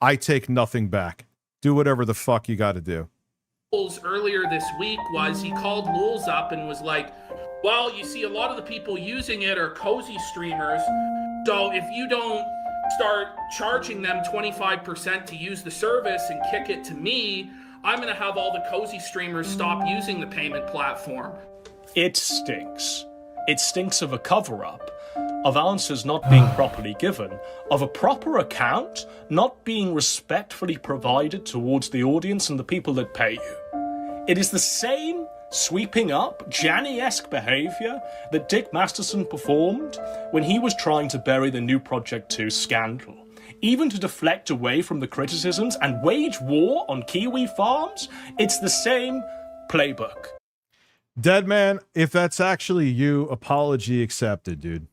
I take nothing back. Do whatever the fuck you got to do. Earlier this week was he called Lulz up and was like, well, you see, a lot of the people using it are cozy streamers. So if you don't start charging them 25% to use the service and kick it to me, I'm going to have all the cozy streamers stop using the payment platform. It stinks. It stinks of a cover-up, of answers not being properly given, of a proper account not being respectfully provided towards the audience and the people that pay you. It is the same sweeping up, Janny-esque behaviour that Dick Masterson performed when he was trying to bury the new Project 2 scandal. Even to deflect away from the criticisms and wage war on Kiwi farms, it's the same playbook. Deadman, if that's actually you, apology accepted, dude.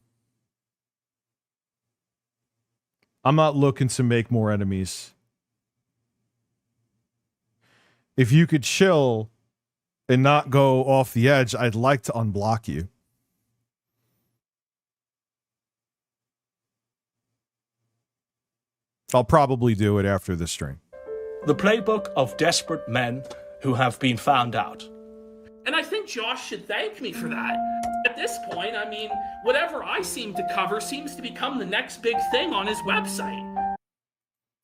I'm not looking to make more enemies. If you could chill and not go off the edge, I'd like to unblock you. I'll probably do it after the stream. The playbook of desperate men who have been found out. And I think Josh should thank me for that. At this point, I mean, whatever I seem to cover seems to become the next big thing on his website.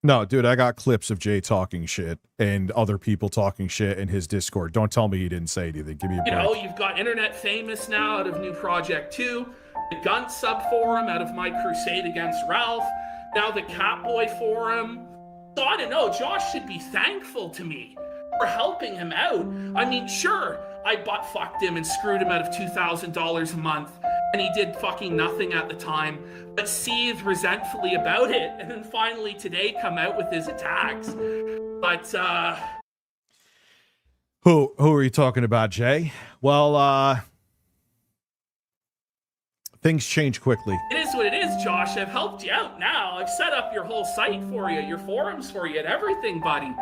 No, dude, I got clips of Jay talking shit and other people talking shit in his Discord. Don't tell me he didn't say anything. Give me a break. You know, you've got Internet Famous now out of New Project 2, the Gun Sub Forum out of my crusade against Ralph, now the Catboy Forum. So I don't know, Josh should be thankful to me for helping him out. I mean, sure, I butt-fucked him and screwed him out of $2,000 a month, and he did fucking nothing at the time, but seethed resentfully about it, and then finally today come out with his attacks. But, Who are you talking about, Jay? Well, things change quickly. it is what it is, Josh. I've helped you out now. I've set up your whole site for you, your forums for you, and everything, buddy.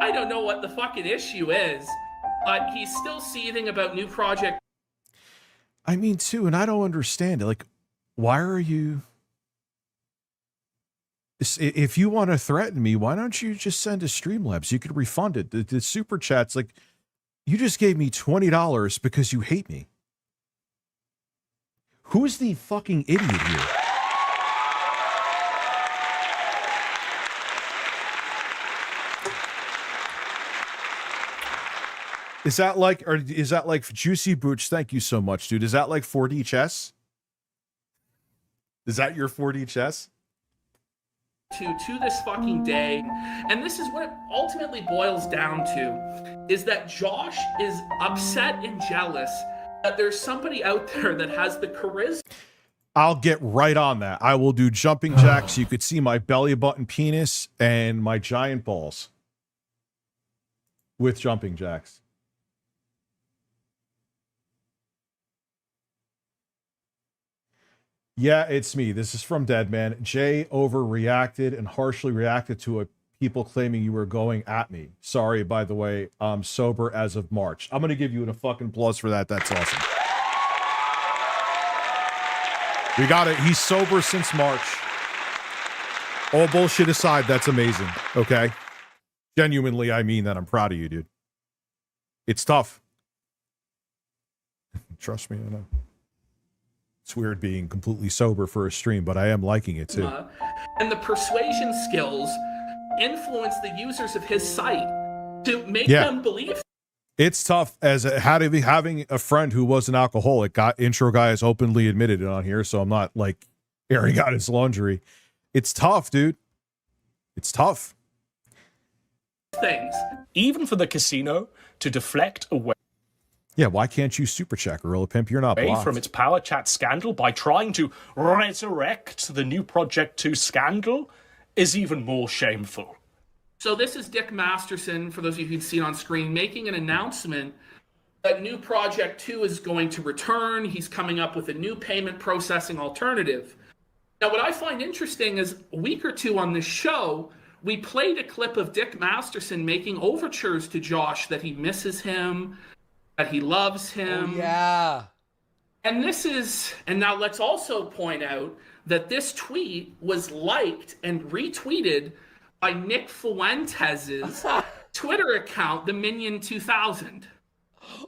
I don't know what the fucking issue is, but he's still seething about New Project. I mean, too, and I don't understand it. Like, why are you... If you want to threaten me, why don't you just send to StreamLabs? You could refund it. The super chat's like, you just gave me $20 because you hate me. Who's the fucking idiot here? Is that like Juicy Booch? Thank you so much, dude. Is that like 4D chess? Is that your 4D chess? To this fucking day, and this is what it ultimately boils down to, is that Josh is upset and jealous that there's somebody out there that has the charisma. I'll get right on that. I will do jumping jacks. You could see my belly button penis and my giant balls with jumping jacks. Yeah, it's me. This is from Deadman. Jay overreacted and harshly reacted to people claiming you were going at me. Sorry, by the way, I'm sober as of March. I'm going to give you a fucking applause for that. That's awesome. We got it. He's sober since March. All bullshit aside, that's amazing. Okay? Genuinely, I mean that. I'm proud of you, dude. It's tough. Trust me, I know. It's weird being completely sober for a stream, but I am liking it too. And the persuasion skills influence the users of his site to make them believe. It's tough as having a friend who was an alcoholic. Intro guy has openly admitted it on here, so I'm not like airing out his laundry. It's tough, dude. It's tough. Things. Even for the casino to deflect away. Yeah, why can't you super chat, Gorilla Pimp? You're not blocked. From its power chat scandal by trying to resurrect the new Project 2 scandal is even more shameful. So this is Dick Masterson, for those of you who've seen on screen, making an announcement that new Project 2 is going to return. He's coming up with a new payment processing alternative. Now, what I find interesting is a week or two on this show, we played a clip of Dick Masterson making overtures to Josh that he misses him, that he loves him. Oh, yeah. And now let's also point out that this tweet was liked and retweeted by Nick Fuentes' Twitter account, the Minion 2000.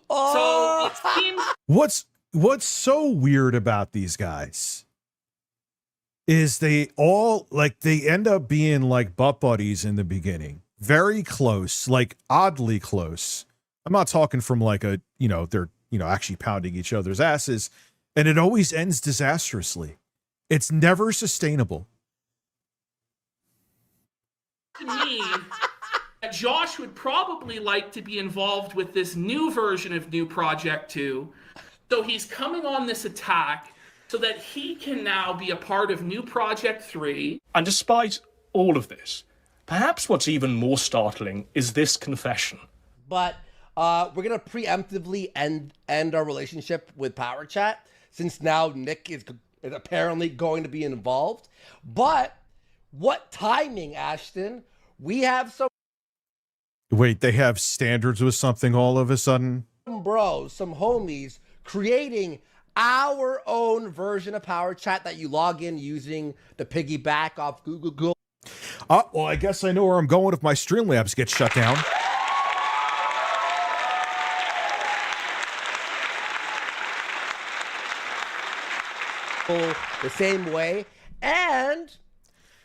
So it seems... What's so weird about these guys is they all, like, they end up being like butt buddies in the beginning. Very close, like oddly close. I'm not talking from like a, they're, actually pounding each other's asses. And it always ends disastrously. It's never sustainable. To me, Josh would probably like to be involved with this new version of New Project 2. So he's coming on this attack so that he can now be a part of New Project 3. And despite all of this, perhaps what's even more startling is this confession. But we're going to preemptively end our relationship with Power Chat, since now Nick is apparently going to be involved. But what timing, Ashton? We have some... Wait, they have standards with something all of a sudden? Some bros, some homies, creating our own version of Power Chat that you log in using the piggyback off Google. Well, I guess I know where I'm going if my StreamLabs get shut down. The same way. And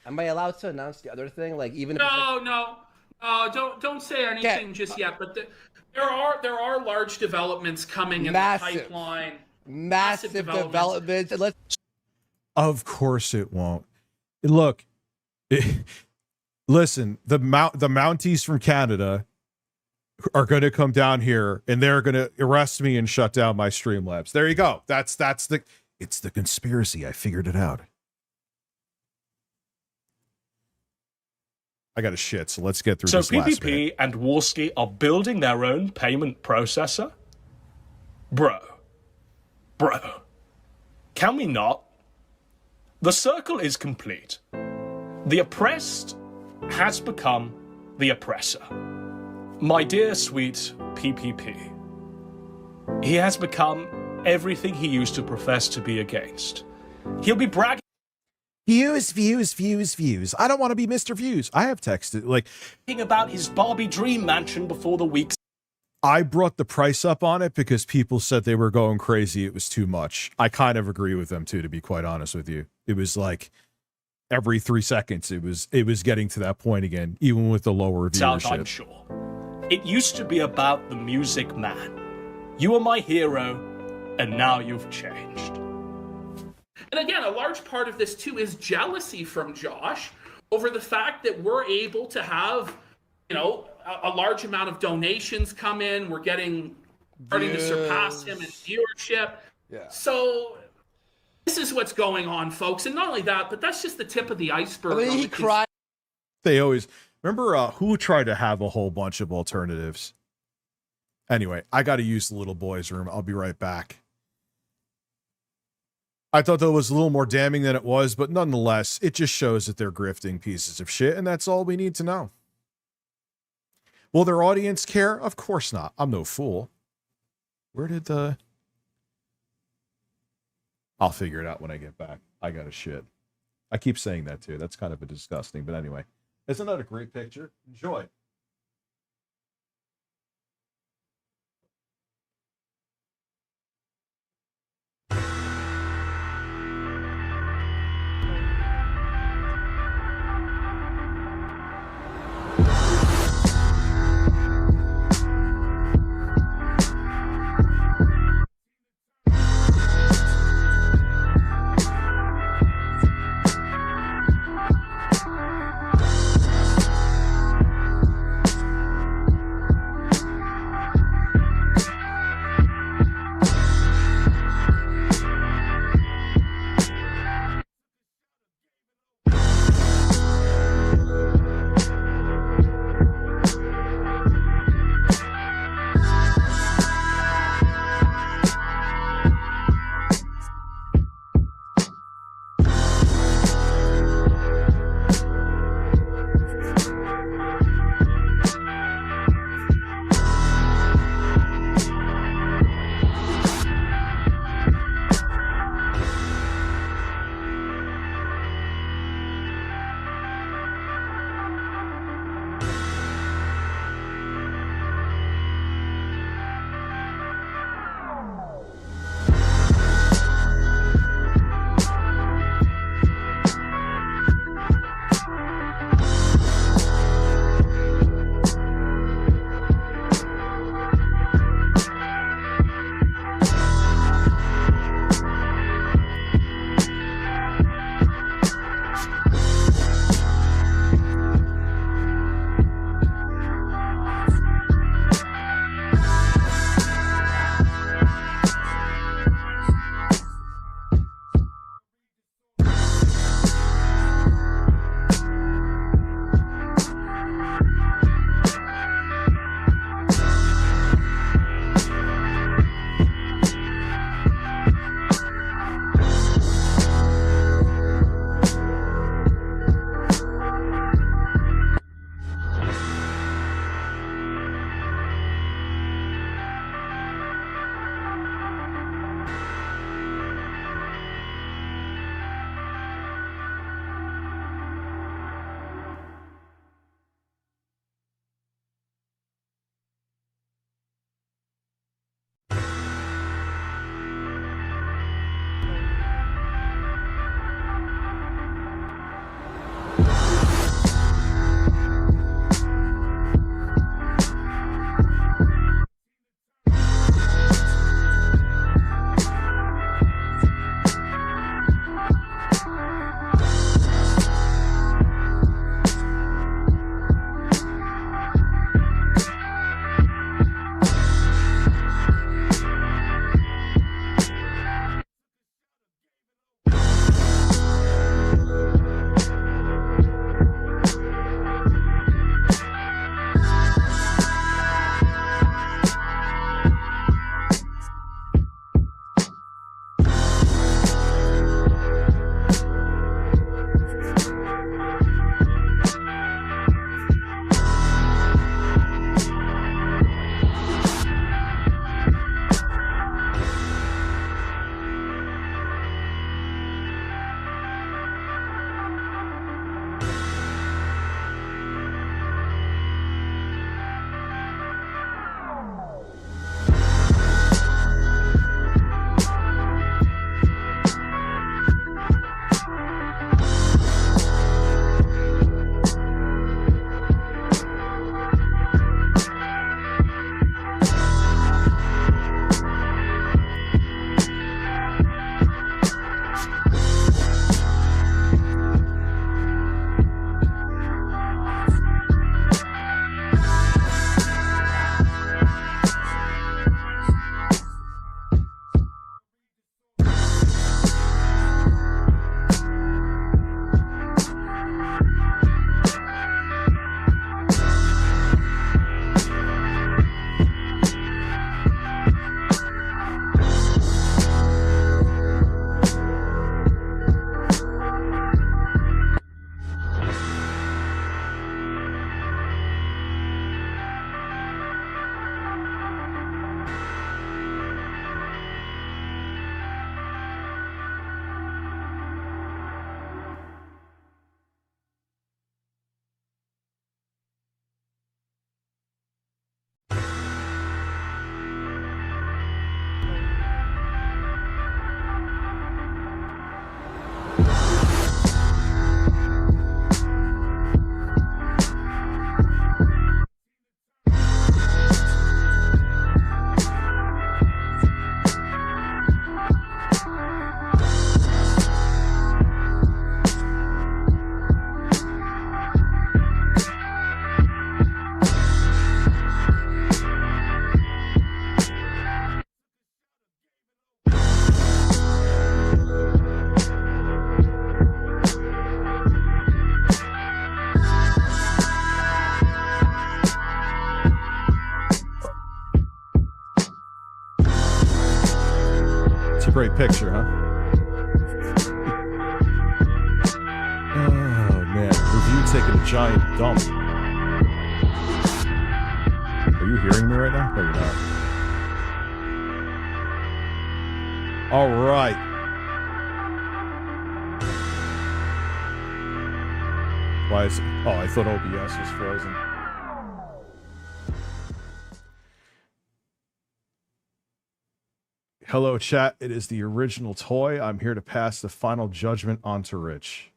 am I allowed to announce the other thing? Like, even if don't say anything just yet. But there are large developments coming in the pipeline. Massive developments. Of course it won't. Look, listen, the Mounties from Canada are going to come down here and they're going to arrest me and shut down my StreamLabs. There you go. It's the conspiracy. I figured it out. I got a shit, so let's get through this last minute. PPP and Warski are building their own payment processor? Bro, can we not? The circle is complete. The oppressed has become the oppressor. My dear sweet PPP, he has become everything he used to profess to be against. He'll be bragging. Views. I don't want to be Mr. Views. I have texted, like, about his Barbie dream mansion before the week's... I brought the price up on it because people said they were going crazy. It was too much. I kind of agree with them too, to be quite honest with you. It was like every 3 seconds, it was getting to that point again, even with the lower viewership. I'm sure. It used to be about the Music Man. You were my hero, and now you've changed. And again, a large part of this too is jealousy from Josh over the fact that we're able to have, a large amount of donations come in. We're starting to surpass him in viewership. Yeah. So this is what's going on, folks. And not only that, but that's just the tip of the iceberg. I mean, he cried. They always remember who tried to have a whole bunch of alternatives. Anyway, I got to use the little boy's room. I'll be right back. I thought that was a little more damning than it was, but nonetheless, it just shows that they're grifting pieces of shit, and that's all we need to know. Will their audience care? Of course not. I'm no fool. Where did the... I'll figure it out when I get back. I got a shit. I keep saying that too. That's kind of a disgusting, but anyway. Isn't that a great picture? Enjoy. Great picture, huh? Oh, man. Review taking a giant dump. Are you hearing me right now? No, you're not. All right. Why is it? Oh, I thought OBS was frozen. Hello, chat. It is the original toy. I'm here to pass the final judgment on to Rich.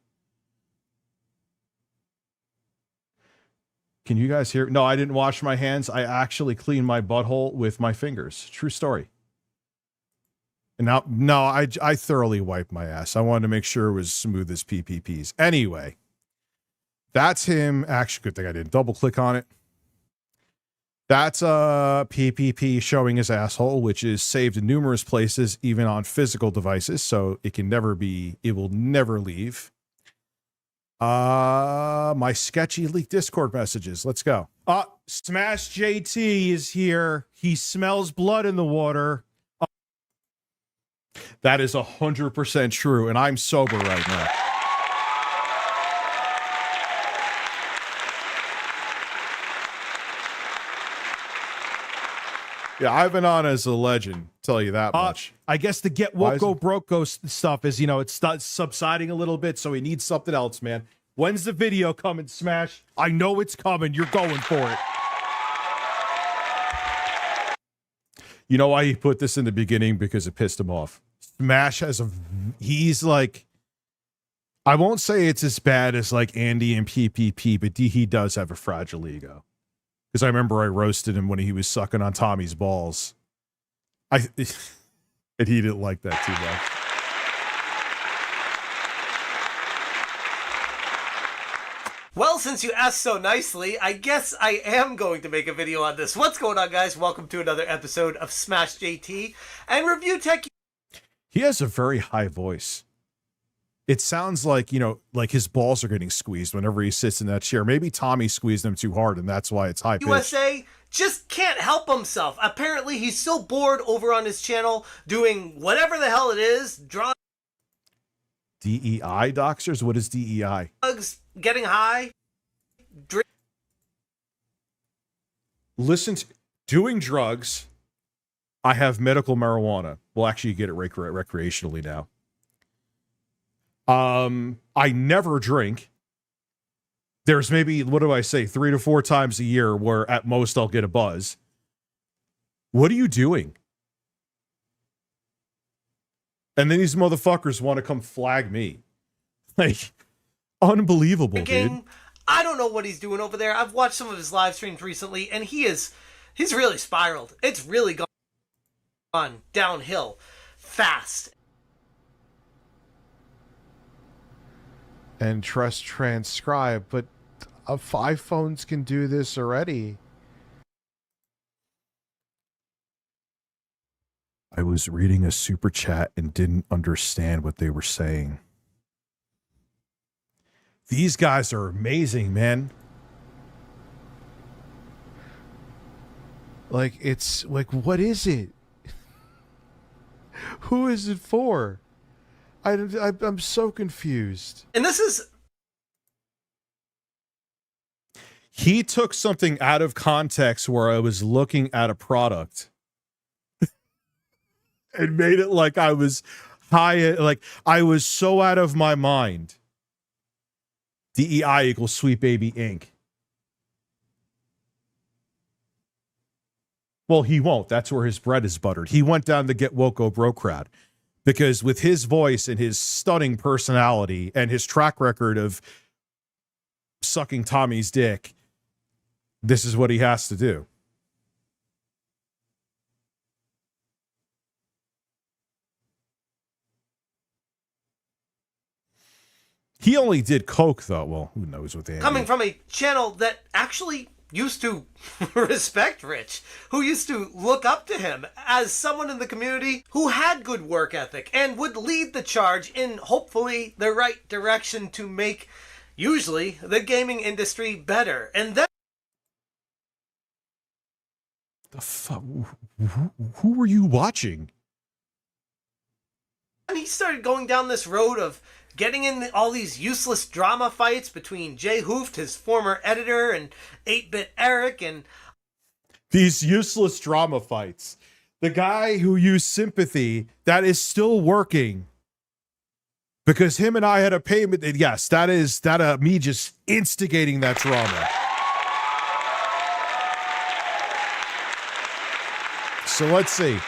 Can you guys hear? No, I didn't wash my hands. I actually cleaned my butthole with my fingers. True story. And now, no, I thoroughly wiped my ass. I wanted to make sure it was smooth as PPPs. Anyway, that's him. Actually, good thing I didn't double click on it. That's a PPP showing his asshole, which is saved in numerous places, even on physical devices, so it can never be, it will never leave. My sketchy leaked Discord messages. Let's go. Smash JT is here. He smells blood in the water. That is 100% true, and I'm sober right now. Yeah, I've been on as a legend, tell you that much. I guess the get woke go broke go stuff is, you know, it's subsiding a little bit, so he needs something else, man. When's the video coming, Smash? I know it's coming. You're going for it. You know why he put this in the beginning? Because it pissed him off. Smash has a... He's like... I won't say it's as bad as like Andy and PPP, but he does have a fragile ego. Because I remember I roasted him when he was sucking on Tommy's balls. And he didn't like that too much. Well, since you asked so nicely, I guess I am going to make a video on this. What's going on, guys? Welcome to another episode of Smash JT and Review Tech. He has a very high voice. It sounds like, you know, like his balls are getting squeezed whenever he sits in that chair. Maybe Tommy squeezed them too hard, and that's why it's high pitched. USA just can't help himself. Apparently, he's so bored over on his channel doing whatever the hell it is. Drugs. DEI, Doxers? What is DEI? Getting high. Drink. Listen, doing drugs. I have medical marijuana. Well, actually, you get it recreationally now. I never drink. There's maybe, what do I say, 3 to 4 times a year where at most I'll get a buzz. What are you doing? And then these motherfuckers want to come flag me. Like, unbelievable, dude. I don't know what he's doing over there. I've watched some of his live streams recently, and he's really spiraled. It's really gone downhill fast. And trust transcribe, but 5 phones can do this already. I was reading a super chat and didn't understand what they were saying. These guys are amazing, man. Like, it's like, what is it? Who is it for? I'm so confused. And this is... He took something out of context where I was looking at a product and made it like I was high, like I was so out of my mind. DEI equals Sweet Baby Inc. Well, he won't. That's where his bread is buttered. He went down the Get Woke Go Broke crowd. Because with his voice and his stunning personality and his track record of sucking Tommy's dick, this is what he has to do. He only did coke, though. Well, who knows what they coming from a channel that actually used to respect Rich, who used to look up to him as someone in the community who had good work ethic and would lead the charge in hopefully the right direction to make usually the gaming industry better. And then the fuck, who were you watching? And he started going down this road of getting in all these useless drama fights between Jay Hooft, his former editor, and 8-Bit Eric, and these useless drama fights. The guy who used sympathy that is still working because him and I had a payment. Yes, that is me just instigating that drama. So let's see.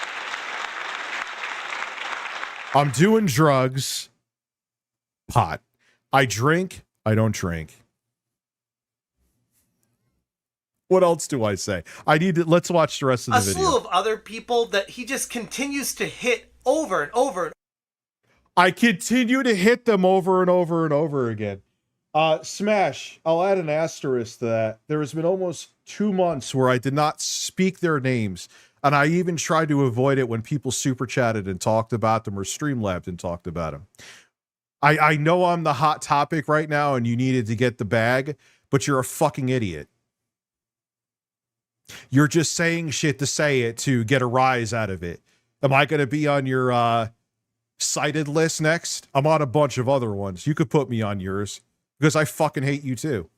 I'm doing drugs. Pot. I drink. I don't drink. What else do I say? I need to. Let's watch the rest of the video. A slew of other people that he just continues to hit over and over. I continue to hit them over and over and over again. Smash. I'll add an asterisk to that. There has been almost 2 months where I did not speak their names. And I even tried to avoid it when people super chatted and talked about them or StreamLabs and talked about them. I know I'm the hot topic right now and you needed to get the bag, but you're a fucking idiot. You're just saying shit to say it to get a rise out of it. Am I going to be on your cited list next? I'm on a bunch of other ones. You could put me on yours because I fucking hate you too.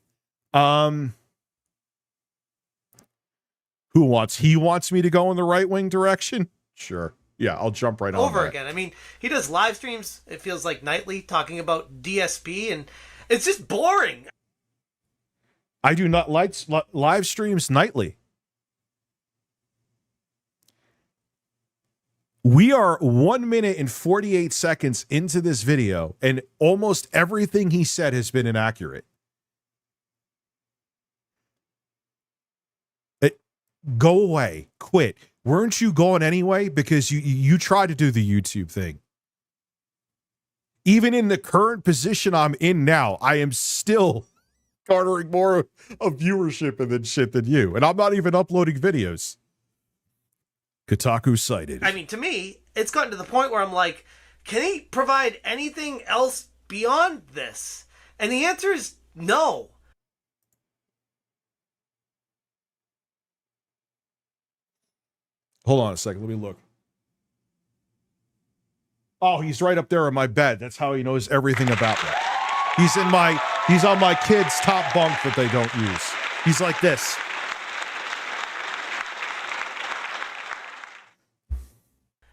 He wants me to go in the right-wing direction? Sure. Yeah, I'll jump right on over that. again. I mean, he does live streams, it feels like nightly, talking about DSP, and it's just boring. I do not like live streams nightly. We are 1 minute and 48 seconds into this video, and almost everything he said has been inaccurate. Go away. Quit. Weren't you going anyway? Because you tried to do the YouTube thing. Even in the current position I'm in now, I am still garnering more of viewership and shit than you. And I'm not even uploading videos. Kotaku cited. I mean, to me, it's gotten to the point where I'm like, can he provide anything else beyond this? And the answer is no. Hold on a second. Let me look. Oh, he's right up there in my bed. That's how he knows everything about me. He's on my kid's top bunk that they don't use. He's like this.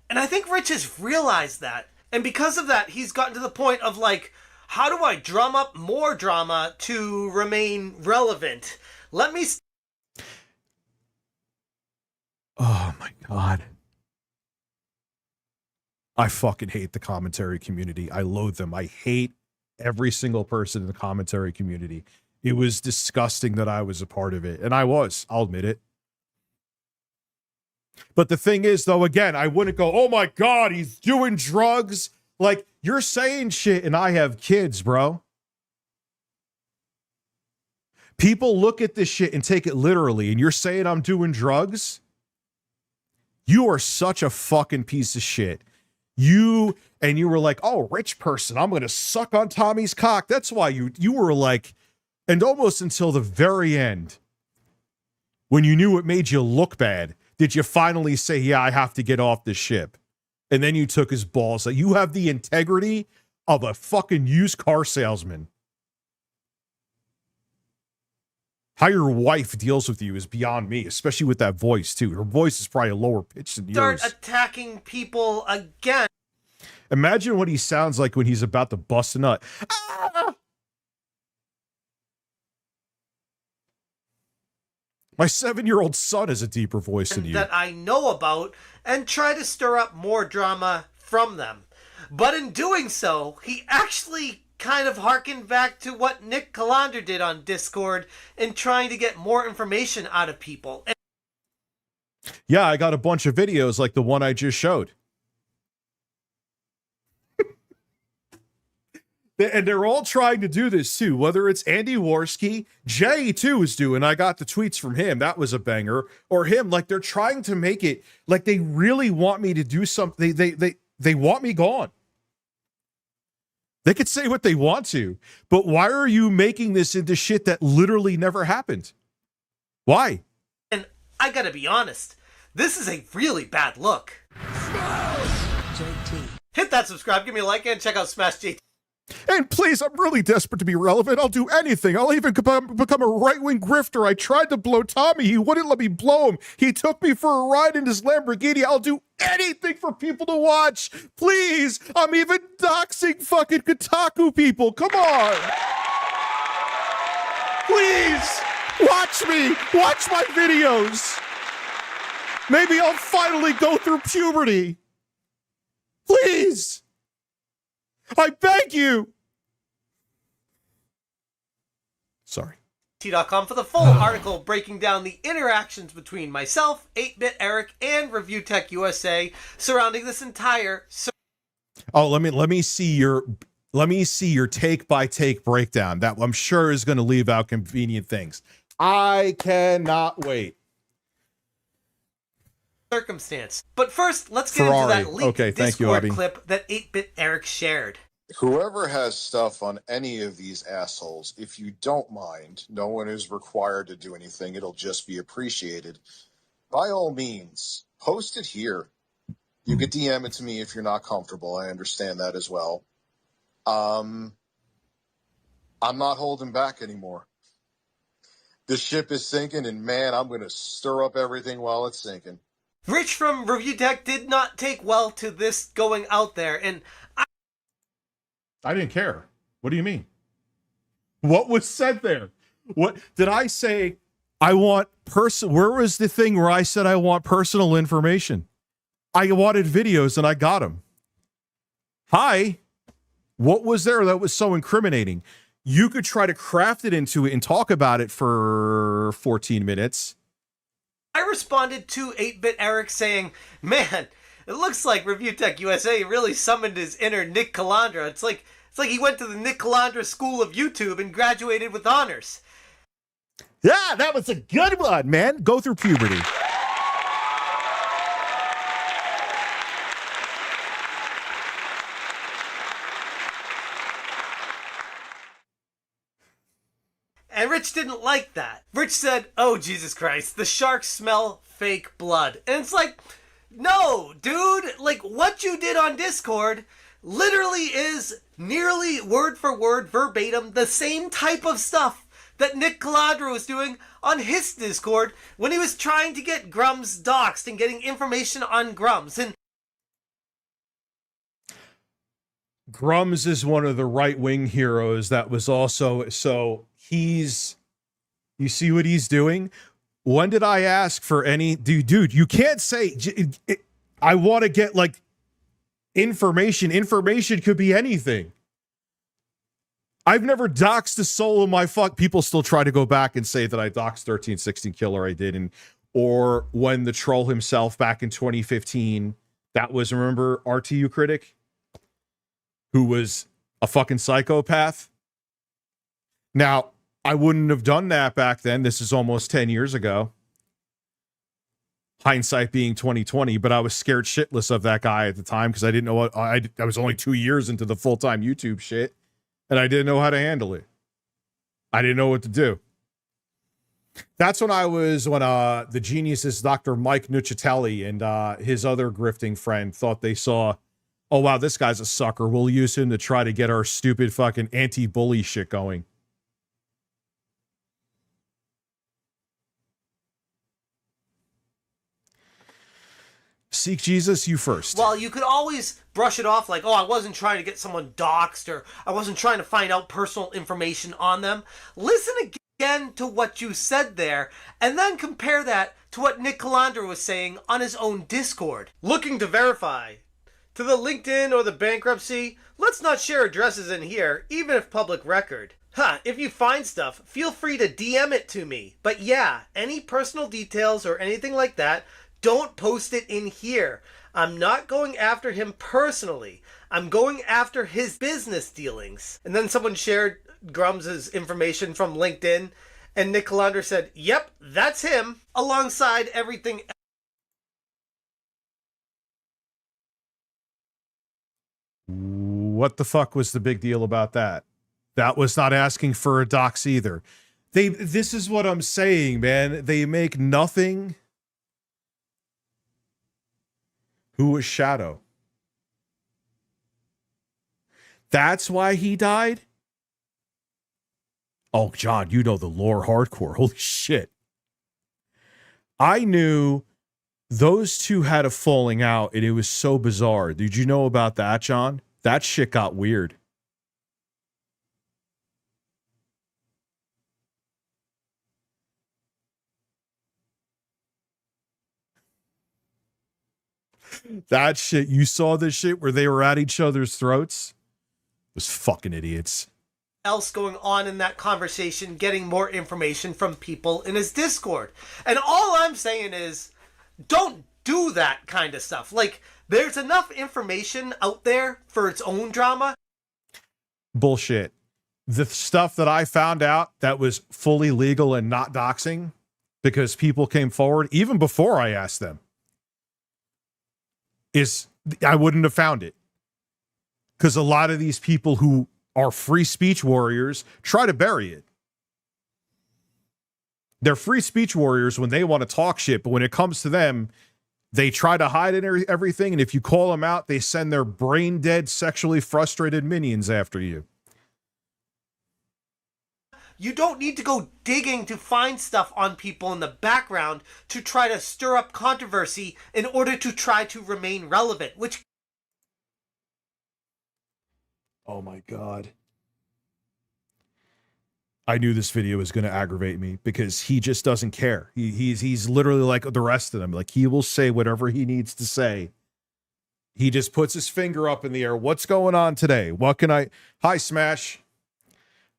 And I think Rich has realized that. And because of that, he's gotten to the point of like, how do I drum up more drama to remain relevant? Let me... Oh my God. I fucking hate the commentary community. I loathe them. I hate every single person in the commentary community. It was disgusting that I was a part of it. And I was. I'll admit it. But the thing is, though, again, I wouldn't go, oh my God, he's doing drugs. Like, you're saying shit and I have kids, bro. People look at this shit and take it literally, and you're saying I'm doing drugs? You are such a fucking piece of shit. You were like, oh, rich person, I'm going to suck on Tommy's cock. That's why you were like, and almost until the very end, when you knew it made you look bad, did you finally say, yeah, I have to get off this ship? And then you took his balls. Like, you have the integrity of a fucking used car salesman. How your wife deals with you is beyond me, especially with that voice, too. Her voice is probably a lower pitch than yours. Start attacking people again. Imagine what he sounds like when he's about to bust a nut. Ah! My 7-year-old son has a deeper voice than you. That I know about, and try to stir up more drama from them. But in doing so, he actually kind of harkened back to what Nick Calandra did on Discord in trying to get more information out of people. Yeah, I got a bunch of videos like the one I just showed. And they're all trying to do this too, whether it's Andy Worski, Jay too is doing, I got the tweets from him, that was a banger, or him, like they're trying to make it, like they really want me to do something, they want me gone. They could say what they want to, but why are you making this into shit that literally never happened? Why? And I gotta be honest, this is a really bad look. Hit that subscribe, give me a like, and check out Smash JT. And please, I'm really desperate to be relevant. I'll do anything. I'll even become a right-wing grifter. I tried to blow Tommy. He wouldn't let me blow him. He took me for a ride in his Lamborghini. I'll do anything for people to watch. Please. I'm even doxing fucking Kotaku people. Come on. Please. Watch me. Watch my videos. Maybe I'll finally go through puberty. Please. I beg you. Sorry. T.com for the full article breaking down the interactions between myself, 8-Bit Eric, and ReviewTechUSA surrounding this entire. Oh, let me see your take by take breakdown. That I'm sure is going to leave out convenient things. I cannot wait. Circumstance. But first, let's get into that leaked Discord clip that 8-Bit Eric shared. Whoever has stuff on any of these assholes, if you don't mind, no one is required to do anything. It'll just be appreciated. By all means, post it here. You could DM it to me if you're not comfortable. I understand that as well. I'm not holding back anymore. The ship is sinking, and man, I'm going to stir up everything while it's sinking. Rich from ReviewTech did not take well to this going out there, and I didn't care. What do you mean? What was said there? What did I say? I want where was the thing where I said I want personal information? I wanted videos and I got them. Hi. What was there that was so incriminating? You could try to craft it into it and talk about it for 14 minutes. I responded to 8-Bit Eric saying, man, it looks like ReviewTechUSA really summoned his inner Nick Calandra. It's like he went to the Nick Calandra School of YouTube and graduated with honors. Yeah, that was a good one, man. Go through puberty. And Rich didn't like that. Rich said, oh, Jesus Christ, the sharks smell fake blood. And it's like, no, dude, like what you did on Discord literally is nearly word for word, verbatim, the same type of stuff that Nick Calandra was doing on his Discord when he was trying to get Grums doxxed and getting information on Grums. And Grums is one of the right-wing heroes that was also, so he's, you see what he's doing? When did I ask for any, dude, you can't say, I want to get like information. Information could be anything. I've never doxed a soul in my people still try to go back and say that I doxed 1316 Killer. I didn't. Or when the troll himself back in 2015, that was, remember, RTU Critic? Who was a fucking psychopath? Now, I wouldn't have done that back then. This is almost 10 years ago. Hindsight being 2020, but I was scared shitless of that guy at the time because I didn't know what I was only 2 years into the full-time YouTube shit, and I didn't know how to handle it. I didn't know what to do. That's when the geniuses, Dr. Mike Nuccitelli and his other grifting friend thought they saw, oh wow, this guy's a sucker. We'll use him to try to get our stupid fucking anti-bully shit going. Seek Jesus, you first. Well, you could always brush it off like, oh, I wasn't trying to get someone doxxed or I wasn't trying to find out personal information on them. Listen again to what you said there and then compare that to what Nick Calandra was saying on his own Discord. Looking to verify. To the LinkedIn or the bankruptcy, let's not share addresses in here, even if public record. If you find stuff, feel free to DM it to me. But yeah, any personal details or anything like that, don't post it in here. I'm not going after him personally. I'm going after his business dealings. And then someone shared Grums' information from LinkedIn, and Nick Calandra said, yep, that's him, alongside everything else. What the fuck was the big deal about that? That was not asking for a dox either. This is what I'm saying, man. They make nothing. Who was Shadow? That's why he died? Oh, John, you know the lore hardcore. Holy shit. I knew those two had a falling out, and it was so bizarre. Did you know about that, John? That shit got weird. That shit, you saw this shit where they were at each other's throats? Those fucking idiots. Else going on in that conversation, getting more information from people in his Discord. And all I'm saying is, don't do that kind of stuff. Like, there's enough information out there for its own drama. Bullshit. The stuff that I found out that was fully legal and not doxing, because people came forward, even before I asked them, is I wouldn't have found it. Because a lot of these people who are free speech warriors try to bury it. They're free speech warriors when they want to talk shit, but when it comes to them, they try to hide everything, and if you call them out, they send their brain-dead, sexually frustrated minions after you. You don't need to go digging to find stuff on people in the background to try to stir up controversy in order to try to remain relevant, which... Oh my God. I knew this video was going to aggravate me because he just doesn't care. He's literally like the rest of them. Like, he will say whatever he needs to say. He just puts his finger up in the air. What's going on today? What can I... Hi, Smash.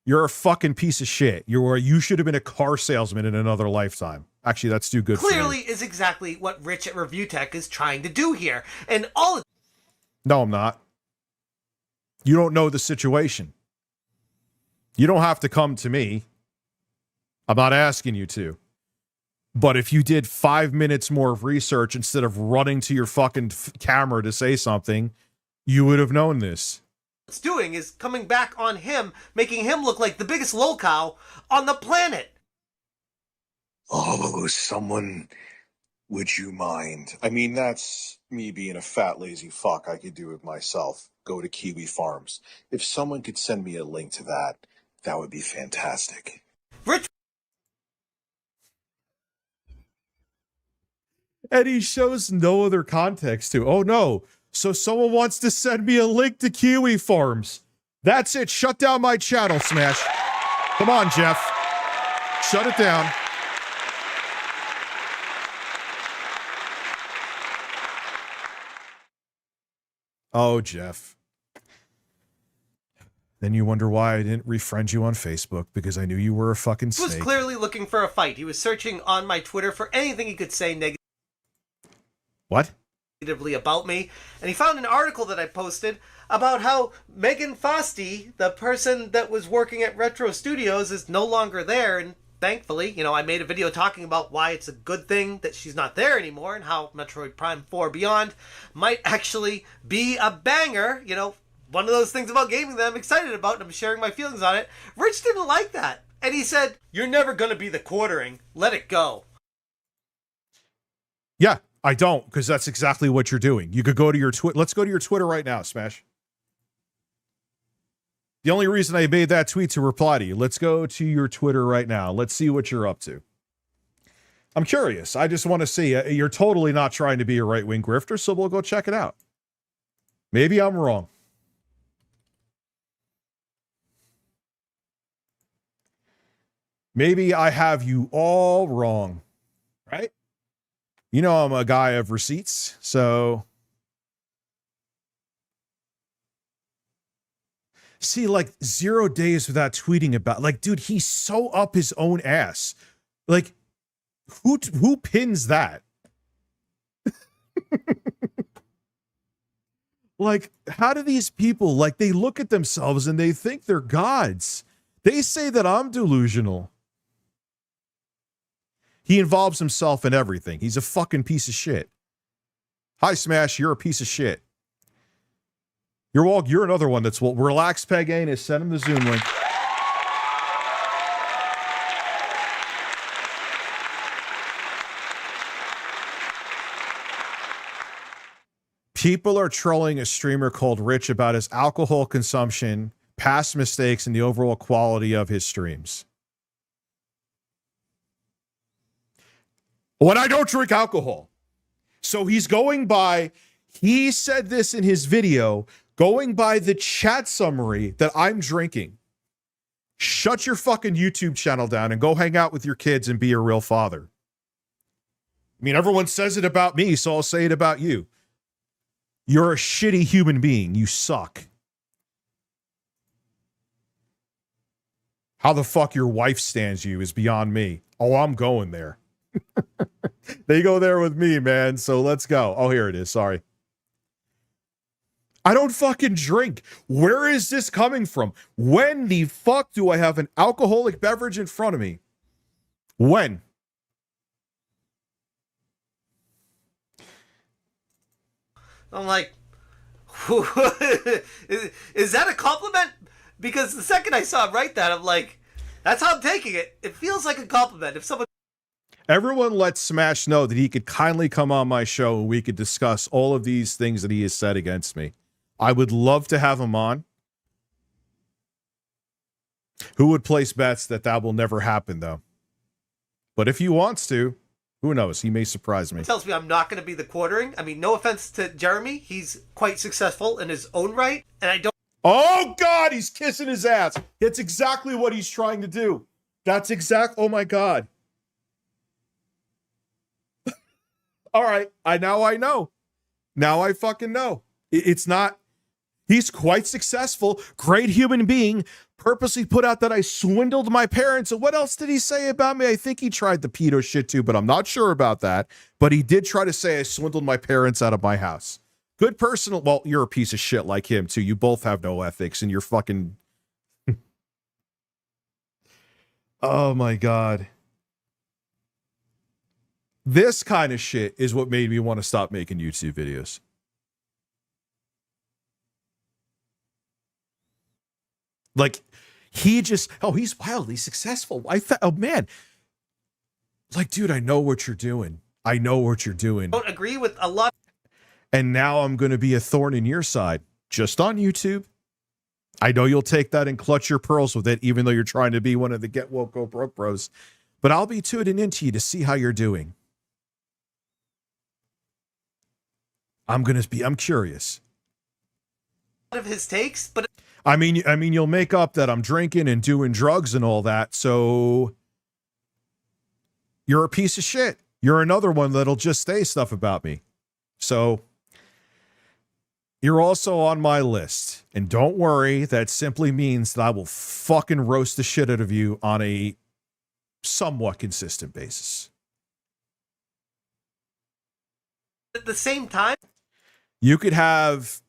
You're a fucking piece of shit. You should have been a car salesman in another lifetime. Actually, that's too good clearly for me. Is exactly what Rich at Review Tech is trying to do here. And all... No, I'm not. You don't know the situation. You don't have to come to me. I'm not asking you to. But if you did 5 minutes more of research instead of running to your fucking camera to say something, you would have known this. It's doing is coming back on him, making him look like the biggest lolcow on the planet. Oh, someone, would you mind? I mean, that's me being a fat, lazy fuck. I could do it myself. Go to Kiwi Farms. If someone could send me a link to that, that would be fantastic. Rich. And he shows no other context to. Oh no. So someone wants to send me a link to Kiwi Farms. That's it. Shut down my channel, Smash. Come on, Jeff. Shut it down. Oh, Jeff. Then you wonder why I didn't refriend you on Facebook, because I knew you were a fucking snake. He was clearly looking for a fight. He was searching on my Twitter for anything he could say negatively. What? About me, and he found an article that I posted about how Megan Fosty, the person that was working at Retro Studios, is no longer there, and thankfully, you know, I made a video talking about why it's a good thing that she's not there anymore, and how Metroid Prime 4 Beyond might actually be a banger, you know, one of those things about gaming that I'm excited about, and I'm sharing my feelings on it. Rich didn't like that, and he said, "You're never gonna be the quartering, let it go." Yeah. I don't, because that's exactly what you're doing. You could go to your Twitter. Let's go to your Twitter right now, Smash. The only reason I made that tweet to reply to you. Let's go to your Twitter right now. Let's see what you're up to. I'm curious. I just want to see. You're totally not trying to be a right-wing grifter, so we'll go check it out. Maybe I'm wrong. Maybe I have you all wrong, right? You know I'm a guy of receipts, so... See, like, 0 days without tweeting about... Like, dude, he's so up his own ass. Like, who pins that? Like, how do these people... Like, they look at themselves and they think they're gods. They say that I'm delusional. He involves himself in everything. He's a fucking piece of shit. Hi, Smash. You're a piece of shit. You're another one that's... Well, relax, Peg Anus. Send him the Zoom link. People are trolling a streamer called Rich about his alcohol consumption, past mistakes, and the overall quality of his streams. When I don't drink alcohol. So he's going by, he said this in his video, going by the chat summary that I'm drinking. Shut your fucking YouTube channel down and go hang out with your kids and be a real father. I mean, everyone says it about me, so I'll say it about you. You're a shitty human being. You suck. How the fuck your wife stands you is beyond me. Oh, I'm going there. They go there with me, man. So let's go. Oh, here it is. Sorry. I don't fucking drink. Where is this coming from? When the fuck do I have an alcoholic beverage in front of me? When? I'm like, is that a compliment? Because the second I saw him write that, I'm like, that's how I'm taking it. It feels like a compliment. If someone... Everyone let Smash know that he could kindly come on my show and we could discuss all of these things that he has said against me. I would love to have him on. Who would place bets that that will never happen, though? But if he wants to, who knows? He may surprise me. Tells me I'm not going to be the quartering. I mean, no offense to Jeremy. He's quite successful in his own right. And I don't... Oh, God, he's kissing his ass. That's exactly what he's trying to do. That's oh, my God. All right. Now I know. Now I fucking know. It's not... He's quite successful, great human being, purposely put out that I swindled my parents. And what else did he say about me? I think he tried the pedo shit too, but I'm not sure about that. But he did try to say I swindled my parents out of my house. Good personal. Well, you're a piece of shit like him too. You both have no ethics and you're fucking. Oh my God. This kind of shit is what made me want to stop making YouTube videos. Like, he just, he's wildly successful. Oh, man. Like, dude, I know what you're doing. I know what you're doing. Don't agree with a lot. And now I'm going to be a thorn in your side, just on YouTube. I know you'll take that and clutch your pearls with it, even though you're trying to be one of the get woke, go broke bros. But I'll be tuning into you to see how you're doing. I'm curious. Of his takes, but I mean, you'll make up that I'm drinking and doing drugs and all that. So you're a piece of shit. You're another one that'll just say stuff about me. So you're also on my list. And don't worry, that simply means that I will fucking roast the shit out of you on a somewhat consistent basis. At the same time, you could have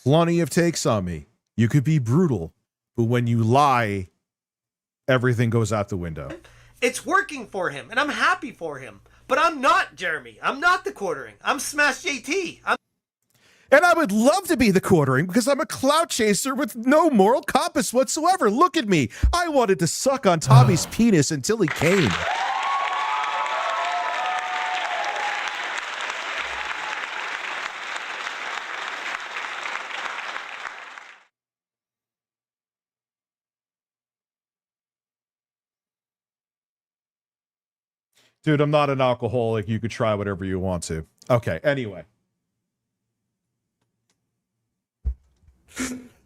plenty of takes on me. You could be brutal, but when you lie, everything goes out the window. It's working for him, and I'm happy for him. But I'm not Jeremy. I'm not the quartering. I'm Smash JT. And I would love to be the quartering because I'm a clout chaser with no moral compass whatsoever. Look at me. I wanted to suck on Tommy's penis until he came. Dude, I'm not an alcoholic. You could try whatever you want to. Okay, anyway.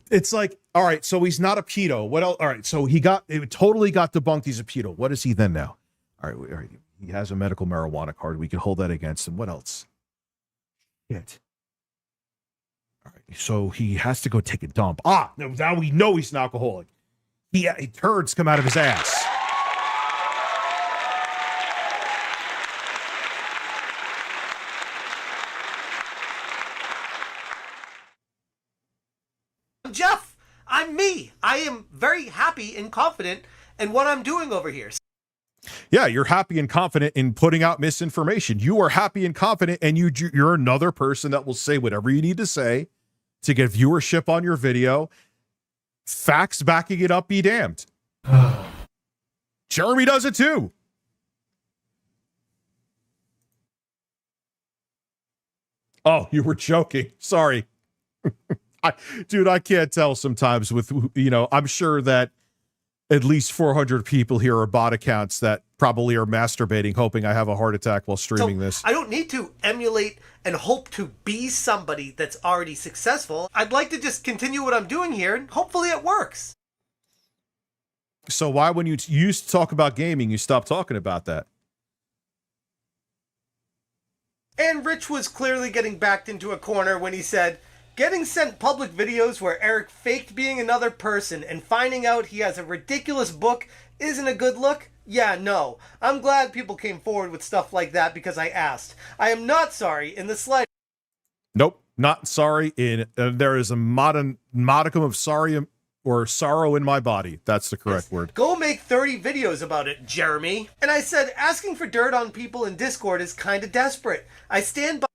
It's like, all right, so he's not a pedo. What else? All right, so it totally got debunked he's a pedo. What is he then now? All right, he has a medical marijuana card. We can hold that against him. What else? Shit. All right, so he has to go take a dump. No, now we know he's an alcoholic. Turds come out of his ass. Jeff, I'm me. I am very happy and confident in what I'm doing over here. Yeah, you're happy and confident in putting out misinformation. You are happy and confident, and you're another person that will say whatever you need to say to get viewership on your video. Facts backing it up, be damned. Jeremy does it too. Oh, you were joking. Sorry. Dude, I can't tell sometimes with, you know, I'm sure that at least 400 people here are bot accounts that probably are masturbating, hoping I have a heart attack while streaming this. I don't need to emulate and hope to be somebody that's already successful. I'd like to just continue what I'm doing here, and hopefully it works. So why, when you used to talk about gaming, you stopped talking about that? And Rich was clearly getting backed into a corner when he said, getting sent public videos where Eric faked being another person and finding out he has a ridiculous book isn't a good look? Yeah, no. I'm glad people came forward with stuff like that because I asked. I am not sorry in the slightest. Nope, not sorry. There is a modicum of sorry or sorrow in my body. That's the correct word. Go make 30 videos about it, Jeremy. And I said, asking for dirt on people in Discord is kind of desperate. I stand by.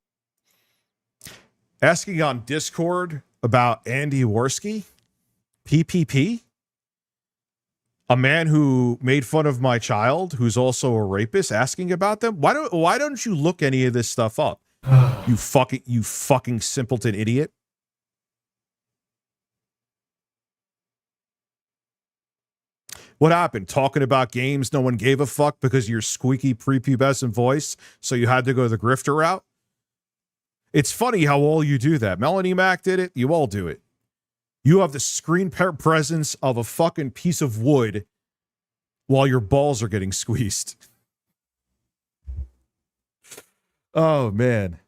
Asking on Discord about Andy Worski? PPP? A man who made fun of my child, who's also a rapist, asking about them? Why don't you look any of this stuff up? You fucking simpleton idiot. What happened? Talking about games no one gave a fuck because of your squeaky prepubescent voice, so you had to go the grifter route? It's funny how all you do that. Melanie Mac did it. You all do it. You have the screen presence of a fucking piece of wood while your balls are getting squeezed. Oh, man.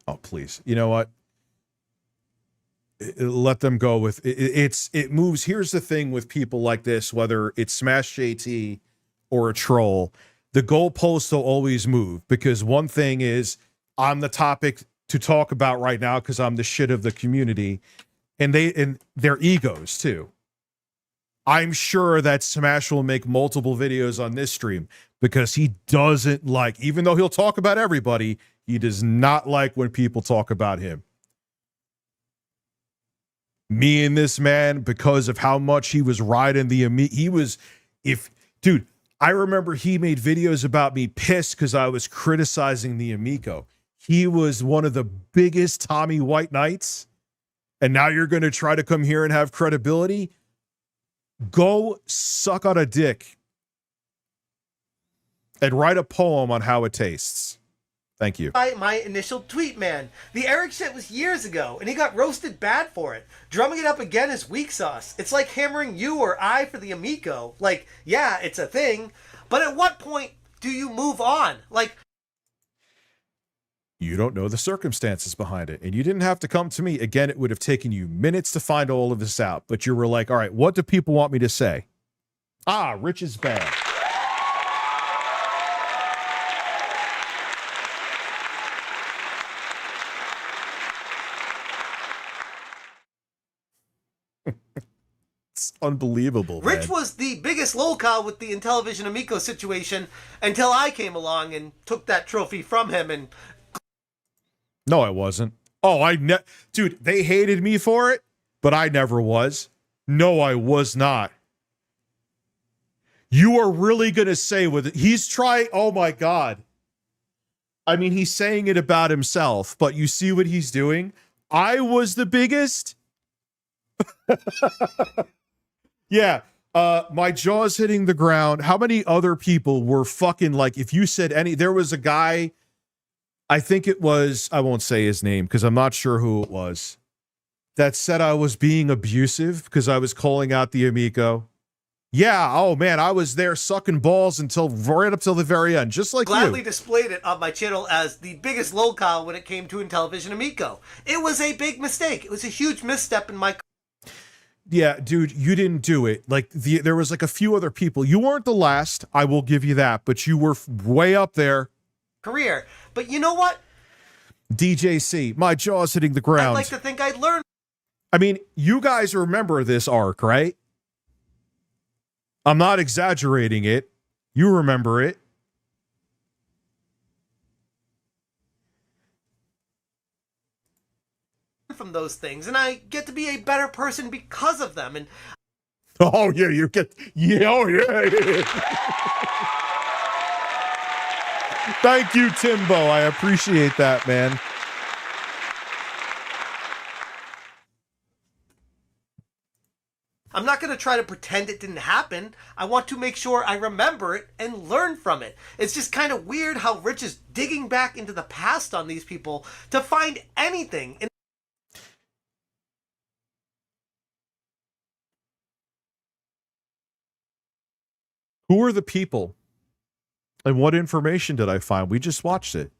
Oh, please. You know what? Let them go with it. It moves. Here's the thing with people like this, whether it's Smash JT or a troll, the goalposts will always move, because one thing is I'm the topic to talk about right now because I'm the shit of the community, and their egos too. I'm sure that Smash will make multiple videos on this stream because he doesn't like, even though he'll talk about everybody, he does not like when people talk about him. Me and this man, because of how much he was riding the dude, I remember he made videos about me pissed because I was criticizing the Amico. He was one of the biggest Tommy White Knights, and now you're going to try to come here and have credibility? Go suck on a dick and write a poem on how it tastes. Thank you. My initial tweet, man. The Eric shit was years ago, and he got roasted bad for it. Drumming it up again is weak sauce. It's like hammering you or I for the Amico. Like, yeah, it's a thing, but at what point do you move on? Like, you don't know the circumstances behind it, and you didn't have to come to me. Again, it would have taken you minutes to find all of this out, but you were like, all right, what do people want me to say? Ah, Rich is bad. It's unbelievable, man. Rich was the biggest lolcow with the Intellivision Amico situation until I came along and took that trophy from him. And no, I wasn't. Oh, dude, they hated me for it, but I never was. No, I was not. You are really going to say with it. He's trying. Oh my God. I mean, he's saying it about himself, but you see what he's doing? I was the biggest. Yeah, my jaw's hitting the ground. How many other people were fucking like, if you said there was a guy, I think it was, I won't say his name because I'm not sure who it was, that said I was being abusive because I was calling out the Amico. Yeah, oh man, I was there sucking balls right up till the very end, just like gladly you. Displayed it on my channel as the biggest lolcow when it came to Intellivision Amico. It was a big mistake. It was a huge misstep in my. Yeah, dude, you didn't do it. Like there was like a few other people. You weren't the last, I will give you that, but you were way up there. Career. But you know what? DJC, my jaw's hitting the ground. I'd like to think I'd learn. I mean, you guys remember this arc, right? I'm not exaggerating it. You remember it. From those things, and I get to be a better person because of them. And Oh yeah, you get yeah. Thank you, Timbo. I appreciate that, man. I'm not going to try to pretend it didn't happen. I want to make sure I remember it and learn from it. It's just kind of weird how Rich is digging back into the past on these people to find anything. Who are the people? And what information did I find? We just watched it.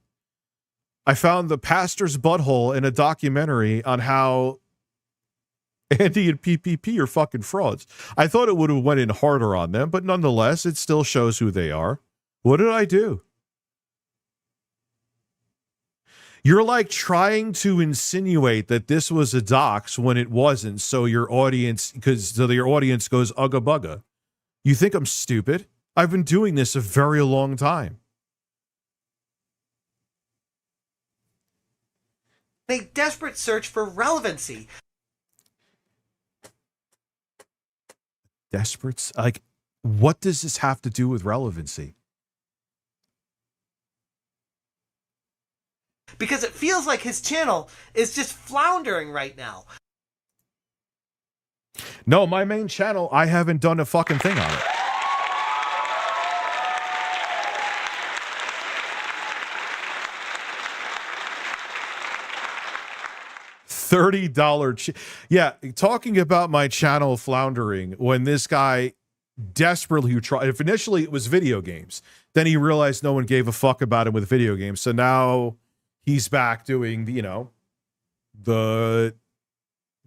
I found the pastor's butthole in a documentary on how Andy and PPP are fucking frauds. I thought it would have went in harder on them, but nonetheless, it still shows who they are. What did I do? You're like trying to insinuate that this was a dox when it wasn't, so your audience goes ugga bugga. You think I'm stupid? I've been doing this a very long time. A desperate search for relevancy. Desperate? Like, what does this have to do with relevancy? Because it feels like his channel is just floundering right now. No, my main channel, I haven't done a fucking thing on it. $30 yeah, talking about my channel floundering when this guy desperately tried. If initially it was video games, then he realized no one gave a fuck about him with video games. So now he's back doing, the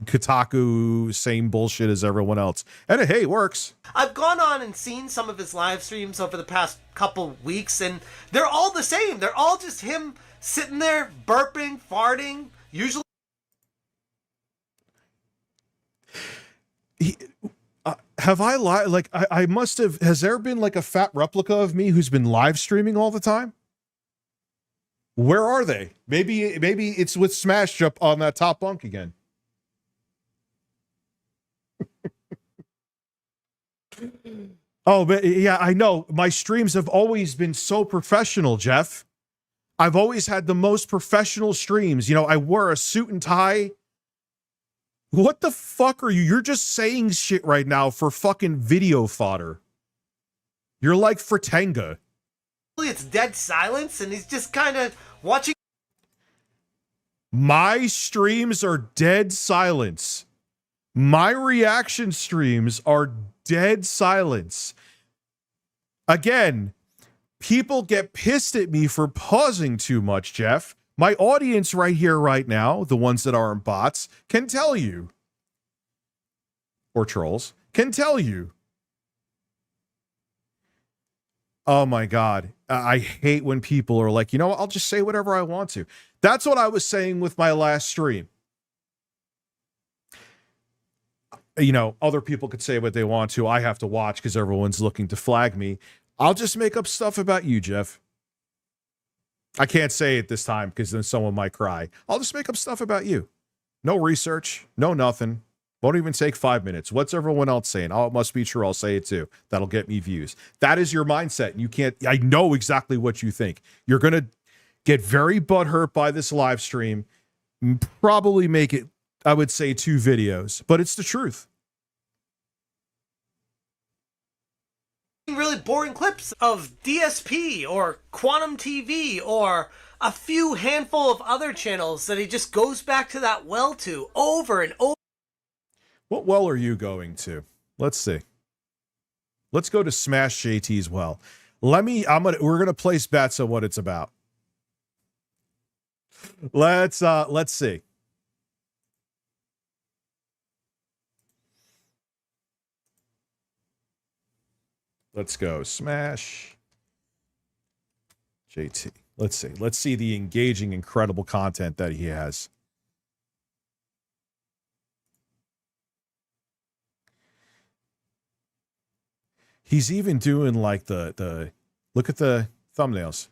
Kotaku same bullshit as everyone else. And hey, it works. I've gone on and seen some of his live streams over the past couple weeks, and they're all the same. They're all just him sitting there burping, farting, usually. Have I like I must have, has there been like a fat replica of me who's been live streaming all the time? Where are they? Maybe it's with Smash up on that top bunk again. Oh, but yeah, I know. My streams have always been so professional, Jeff. I've always had the most professional streams. I wear a suit and tie. What the fuck are you? You're just saying shit right now for fucking video fodder. You're like Fratanga. It's dead silence, and he's just kind of watching. My streams are dead silence. My reaction streams are dead silence. Again, people get pissed at me for pausing too much, Jeff. My audience right here, right now, the ones that aren't bots, can tell you, or trolls, can tell you. Oh my God. I hate when people are like, I'll just say whatever I want to. That's what I was saying with my last stream. Other people could say what they want to. I have to watch because everyone's looking to flag me. I'll just make up stuff about you, Jeff. I can't say it this time because then someone might cry. I'll just make up stuff about you. No research, no nothing. Won't even take 5 minutes. What's everyone else saying? Oh, it must be true. I'll say it too. That'll get me views. That is your mindset. You can't, I know exactly what you think. You're going to get very butthurt by this live stream. Probably make it, I would say, 2 videos, but it's the truth. Really boring clips of DSP or Quantum TV or a few handful of other channels that he just goes back to that well to over and over. What well are you going to? Let's see. Let's go to Smash JT's well. We're going to place bets on what it's about. Let's see. Let's go Smash JT. Let's see. Let's see the engaging, incredible content that he has. He's even doing like the look at the thumbnails.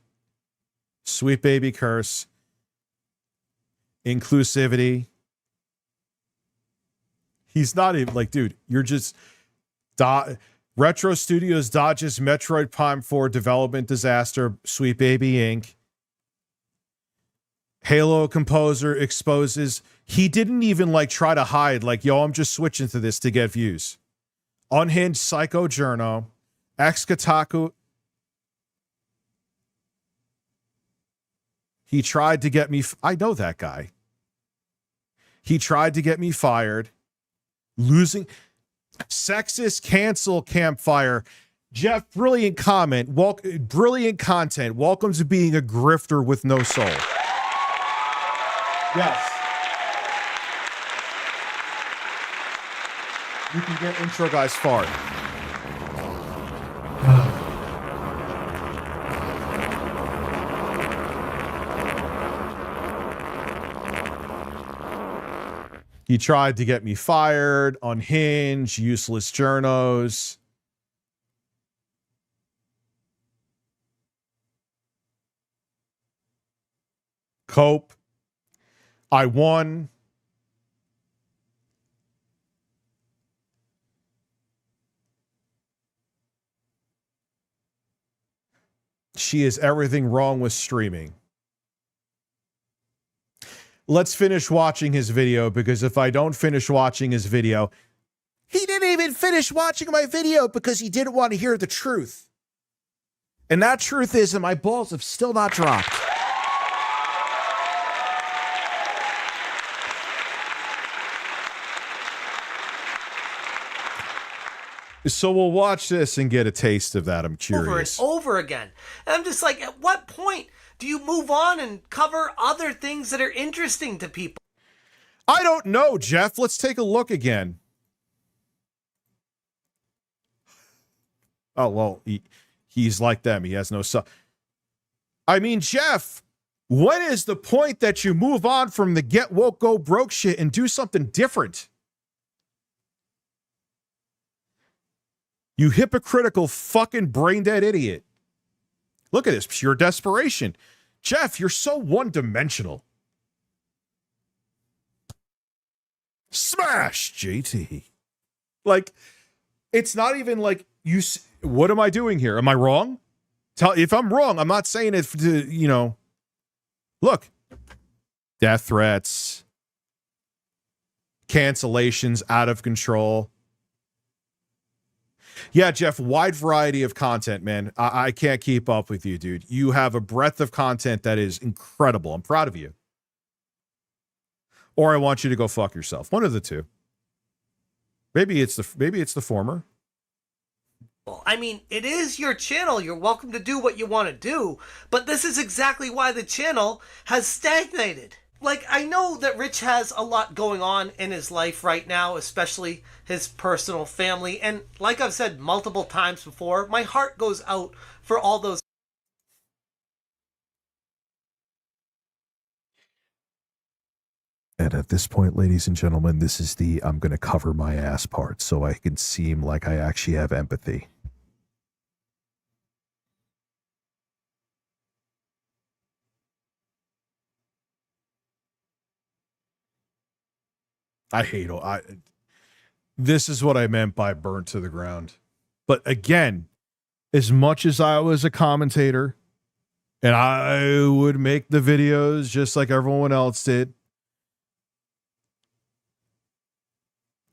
Sweet baby curse. Inclusivity. He's not even like, dude, you're just Retro Studios dodges Metroid Prime 4 development disaster. Sweet Baby Inc. Halo composer exposes he didn't even like try to hide, like, yo, I'm just switching to this to get views. Unhinged Psycho Journo. Ex-Kotaku. He tried to get me. I know that guy. He tried to get me fired. Losing. Sexist cancel campfire. Jeff, brilliant comment. Brilliant content. Welcome to being a grifter with no soul. Yes. You can get intro guys fart. He tried to get me fired, unhinged, useless journos. Cope. I won. She is everything wrong with streaming. Let's finish watching his video, because if I don't finish watching his video, he didn't even finish watching my video because he didn't want to hear the truth. And that truth is that my balls have still not dropped. So we'll watch this and get a taste of that. I'm curious. Over and over again. And I'm just like, at what point do you move on and cover other things that are interesting to people? I don't know, Jeff. Let's take a look again. Oh, well, he's like them. He has no I mean, Jeff, when is the point that you move on from the get woke, go broke shit and do something different? You hypocritical fucking brain dead idiot. Look at this, pure desperation. Jeff, you're so one-dimensional. Smash, JT. Like, it's not even like, what am I doing here? Am I wrong? If I'm wrong, I'm not saying it to, look. Death threats. Cancellations out of control. Yeah, Jeff, wide variety of content, man. I can't keep up with you, dude. You have a breadth of content that is incredible. I'm proud of you. Or I want you to go fuck yourself. One of the two. Maybe it's the former. I mean, it is your channel. You're welcome to do what you want to do. But this is exactly why the channel has stagnated. Like, I know that Rich has a lot going on in his life right now, especially his personal family. And like I've said multiple times before, my heart goes out for all those. And at this point, ladies and gentlemen, this is the I'm going to cover my ass part so I can seem like I actually have empathy. I hate this is what I meant by burnt to the ground. But again, as much as I was a commentator and I would make the videos just like everyone else did,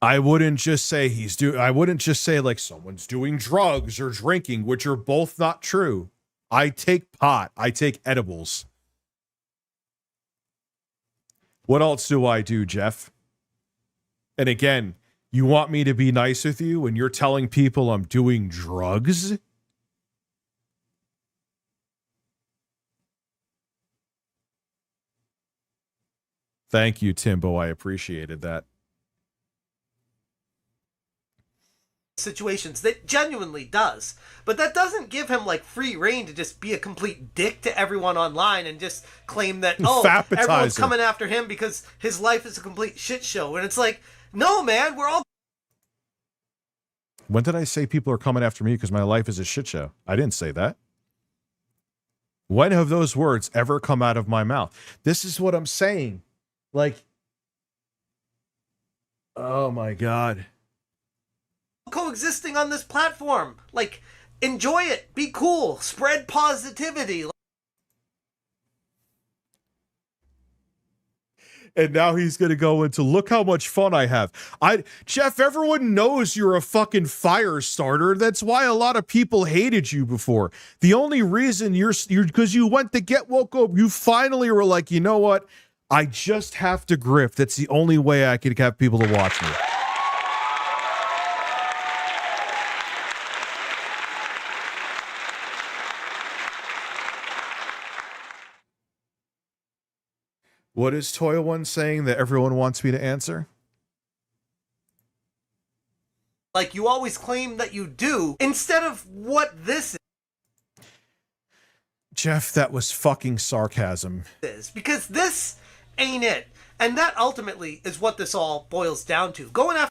I wouldn't just say I wouldn't just say like someone's doing drugs or drinking, which are both not true. I take pot. I take edibles. What else do I do, Jeff? And again, you want me to be nice with you when you're telling people I'm doing drugs? Thank you, Timbo. I appreciated that. Situations that genuinely does, but that doesn't give him like free reign to just be a complete dick to everyone online and just claim that everyone's coming after him because his life is a complete shit show. And it's like, no, man, we're all. When did I say people are coming after me because my life is a shit show? I didn't say that. When have those words ever come out of my mouth? This is what I'm saying. Like, oh my God. coexisting on this platform. Like, enjoy it, be cool, spread positivity. And now he's going to go into, look how much fun I have. Jeff, everyone knows you're a fucking fire starter. That's why a lot of people hated you before. The only reason you're because you went to get woke up. You finally were like, you know what? I just have to grift. That's the only way I could have people to watch me. What is Toy One saying that everyone wants me to answer? Like you always claim that you do, instead of what this Jeff, that was fucking sarcasm. is. Because this ain't it. And that ultimately is what this all boils down to. Going after...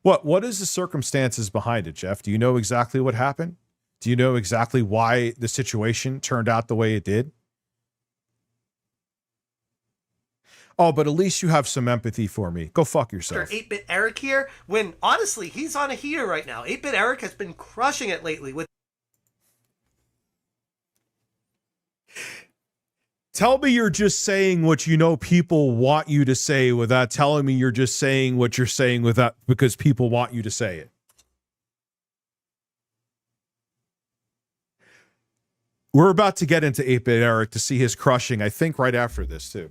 What is the circumstances behind it, Jeff? Do you know exactly what happened? Do you know exactly why the situation turned out the way it did? Oh, but at least you have some empathy for me. Go fuck yourself. 8-Bit Eric here, when honestly, he's on a heater right now. 8-Bit Eric has been crushing it lately with... Tell me you're just saying what you know people want you to say without telling me you're just saying what you're saying without because people want you to say it. We're about to get into 8-Bit Eric to see his crushing, I think right after this too.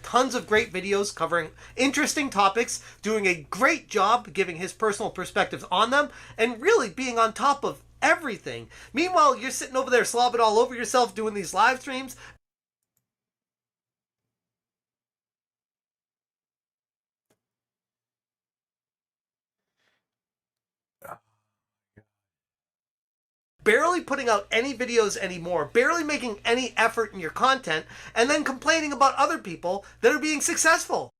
Tons of great videos covering interesting topics, doing a great job giving his personal perspectives on them, and really being on top of everything. Meanwhile, you're sitting over there slobbing all over yourself doing these live streams. Barely putting out any videos anymore, barely making any effort in your content, and then complaining about other people that are being successful.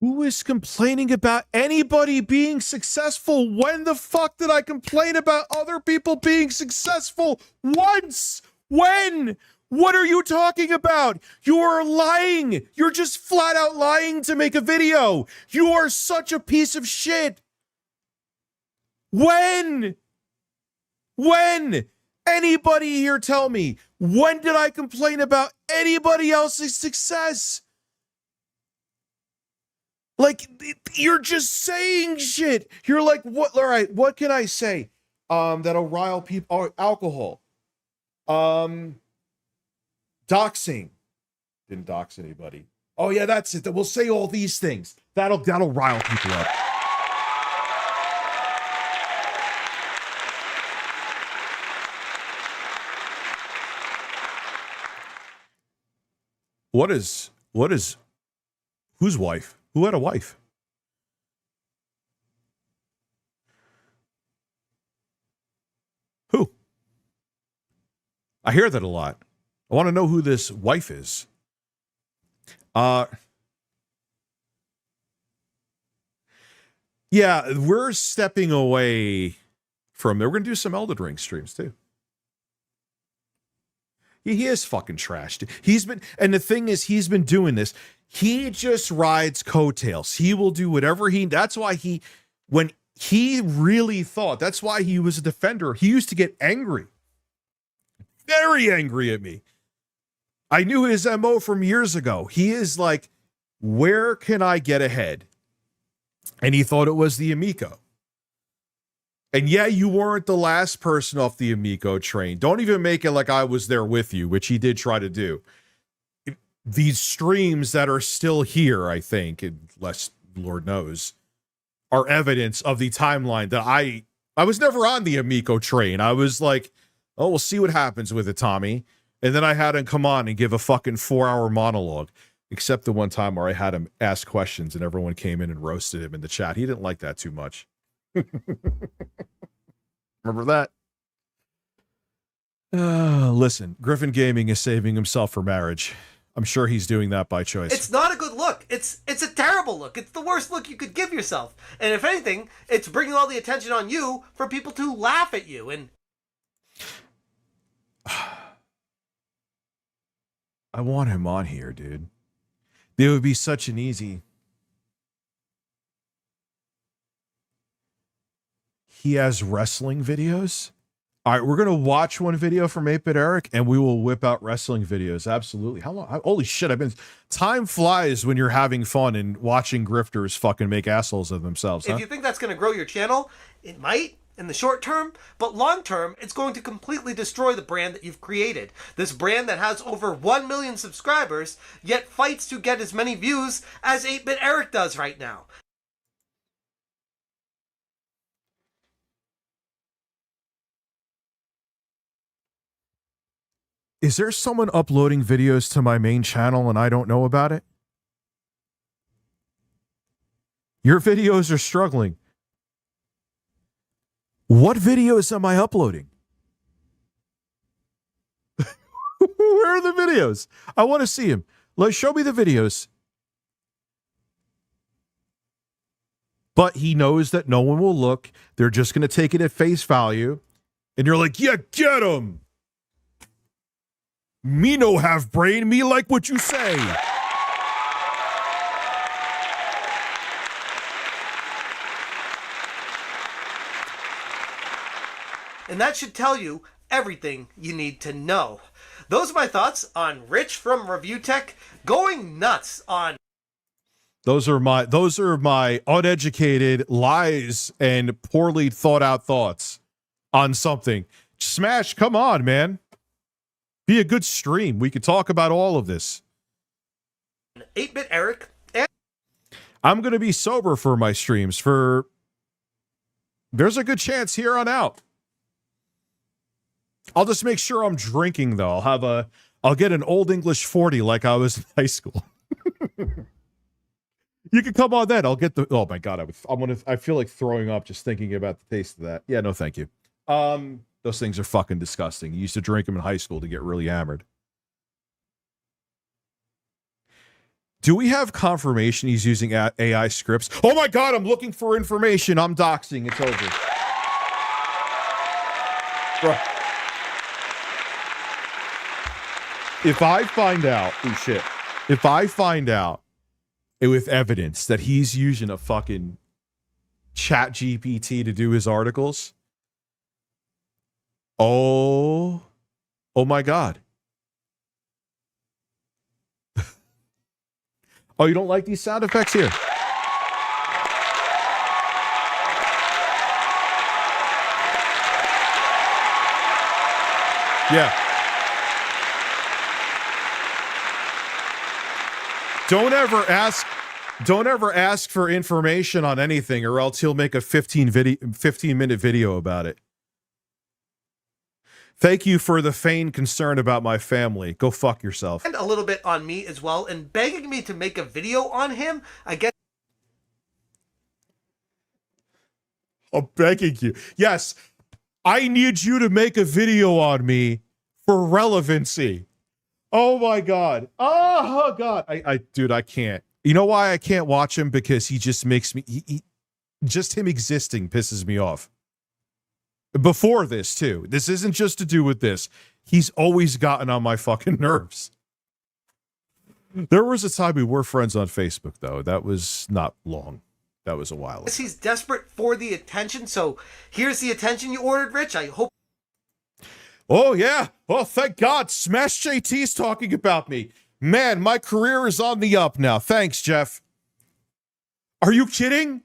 Who is complaining about anybody being successful? When the fuck did I complain about other people being successful? Once! When? What are you talking about? You are lying! You're just flat out lying to make a video! You are such a piece of shit! When? When? Anybody here tell me, when did I complain about anybody else's success? Like, you're just saying shit. You're like, what? All right, what can I say? That'll rile people. Oh, alcohol. Doxing. Didn't dox anybody. Oh yeah, that's it. We'll say all these things. That'll rile people up. What is whose wife? Who had a wife? Who? I hear that a lot. I want to know who this wife is. Yeah, we're stepping away from there. We're going to do some Elden Ring streams too. He is fucking trashed. And the thing is, he's been doing this. He just rides coattails. He will do whatever that's why when he really thought, that's why he was a defender. He used to get angry. Very angry at me. I knew his MO from years ago. He is like, where can I get ahead? And he thought it was the Amico. And yeah, you weren't the last person off the Amico train. Don't even make it like I was there with you, which he did try to do. These streams that are still here, I think, unless Lord knows, are evidence of the timeline that I was never on the Amico train. I was like, oh, we'll see what happens with it, Tommy. And then I had him come on and give a fucking 4-hour monologue, except the one time where I had him ask questions and everyone came in and roasted him in the chat. He didn't like that too much. Remember that? Listen, Griffin Gaming is saving himself for marriage. I'm sure he's doing that by choice. It's not a good look. It's a terrible look. It's the worst look you could give yourself. And if anything, it's bringing all the attention on you for people to laugh at you. And I want him on here, dude. It would be such an easy. He has wrestling videos. All right, we're going to watch one video from 8-Bit Eric, and we will whip out wrestling videos. Absolutely. How long? Holy shit, time flies when you're having fun and watching grifters fucking make assholes of themselves, huh? If you think that's going to grow your channel, it might in the short term, but long term, it's going to completely destroy the brand that you've created. This brand that has over 1 million subscribers, yet fights to get as many views as 8-Bit Eric does right now. Is there someone uploading videos to my main channel and I don't know about it? Your videos are struggling. What videos am I uploading? Where are the videos? I want to see them. Show me the videos. But he knows that no one will look. They're just going to take it at face value. And you're like, yeah, get him. Me no have brain. Me like what you say. And that should tell you everything you need to know. Those are my thoughts on Rich from Review Tech going nuts on. Those are my uneducated lies and poorly thought out thoughts on something. Smash, come on, man. Be a good stream. We could talk about all of this. 8-Bit Eric. And I'm going to be sober for my streams there's a good chance here on out. I'll just make sure I'm drinking though. I'll get an Old English 40 like I was in high school. You can come on then. I'll get the, oh my God. I feel like throwing up just thinking about the taste of that. Yeah, no, thank you. Those things are fucking disgusting. You used to drink them in high school to get really hammered. Do we have confirmation he's using AI scripts? Oh my God, I'm looking for information. I'm doxing. It's over. Bro. If I find out, oh shit. If I find out with evidence that he's using a fucking chat GPT to do his articles, oh my God. Oh, you don't like these sound effects here? Yeah. Don't ever ask for information on anything or else he'll make a 15-minute video about it. Thank you for the feigned concern about my family. Go fuck yourself. And a little bit on me as well, and begging me to make a video on him. I guess. I'm begging you. Yes, I need you to make a video on me for relevancy. Oh my God. Oh God. Dude, I can't. You know why I can't watch him? Because he just makes me, just him existing pisses me off. Before this too. This isn't just to do with this. He's always gotten on my fucking nerves. There was a time we were friends on Facebook though. That was not long. That was a while ago. He's desperate for the attention, so here's the attention you ordered, Rich. I hope. Oh yeah. Well, thank God. Smash JT's talking about me. Man, my career is on the up now. Thanks, Jeff. Are you kidding?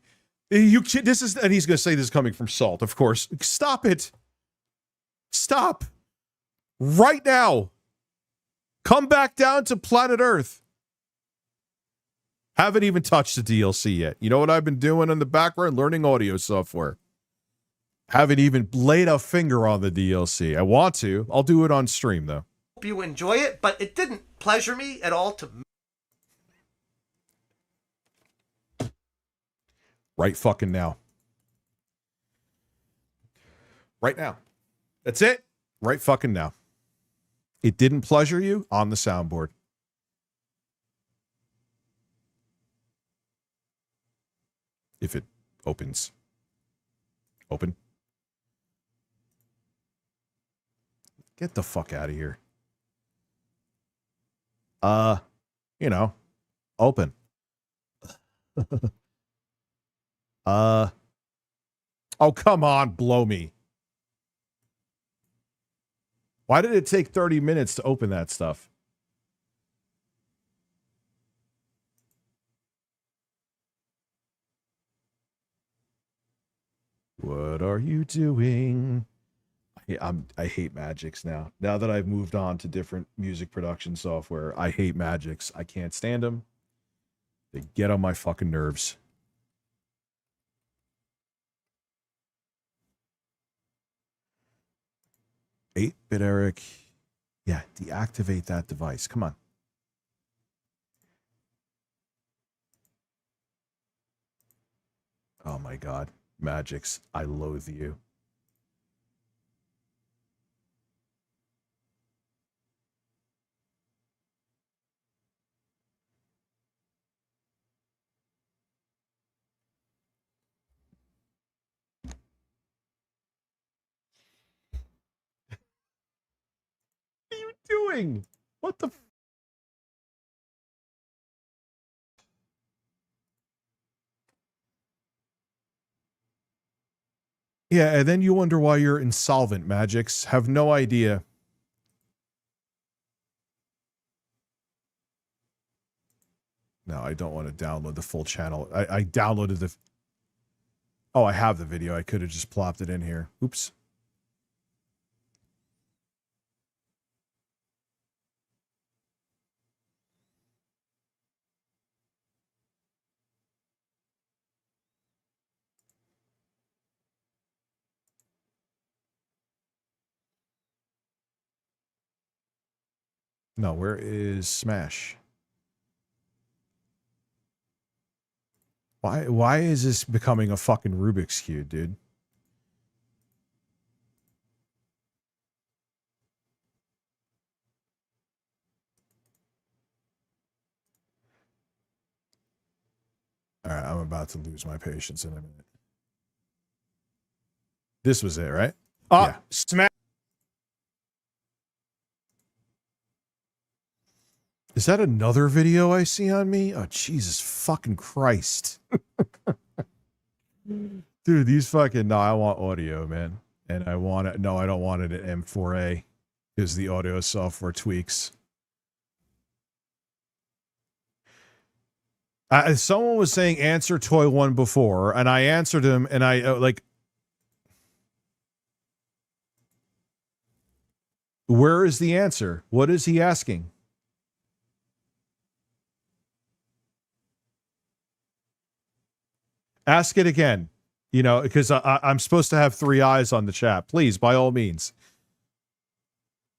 This is, and he's going to say this is coming from Salt, of course. Stop it. Stop. Right now. Come back down to planet Earth. Haven't even touched the DLC yet. You know what I've been doing in the background? Learning audio software. Haven't even laid a finger on the DLC. I want to. I'll do it on stream, though. Hope you enjoy it, but it didn't pleasure me at all to. Right fucking now. Right now. That's it. Right fucking now. It didn't pleasure you on the soundboard. If it opens. Open. Get the fuck out of here. You know, Open. Oh, come on, blow me. Why did it take 30 minutes to open that stuff? What are you doing? I hate Magix now. Now that I've moved on to different music production software, I hate Magix. I can't stand them. They get on my fucking nerves. Eight-bit Eric. Yeah, deactivate that device. Come on. Oh my God. Magix, I loathe you. What are you doing? What the? Yeah, and then you wonder why you're insolvent, Magix. Have no idea. No, I don't want to download the full channel. I downloaded the... Oh, I have the video. I could have just plopped it in here. Oops. No, where is Smash? Why is this becoming a fucking Rubik's Cube, dude? All right, I'm about to lose my patience in a minute. This was it, right? Yeah. Smash. Is that another video I see on me? Oh, Jesus fucking Christ. Dude, these fucking... No, I want audio, man. And I want it... No, I don't want it at M4A. Because the audio software tweaks. Someone was saying answer Toy 1 before, and I answered him, and I, like... Where is the answer? What is he asking? Ask it again, you know, because I'm supposed to have 3 eyes on the chat. Please, by all means.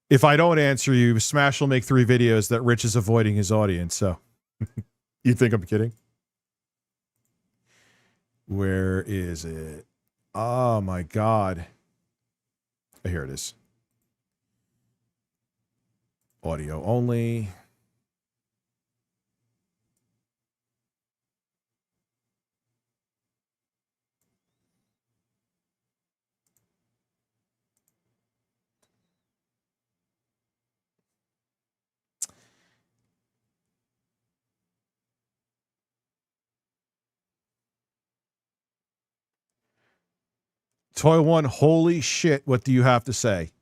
If I don't answer you, Smash will make 3 videos that Rich is avoiding his audience, so. You think I'm kidding? Where is it? Oh, my God. Here it is. Audio only. Toy 1, holy shit, what do you have to say?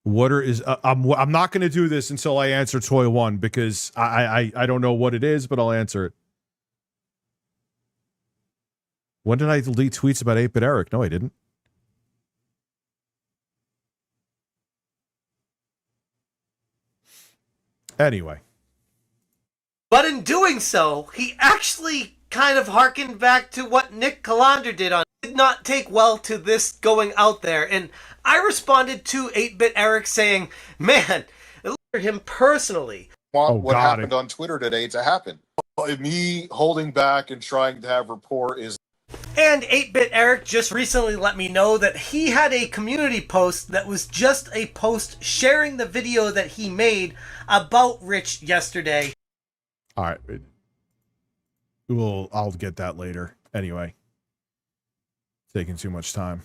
I'm not going to do this until I answer Toy 1 because I don't know what it is, but I'll answer it. When did I delete tweets about 8-bit Eric? No, I didn't. Anyway. But in doing so, he actually kind of harkened back to what Nick Calandra did not take well to this going out there, and I responded to 8-bit Eric saying, man, it looked at him personally. What happened on Twitter today to happen? Me holding back and trying to have rapport is... And 8-bit Eric just recently let me know that he had a community post that was just a post sharing the video that he made about Rich yesterday. All right. I'll get that later. Anyway. Taking too much time.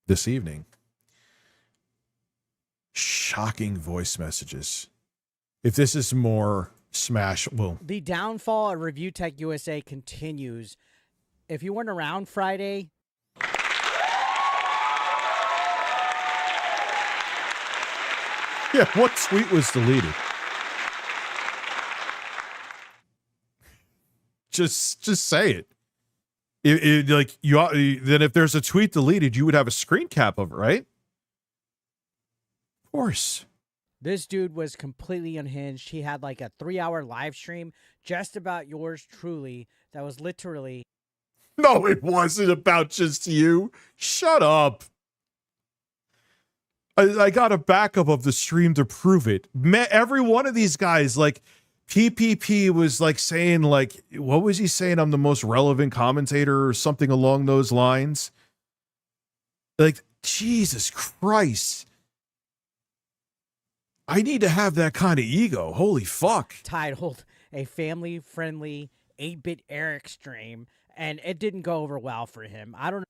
This evening. Shocking voice messages. If this is more Smash, well, The downfall of ReviewTechUSA continues. If you weren't around Friday, yeah, what tweet was deleted? Just say it. Like then if there's a tweet deleted, you would have a screen cap of it, right? Of course. this dude was completely unhinged. He had like a 3-hour live stream just about yours truly. That was literally. No, it wasn't about just you. Shut up. I got a backup of the stream to prove it. Every one of these guys, like PPP was like saying, like, what was he saying? I'm the most relevant commentator or something along those lines. Like, Jesus Christ. I need to have that kind of ego. Holy fuck. Titled a family-friendly 8-bit Eric stream, and it didn't go over well for him. I don't know.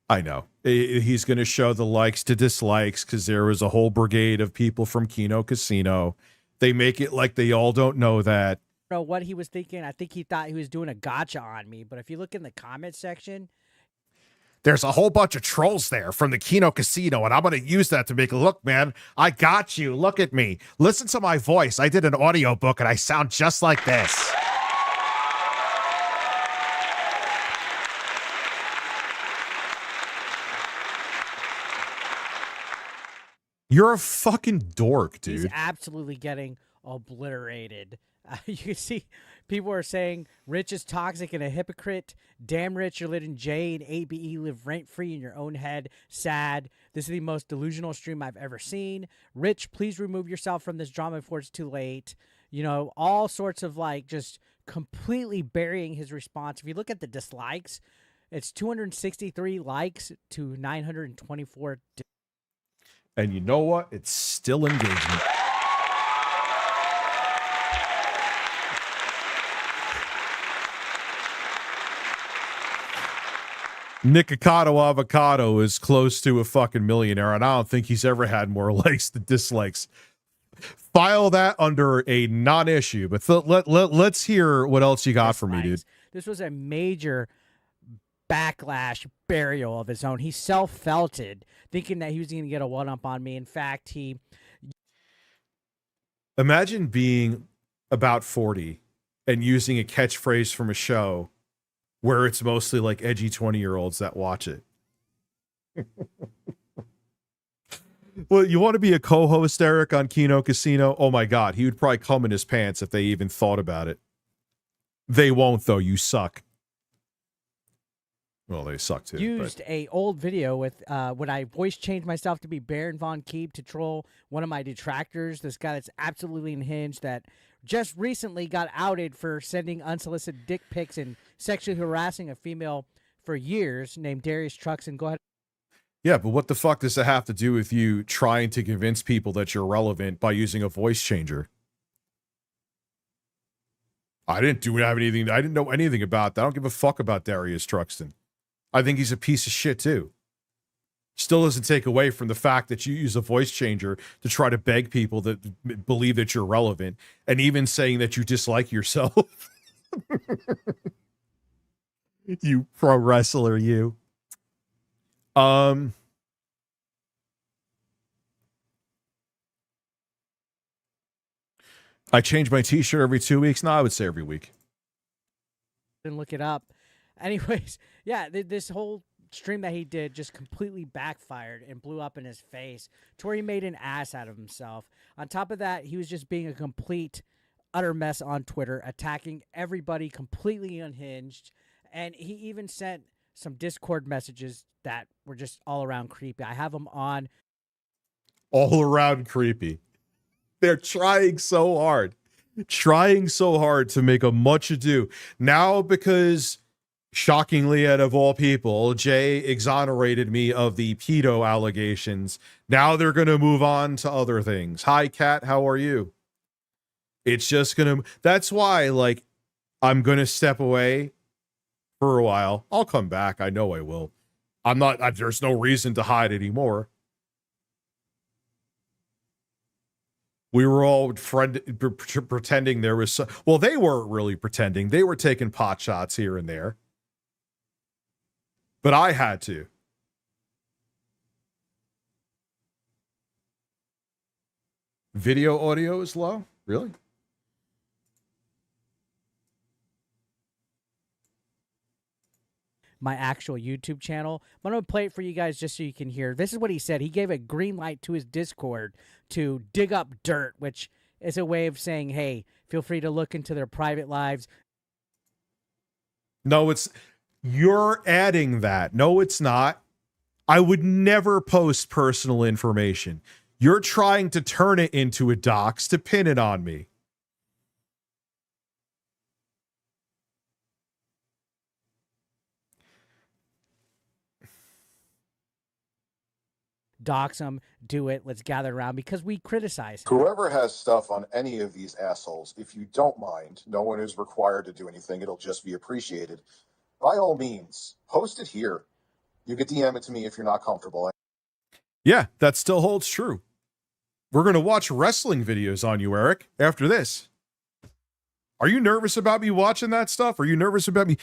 I know. He's going to show the likes to dislikes because there was a whole brigade of people from Kino Casino. They make it like they all don't know that. Know what he was thinking. I think he thought he was doing a gotcha on me, but if you look in the comment section, there's a whole bunch of trolls there from the Kino Casino, and I'm going to use that to make it look, man, I got you. Look at me. Listen to my voice. I did an audiobook, and I sound just like this. You're a fucking dork, dude. he's absolutely getting obliterated. You can see people are saying Rich is toxic and a hypocrite. Damn, Rich, you're letting Jay and ABE live rent-free in your own head. Sad. This is the most delusional stream I've ever seen. Rich, please remove yourself from this drama before it's too late. You know, all sorts of like just completely burying his response. If you look at the dislikes, it's 263 likes to 924. And you know what? It's still engagement. Nikocado Avocado is close to a fucking millionaire, and I don't think he's ever had more likes than dislikes. File that under a non-issue, but let's hear what else you got for me, dude. This was a major backlash burial of his own. He self-felted, thinking that he was going to get a one-up on me. In fact, he... Imagine being about 40 and using a catchphrase from a show where it's mostly like edgy 20-year-olds that watch it. Well, you want to be a co-host, Eric, on Kino Casino? Oh my God, he would probably come in his pants if they even thought about it. They won't, though. You suck. Well, they suck too. Used a old video with when I voice changed myself to be Baron Von Keep to troll one of my detractors. This guy that's absolutely unhinged that just recently got outed for sending unsolicited dick pics and sexually harassing a female for years, named Darius Truxton. Go ahead. Yeah, but what the fuck does that have to do with you trying to convince people that you're relevant by using a voice changer? I didn't know anything about that. I don't give a fuck about Darius Truxton. I think he's a piece of shit too. Still doesn't take away from the fact that you use a voice changer to try to beg people that believe that you're relevant, and even saying that you dislike yourself. You pro wrestler, you. I change my t-shirt every 2 weeks. No, I would say every week. And look it up. Anyways, yeah, this whole stream that he did just completely backfired and blew up in his face to where he made an ass out of himself. On top of that, he was just being a complete, utter mess on Twitter, attacking everybody completely unhinged. And he even sent some Discord messages that were just all around creepy. I have them on. All around creepy. They're trying so hard to make a much ado. Now, because shockingly, out of all people, Jay exonerated me of the pedo allegations. Now they're going to move on to other things. Hi, Kat. How are you? It's just going to... That's why, like, I'm going to step away for a while. I'll come back. I know I will. There's no reason to hide anymore. We were all pretending there was well, they weren't really pretending. They were taking pot shots here and there. But I had to. Video audio is low? Really? My actual YouTube channel. I'm going to play it for you guys just so you can hear. This is what he said. He gave a green light to his Discord to dig up dirt, which is a way of saying, hey, feel free to look into their private lives. No, you're adding that. No, it's not. I would never post personal information. You're trying to turn it into a dox to pin it on me. Dox them, do it, let's gather around because we criticize him. Whoever has stuff on any of these assholes, if you don't mind, no one is required to do anything. It'll just be appreciated. By all means, post it here. You can DM it to me if you're not comfortable. Yeah, that still holds true. We're going to watch wrestling videos on you, Eric, after this. Are you nervous about me watching that stuff? Are you nervous about me?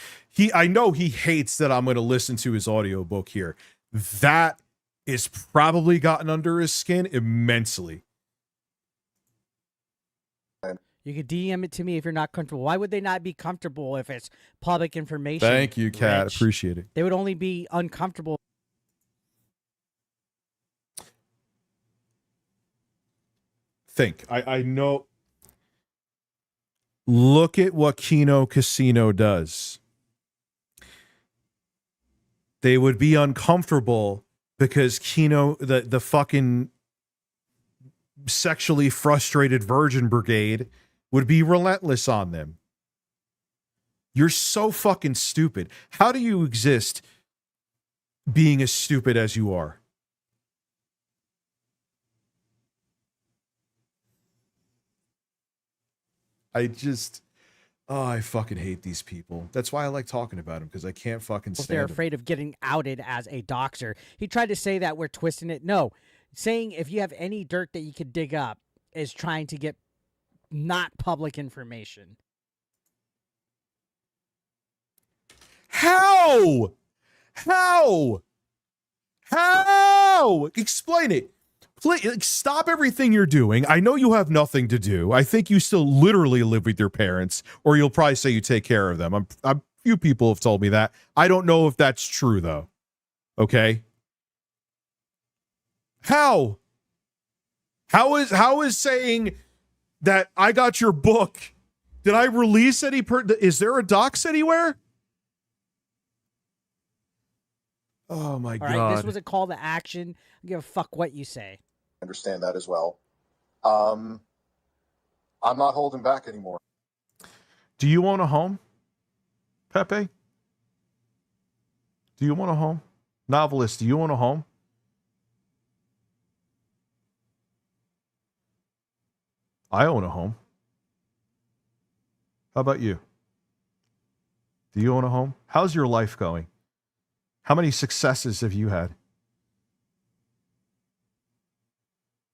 I know he hates that I'm going to listen to his audiobook here. That is probably gotten under his skin immensely. You can DM it to me if you're not comfortable. Why would they not be comfortable if it's public information? Thank you, Kat. Rich? Appreciate it. They would only be uncomfortable. Think. I know. Look at what Kino Casino does. They would be uncomfortable because Kino, the fucking sexually frustrated virgin brigade, would be relentless on them. You're so fucking stupid. How do you exist being as stupid as you are? I fucking hate these people. That's why I like talking about them, because I can't fucking stand They're them. afraid of getting outed as a doxer. He tried to say that we're twisting it. No, saying if you have any dirt that you could dig up is trying to get not public information. How? Explain it. Please stop everything you're doing. I know you have nothing to do. I think you still literally live with your parents, or you'll probably say you take care of them. Few people have told me that. I don't know if that's true though. Okay. How is saying that I got your book? Did I release any? Is there a docs anywhere? Oh my God. All right, this was a call to action. I give a fuck what you say. Understand that as well. I'm not holding back anymore. Do you own a home, Pepe? Do you own a home? Novelist, do you own a home? I own a home. How about you? Do you own a home? How's your life going? How many successes have you had?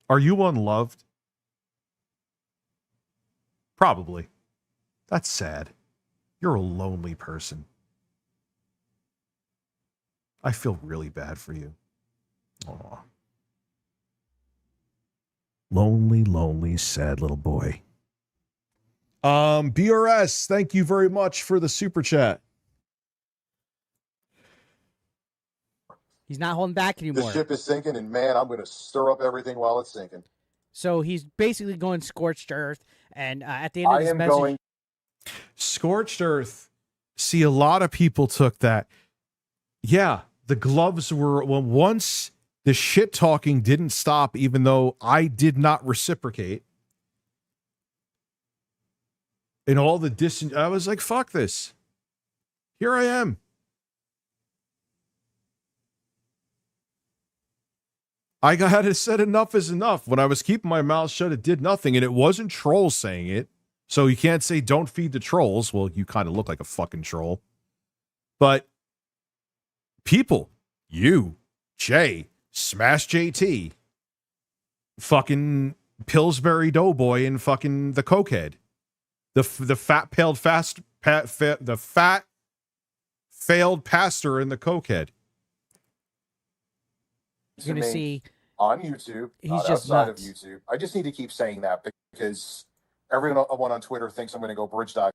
Are you unloved? Probably. That's sad. You're a lonely person. I feel really bad for you. Aw. Lonely, lonely, sad little boy. BRS, thank you very much for the super chat. He's not holding back anymore. The ship is sinking, and man, I'm going to stir up everything while it's sinking. So he's basically going scorched earth, and at the end of this message, Scorched earth. See, a lot of people took that. Yeah, the gloves were, well, once the shit talking didn't stop, even though I did not reciprocate. And all the I was like, fuck this. Here I am. I got it said enough is enough. When I was keeping my mouth shut, it did nothing. And it wasn't trolls saying it. So you can't say don't feed the trolls. Well, you kind of look like a fucking troll. But people, you, Jay, Smash JT, fucking Pillsbury Doughboy and fucking the cokehead. The fat failed pastor and the cokehead. You're gonna see on YouTube, he's not just outside nuts. of YouTube. I just need to keep saying that because everyone on Twitter thinks I'm going to go bridge dog.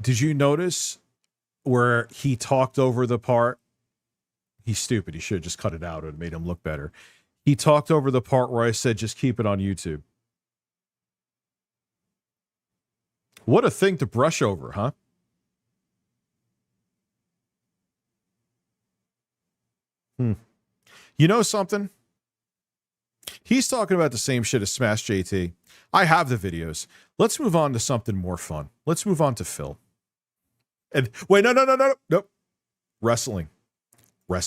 Did you notice where he talked over the part? He's stupid. He should have just cut it out. It made him look better. He talked over the part where I said, just keep it on YouTube. What a thing to brush over, huh? You know something? He's talking about the same shit as Smash JT. I have the videos. Let's move on to something more fun. Let's move on to Phil. And wait, nope. Wrestling. Where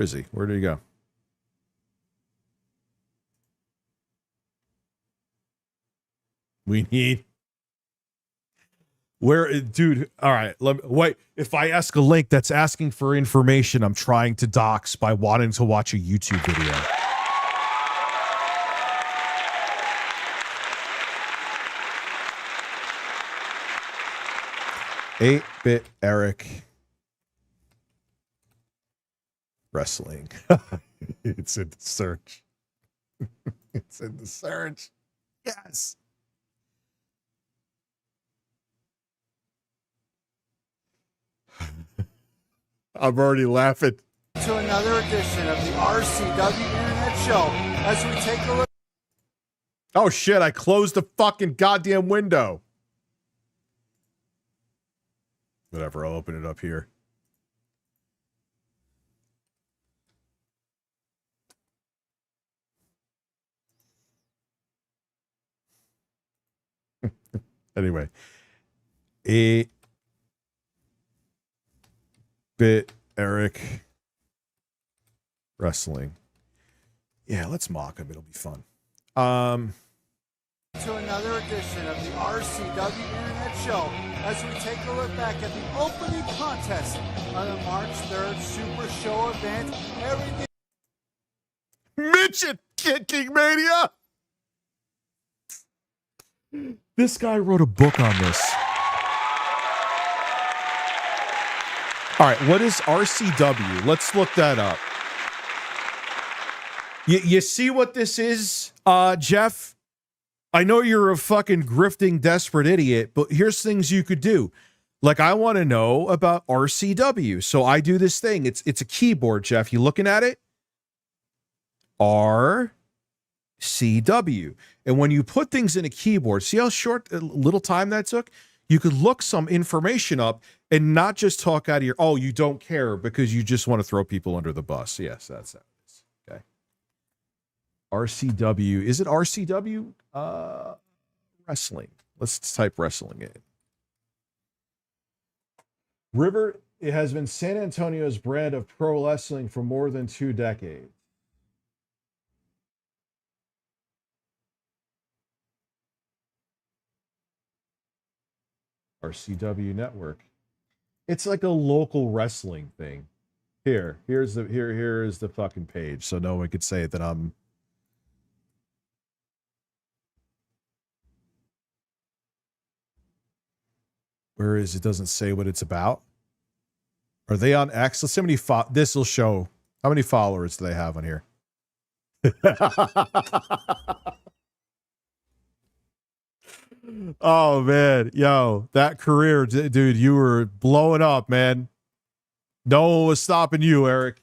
is he? Where did he go? We need... Where, dude, all right, wait. If I ask a link that's asking for information, I'm trying to dox by wanting to watch a YouTube video. Eight-bit Eric wrestling. It's in the search. It's in the search. Yes. I'm already laughing. To another edition of the RCW Internet Show as we take a look. Oh shit, I closed the fucking goddamn window. Whatever, I'll open it up here. Anyway. 8-bit Eric wrestling. Yeah, let's mock him. It'll be fun. To another edition of the RCW Internet Show as we take a look back at the opening contest of the March 3rd Super Show event. Everything. Midget Kicking Mania! This guy wrote a book on this. All right, what is RCW? Let's look that up. You see what this is, Jeff? I know you're a fucking grifting, desperate idiot, but here's things you could do. Like, I want to know about RCW. So I do this thing. It's a keyboard, Jeff. You looking at it? RCW. And when you put things in a keyboard, see how short, little time that took? You could look some information up and not just talk out of your, oh, you don't care because you just want to throw people under the bus. Yes, that's how it is. Okay. RCW. Is it RCW? Wrestling. Let's type wrestling in. River, it has been San Antonio's brand of pro wrestling for more than 2 decades. RCW Network. It's like a local wrestling thing. Here is the fucking page, so no one could say that I'm. Where is it? Doesn't say what it's about. Are they on X? Let's see how many. This will show how many followers do they have on here. Oh man, yo, that career, dude, you were blowing up, man. No one was stopping you, Eric.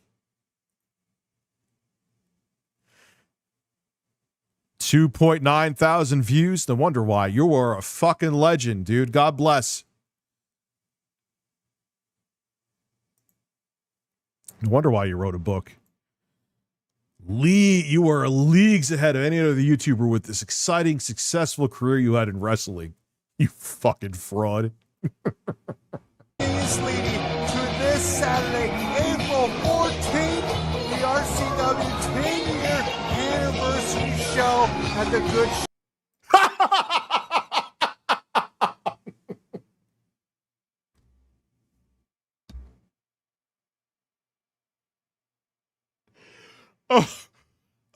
2.9 thousand views. No wonder why. You are a fucking legend, dude. God bless. No wonder why you wrote a book. You are leagues ahead of any other YouTuber with this exciting, successful career you had in wrestling. You fucking fraud. Is leading to this Saturday, April 14th, the RCW 10-year anniversary show at the Good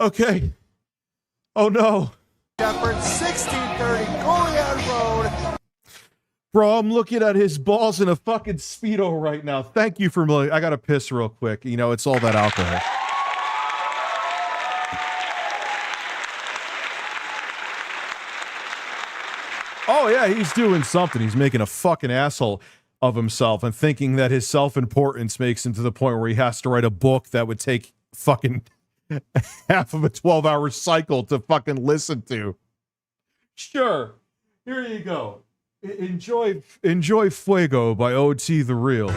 Oh, Okay. Oh no. Shepherd, 1630 Goliad Road. Bro, I'm looking at his balls in a fucking Speedo right now. Thank you for... I gotta piss real quick. You know, it's all that alcohol. Oh, yeah, he's doing something. He's making a fucking asshole of himself and thinking that his self-importance makes him to the point where he has to write a book that would take fucking half of a 12-hour cycle to fucking listen to. Sure. Here you go. Enjoy Fuego by OT The Real.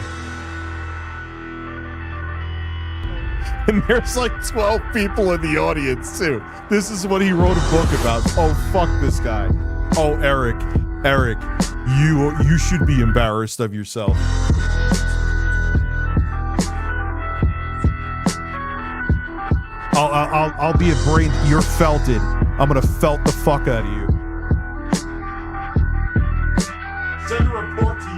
And there's like 12 people in the audience, too. This is what he wrote a book about. Oh, fuck this guy. Oh, Eric, you should be embarrassed of yourself. I'll be a brain. You're felted. I'm gonna felt the fuck out of you. Send a report to you.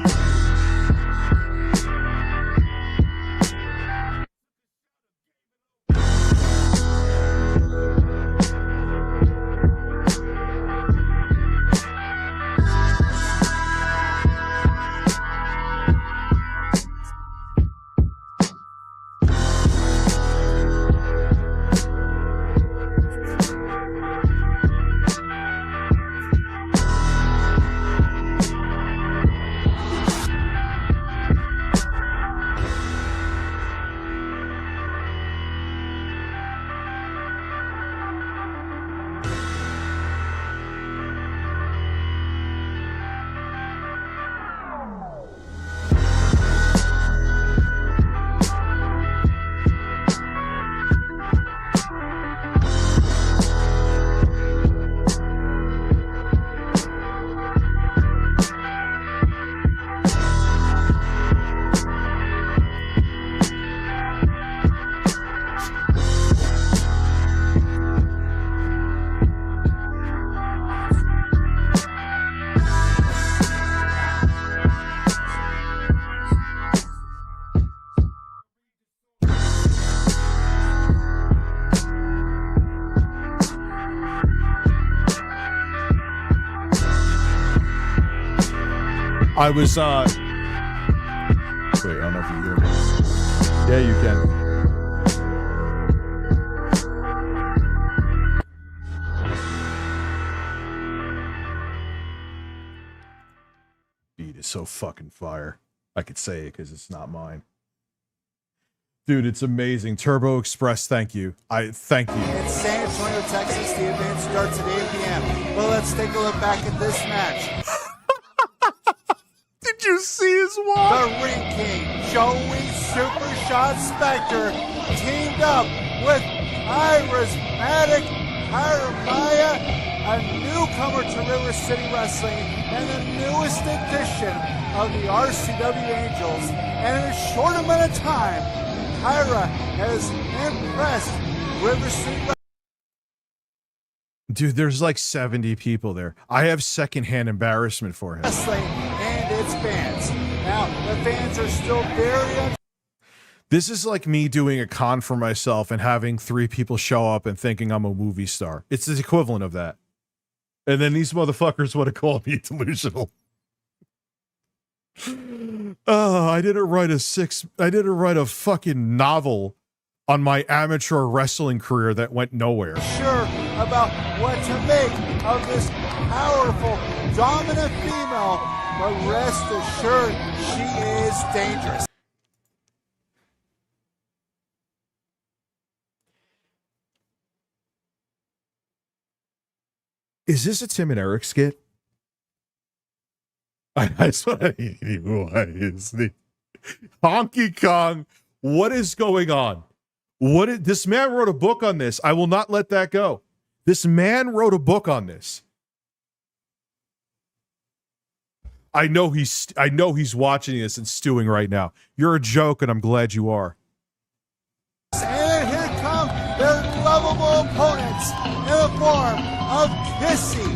I was, wait, I don't know if you hear me. Yeah, you can. Beat is so fucking fire. I could say it because it's not mine. Dude, it's amazing. Turbo Express, thank you. Thank you. It's San Antonio, Texas. The event starts at 8 p.m. Well, let's take a look back at this match. Did you see his walk? The Ring King, Joey Supershot Spectre, teamed up with Charismatic Jeremiah, a newcomer to River City Wrestling, and the newest edition of the RCW Angels. And in a short amount of time, Kyra has impressed River City Wrestling. Dude, there's like 70 people there. I have secondhand embarrassment for him. And its fans. Now, the fans are still very... This is like me doing a con for myself and having 3 people show up and thinking I'm a movie star. It's the equivalent of that. And then these motherfuckers would have called me delusional. Oh, I didn't write a fucking novel on my amateur wrestling career that went nowhere. Sure about what to make of this powerful, dominant female, but rest assured, she is dangerous. Is this a Tim and Eric skit? I swear, Honky Kong, what is going on? This man wrote a book on this. I will not let that go. This man wrote a book on this. I know he's watching this and stewing right now. You're a joke, and I'm glad you are. And here come their lovable opponents in the form of Kissy.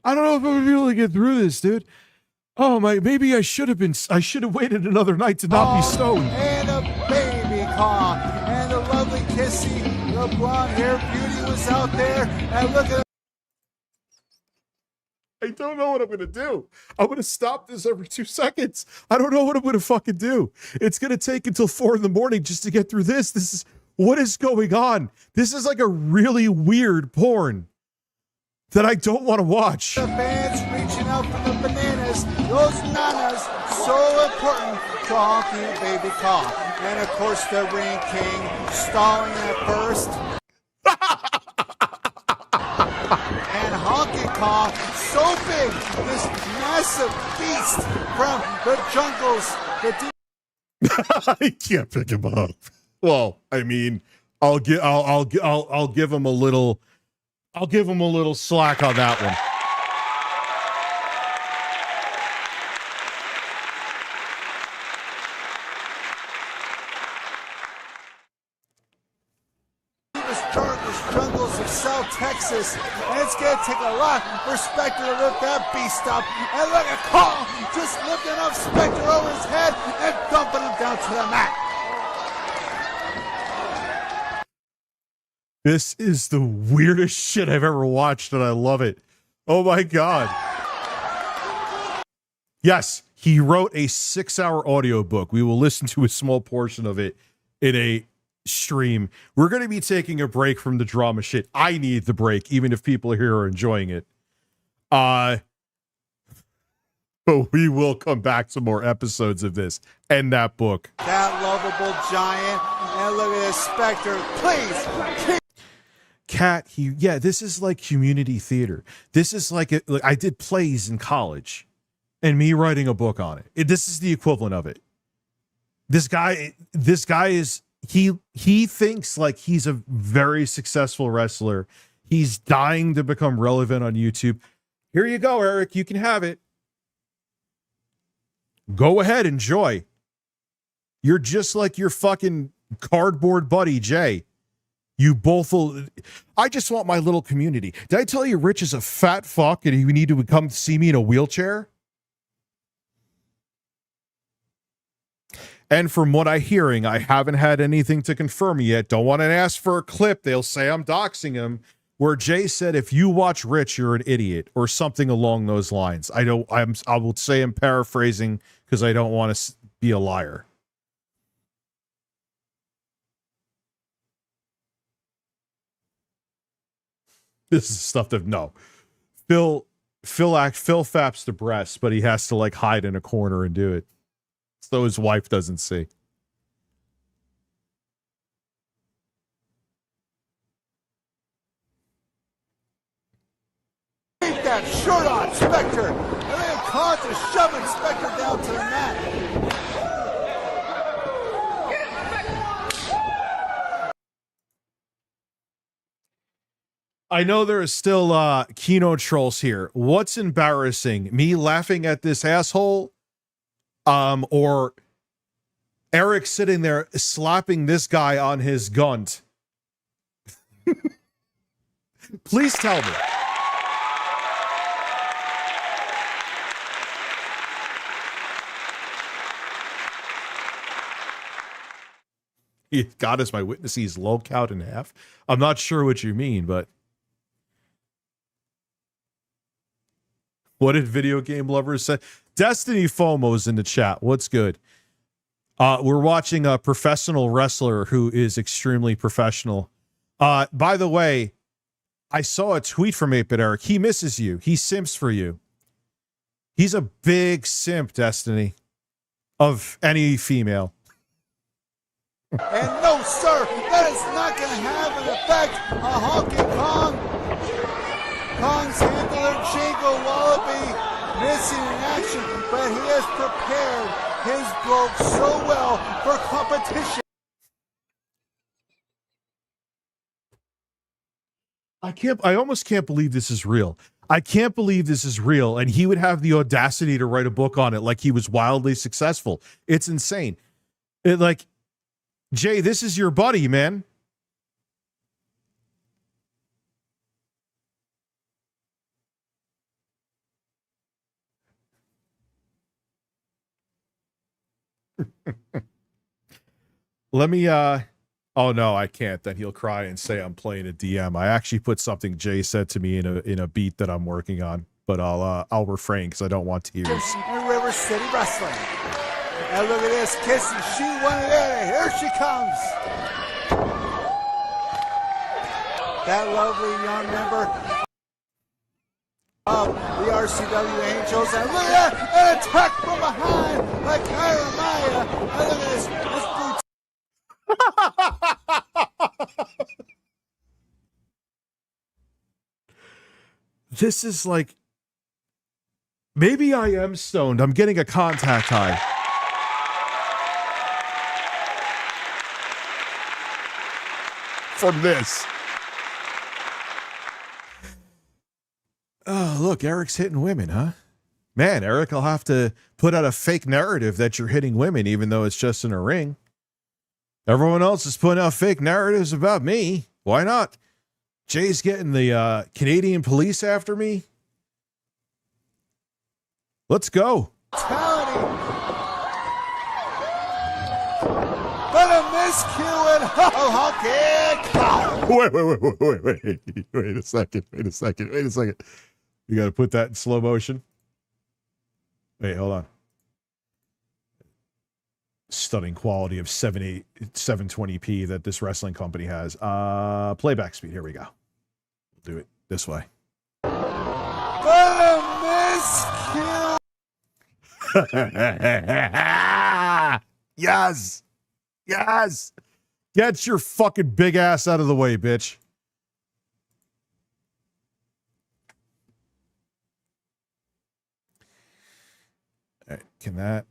I don't know if I'm gonna be able to get through this, dude. Oh my, maybe I should have waited another night to not be stoned. And a baby call. And the lovely Kissy, the blonde hair beauty was out there. And look at I don't know what I'm going to do. I'm going to stop this every 2 seconds. I don't know what I'm going to fucking do. It's going to take until 4 a.m. just to get through this. What is going on? This is like a really weird porn that I don't want to watch. the fans reaching out for the bananas. Those nanas, so important to Honky Baby Call. And of course the Ring King stalling at first. And Honky Kong, so big, this massive beast from the jungles. I can't pick him up. Well, I mean, I'll give him a little slack on that one. Jungles of South Texas, and it's gonna take a lot for Spectre to lift that beast up. And look at Kong just lifting up Spectre over his head and dumping him down to the mat. This is the weirdest shit I've ever watched, and I love it. Oh my god. Yes, he wrote a 6-hour audiobook. We will listen to a small portion of it in a stream. We're going to be taking a break from the drama shit. I need the break, even if people here are enjoying it. But we will come back to more episodes of this and that book. That lovable giant, and look at this Spectre. Please. Cat, this is like community theater. This is like I did plays in college, and me writing a book on it. This is the equivalent of it. This guy is he thinks like he's a very successful wrestler. He's dying to become relevant on YouTube. Here you go, Eric. You can have it. Go ahead, enjoy. You're just like your fucking cardboard buddy, Jay. You both will. I just want my little community. Did I tell you Rich is a fat fuck and you need to come see me in a wheelchair? And from what I'm hearing, I haven't had anything to confirm yet. Don't want to ask for a clip. They'll say I'm doxing him. Where Jay said, if you watch Rich, you're an idiot, or something along those lines. I will say I'm paraphrasing because I don't want to be a liar. This is stuff that Phil faps the breasts, but he has to like hide in a corner and do it so his wife doesn't see. Keep that shirt on, Spectre. And then Kong is shoving Spectre down to the mat. I know there is still Kino trolls here. What's embarrassing? Me laughing at this asshole? Or Eric sitting there slapping this guy on his gunt? Please tell me. God is my witness, he's low count in half. I'm not sure what you mean, but what did video game lovers say? Destiny FOMO's in the chat. What's good? We're watching a professional wrestler who is extremely professional. By the way, I saw a tweet from 8-Bit Eric. He misses you. He simps for you. He's a big simp, Destiny, of any female. And no, sir, that is not going to have an effect on Honky Kong. Kong's handler, Jingo Wallaby, missing in action, but he has prepared his bloke so well for competition. I almost can't believe this is real. I can't believe this is real. And he would have the audacity to write a book on it like he was wildly successful. It's insane. Jay, this is your buddy, man. Let me, oh no, I can't. Then he'll cry and say I'm playing a DM. I actually put something Jay said to me in a beat that I'm working on, but I'll refrain because I don't want tears. New River City Wrestling. And look at this, kissing. She wanted it. Here she comes. That lovely young member of the RCW Angels. And look at that, an attack from behind by Kyra Maya. And look at this. This is like, maybe I am stoned. I'm getting a contact high. From this. Oh, look, Eric's hitting women, huh? Man, Eric, I'll have to put out a fake narrative that you're hitting women, even though it's just in a ring. Everyone else is putting out fake narratives about me. Why not? Jay's getting the Canadian police after me. Let's go. But a miscue and Wait a second. You got to put that in slow motion. Wait, hold on. Stunning quality of 720p that this wrestling company has. Playback speed. Here we go. We'll do it this way. But a miscue. Yes. Get your fucking big ass out of the way, bitch. All right, can that...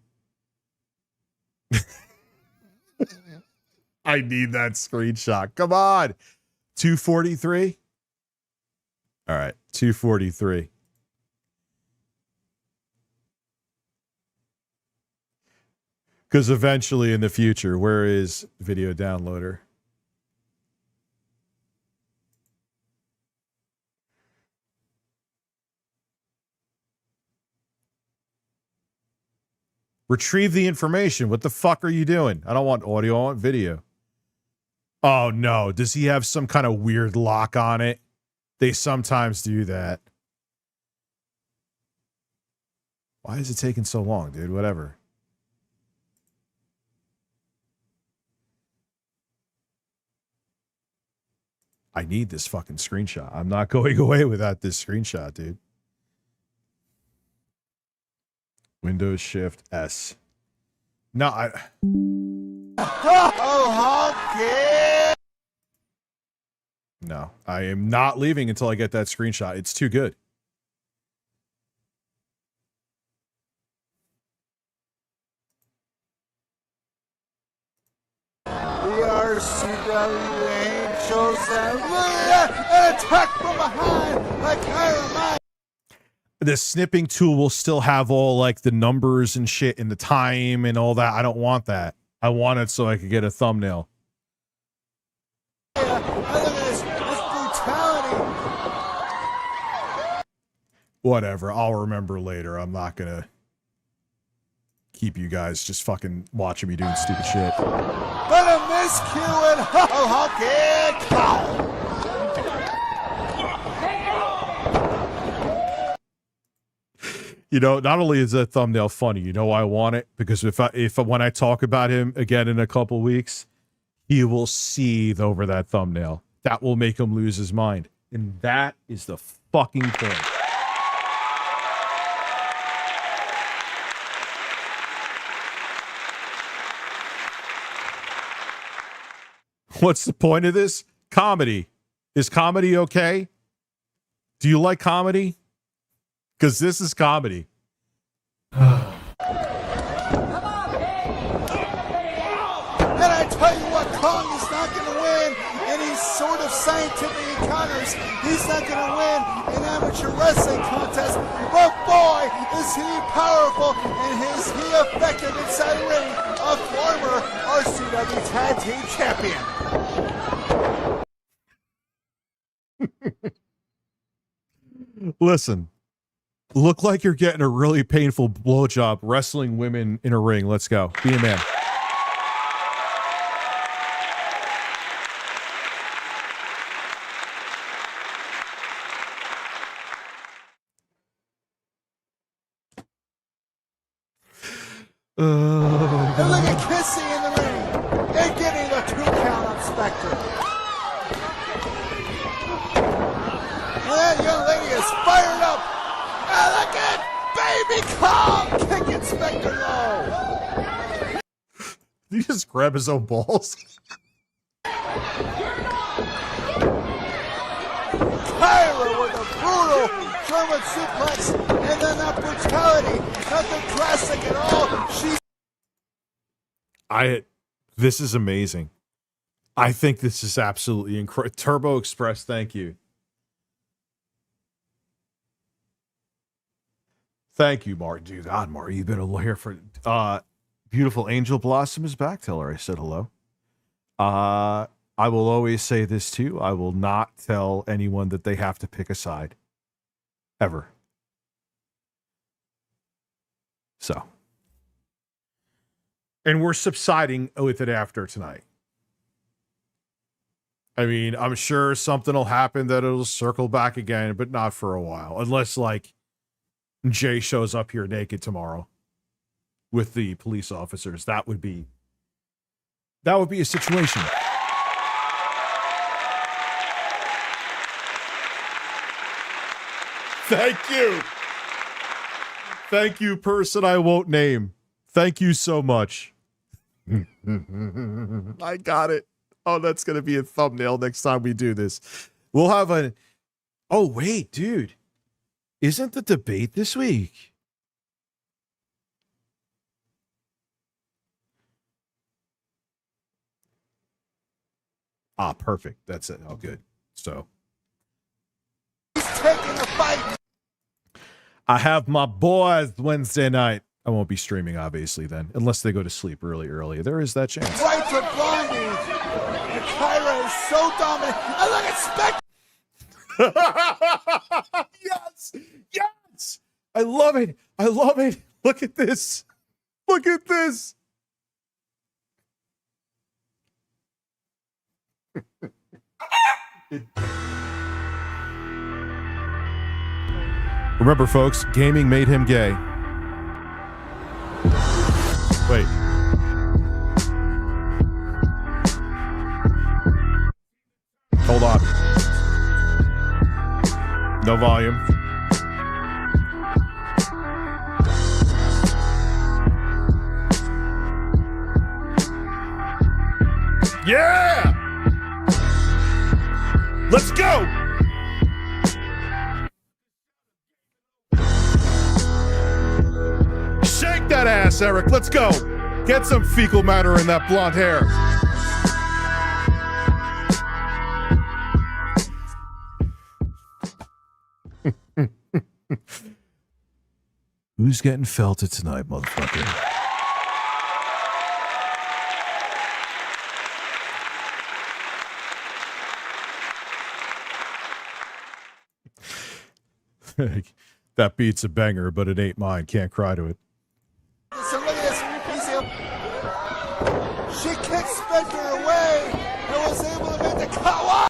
I need that screenshot. Come on. 243. All right. 243. Because eventually in the future, where is video downloader? Retrieve the information. What the fuck are you doing? I don't want audio. I want video. Oh, no. Does he have some kind of weird lock on it? They sometimes do that. Why is it taking so long, dude? Whatever. I need this fucking screenshot. I'm not going away without this screenshot, dude. Windows Shift S. No, No, I am not leaving until I get that screenshot. It's too good. The RCW Angels and an attack from behind like Kyra. The snipping tool will still have all like the numbers and shit and the time and all that. I don't want that. I want it so I could get a thumbnail. Whatever. I'll remember later. I'm not gonna keep you guys just fucking watching me doing stupid shit. But a miscue and hockey. You know, not only is that thumbnail funny, you know why I want it? Because if when I talk about him again in a couple weeks, he will seethe over that thumbnail. That will make him lose his mind. And that is the fucking thing. What's the point of this? Comedy. Is comedy okay? Do you like comedy? Because this is comedy. And I tell you what, Kong is not going to win any sort of scientific encounters. He's not going to win an amateur wrestling contest. But boy, is he powerful and is he effective inside the ring. A former RCW Tag Team Champion. Listen. Look like you're getting a really painful blowjob wrestling women in a ring. Let's go. Be a man. And look at Kissy in the ring and getting the 2 count on Spectre. And that young lady is fired up. And look at Baby Kong kicking Spectre low. Did he just grab his own balls? Kyra with a brutal German suplex, and then that brutality, nothing drastic at all. This is amazing. I think this is absolutely incredible. Turbo Express, thank you. Thank you, Mark. Dude, God, Mark, you've been a lawyer for... Beautiful Angel Blossom is back. Tell her I said hello. I will always say this, too. I will not tell anyone that they have to pick a side. Ever. So. And we're subsiding with it after tonight. I mean, I'm sure something will happen that it'll circle back again, but not for a while. Unless, like, Jay shows up here naked tomorrow with the police officers. That would be a situation. Thank you. Thank you, person I won't name. Thank you so much. I got it. Oh, that's going to be a thumbnail next time we do this. We'll have a... Oh, wait, dude. Isn't the debate this week? Ah, perfect. That's it. Oh, good. So... He's taking a fight. I have my boys Wednesday night. I won't be streaming, obviously, then. Unless they go to sleep really early. There is that chance. Right to Blondie. And Kyra is so dominant. And look at Spectre. Yes! Yes! I love it. I love it. Look at this. Look at this. Remember, folks, gaming made him gay. Wait. Hold on. No volume. Yeah! Let's go! Shake that ass, Eric. Let's go. Get some fecal matter in that blonde hair. Who's getting felted tonight, motherfucker? That beat's a banger, but it ain't mine. Can't cry to it. So look at this. She kicked Spectre away and was able to make the cut.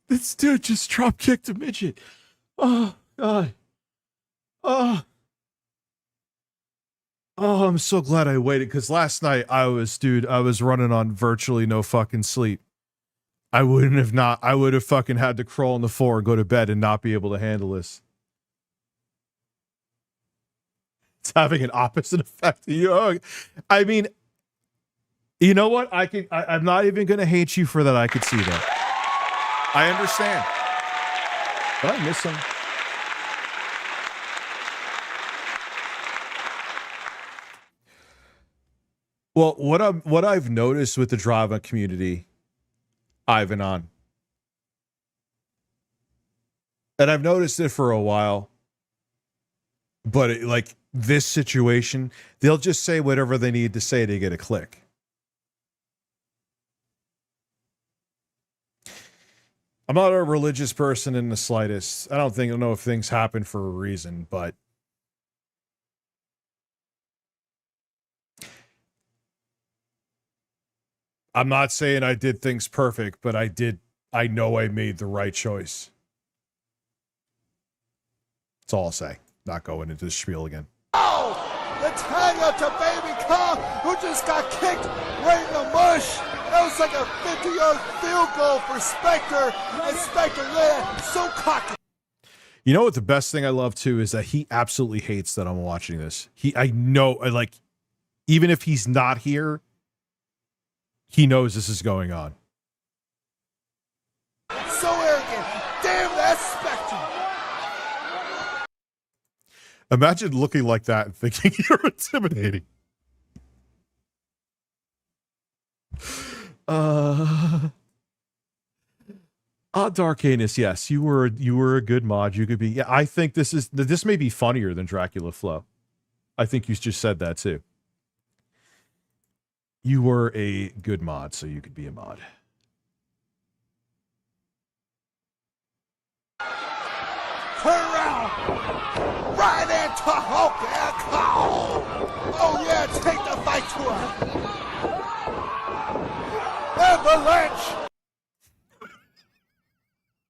This dude just drop kicked a midget. Oh, God. Oh, I'm so glad I waited, because last night I was running on virtually no fucking sleep. I would have fucking had to crawl on the floor and go to bed and not be able to handle this. It's having an opposite effect. I mean, you know what? I'm not even going to hate you for that. I could see that. I understand. But I miss him. Well, what I've noticed with the drama community, Ivan on, and I've noticed it for a while, but like this situation, they'll just say whatever they need to say to get a click. I'm not a religious person in the slightest. I don't know if things happen for a reason, but I'm not saying I did things perfect, but I know I made the right choice. That's all I'll say. Not going into the spiel again. Oh, the tag to Baby Kong, who just got kicked right in the mush. That was like a 50-yard field goal for Spectre, and Spectre there, so cocky. You know what the best thing I love too is that he absolutely hates that I'm watching this. Even if he's not here, he knows this is going on. So arrogant. Damn that Spectre. Imagine looking like that and thinking you're intimidating. Dark Anus, yes, you were a good mod. You could be. Yeah, I think this may be funnier than Dracula Flow. I think you just said that too. You were a good mod, so you could be a mod. Turn around. Right into Hulk and Kong. Oh yeah, take the fight to him. Avalanche.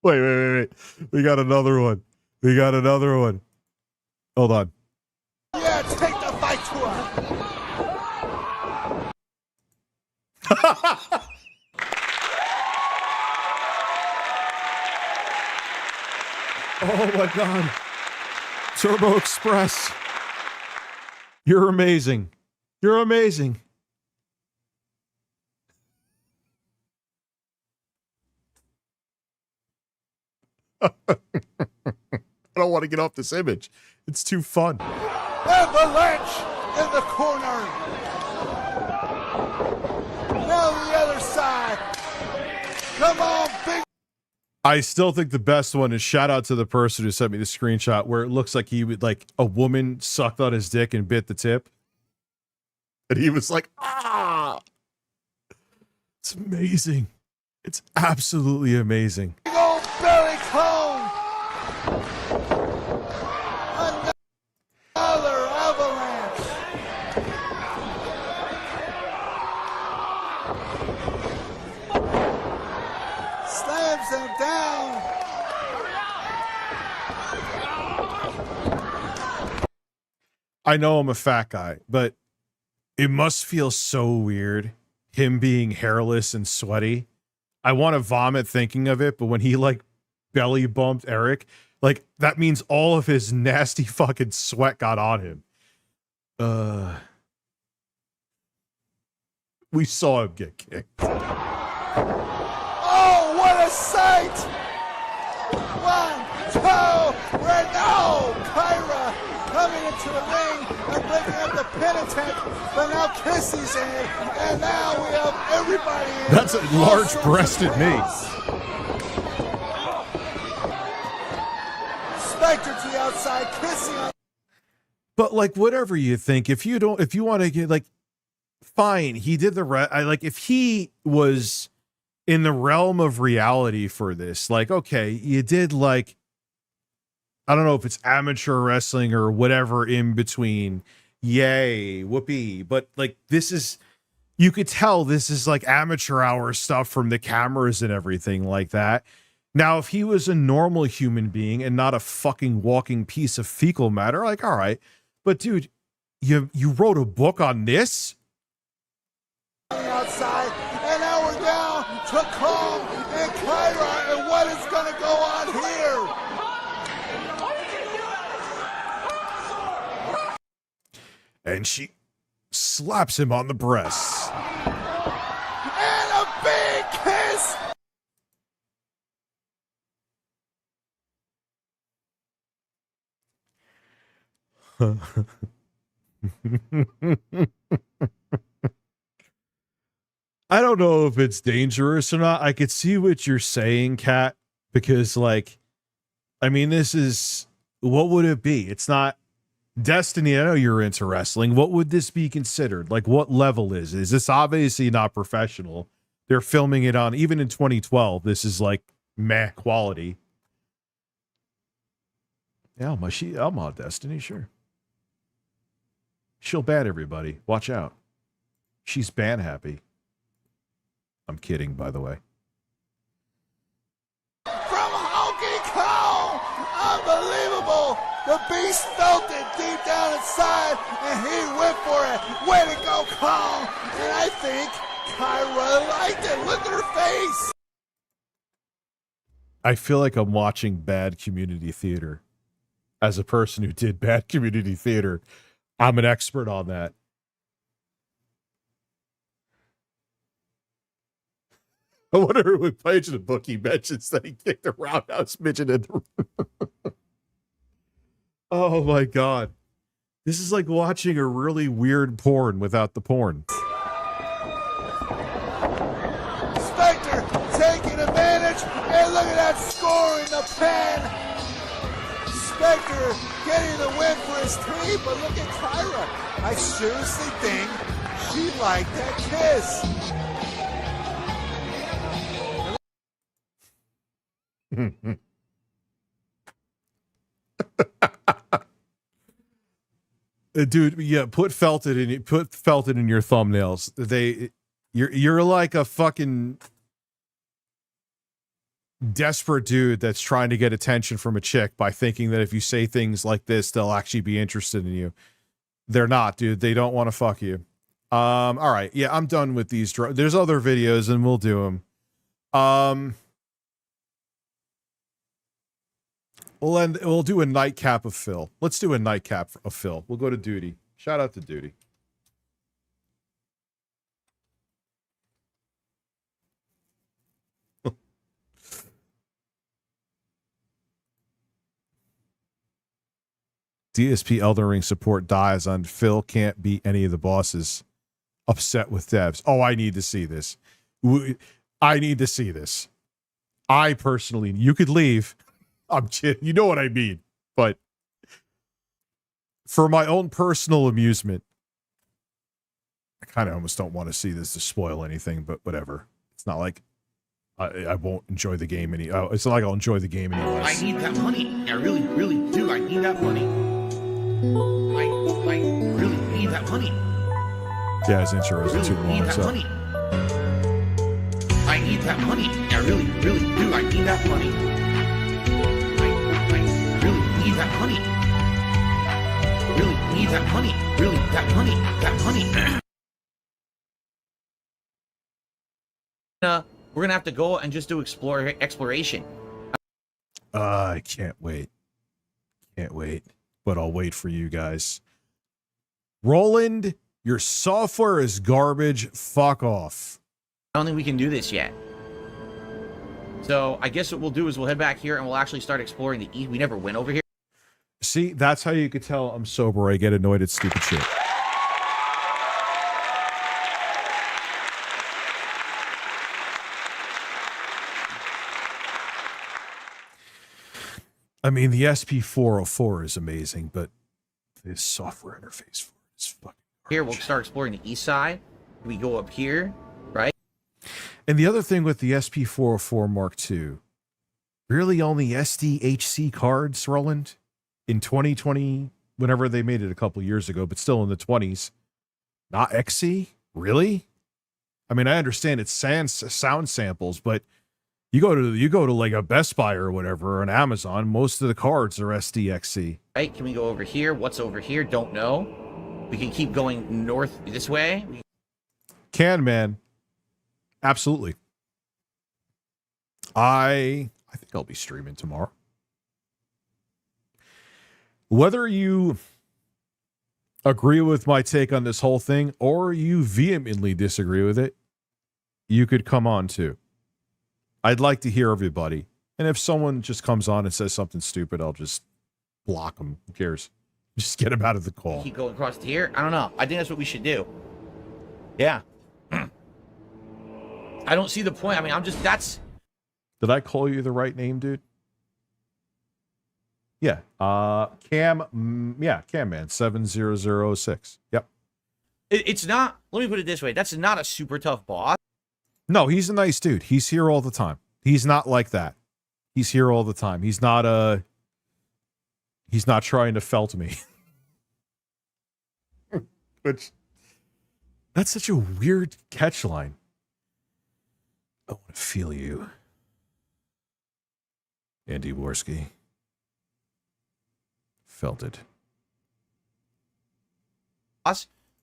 Wait. We got another one. Hold on. Yeah, take the fight to him. Oh my God. Turbo Express. You're amazing. You're amazing. I don't want to get off this image. It's too fun. Avalanche in the corner. Now the other side. Come on, big. I still think the best one is shout out to the person who sent me the screenshot where it looks like he would a woman sucked on his dick and bit the tip. And he was like, ah. It's amazing. It's absolutely amazing. Big old belly cone. Another avalanche. Slams him down. I know I'm a fat guy, but it must feel so weird, him being hairless and sweaty. I want to vomit thinking of it, but when he belly bumped Eric, that means all of his nasty fucking sweat got on him. We saw him get kicked. Oh, what a sight! 1, 2, Renault! Kyra coming into the ring and breaking up the penitent, but now Kissy's in, and now we have everybody in. That's a large-breasted me. Spectre to the outside, Kissy on. But whatever you think, if you want to get fine, he did the if he was in the realm of reality for this, okay, you did I don't know if it's amateur wrestling or whatever in between. Yay, whoopee. But this is, you could tell this is amateur hour stuff from the cameras and everything like that. Now, if he was a normal human being and not a fucking walking piece of fecal matter, all right. But dude, you wrote a book on this? Outside, and now we're down to Kong and Kyra, and what is going to go on here? And she slaps him on the breasts. And a big kiss! I don't know if it's dangerous or not. I could see what you're saying, Kat, because this is, what would it be? It's not Destiny. I know you're into wrestling. What would this be considered? What level is this? Obviously not professional. They're filming it on, even in 2012, this is meh quality. Yeah, Elma Destiny, sure. She'll ban everybody. Watch out. She's ban happy. I'm kidding, by the way. From Honky Kong! Unbelievable! The beast felt it deep down inside, and he went for it. Way to go, Kong! And I think Kyra liked it. Look at her face! I feel like I'm watching bad community theater. As a person who did bad community theater, I'm an expert on that. I wonder what page of the book he mentions that he kicked the roundhouse midget in the room. Oh my god. This is like watching a really weird porn without the porn. Spectre taking advantage, and look at that score in the pen. Spectre getting the win for his team, but look at Kyra. I seriously think she liked that kiss. Dude, yeah, put Felton in your thumbnails. You're like a fucking desperate dude that's trying to get attention from a chick by thinking that if you say things like this, they'll actually be interested in you. They're not, dude. They don't want to fuck you. All right, yeah, I'm done with these. There's other videos, and we'll do them. We'll do a nightcap of Phil. Let's do a nightcap of Phil. We'll go to Duty. Shout out to Duty. DSP Elden Ring support dies on Phil can't beat any of the bosses. Upset with devs. Oh, I need to see this. I need to see this. I personally, you could leave. I'm kidding. You know what I mean. But for my own personal amusement, I kind of almost don't want to see this to spoil anything, but whatever. It's not like I won't enjoy the game any. Oh, it's not like I'll enjoy the game any less. I need that money. I really, really do. I need that money. I really need that money. Yeah, his intro isn't too long. So. I need that money. I really, really do. I need that money. I really need that money. Really need that money. Really, that money. That money. We're gonna have to go and just do exploration. I can't wait. Can't wait. But I'll wait for you guys. Roland, your software is garbage. Fuck off. I don't think we can do this yet. So I guess what we'll do is we'll head back here and we'll actually start exploring the east. We never went over here. See, that's how you could tell I'm sober. I get annoyed at stupid shit. I mean, the SP404 is amazing, but this software interface for it is fucking garbage. Here, we'll start exploring the east side. We go up here, right? And the other thing with the SP404 Mark II, really only SDHC cards, Roland, in 2020, whenever they made it a couple years ago, but still in the 20s. Not XC? Really? I mean, I understand it's sound samples, but you go to like a Best Buy or whatever, or an Amazon, most of the cards are SDXC. Right, can we go over here? What's over here? Don't know. We can keep going north this way. Can, man. Absolutely. I think I'll be streaming tomorrow. Whether you agree with my take on this whole thing or you vehemently disagree with it, you could come on too. I'd like to hear everybody. And if someone just comes on and says something stupid, I'll just block them. Who cares? Just get them out of the call. Keep going across to here. I don't know. I think that's what we should do. Yeah. I don't see the point. I mean, that's... Did I call you the right name, dude? Yeah. Cam Man 70006. Yep. It's not, let me put it this way. That's not a super tough boss. No, he's a nice dude. He's here all the time. He's not like that. He's here all the time. He's not trying to felt me. Which, that's such a weird catch line. I want to feel you. Andy Worski. Felt it.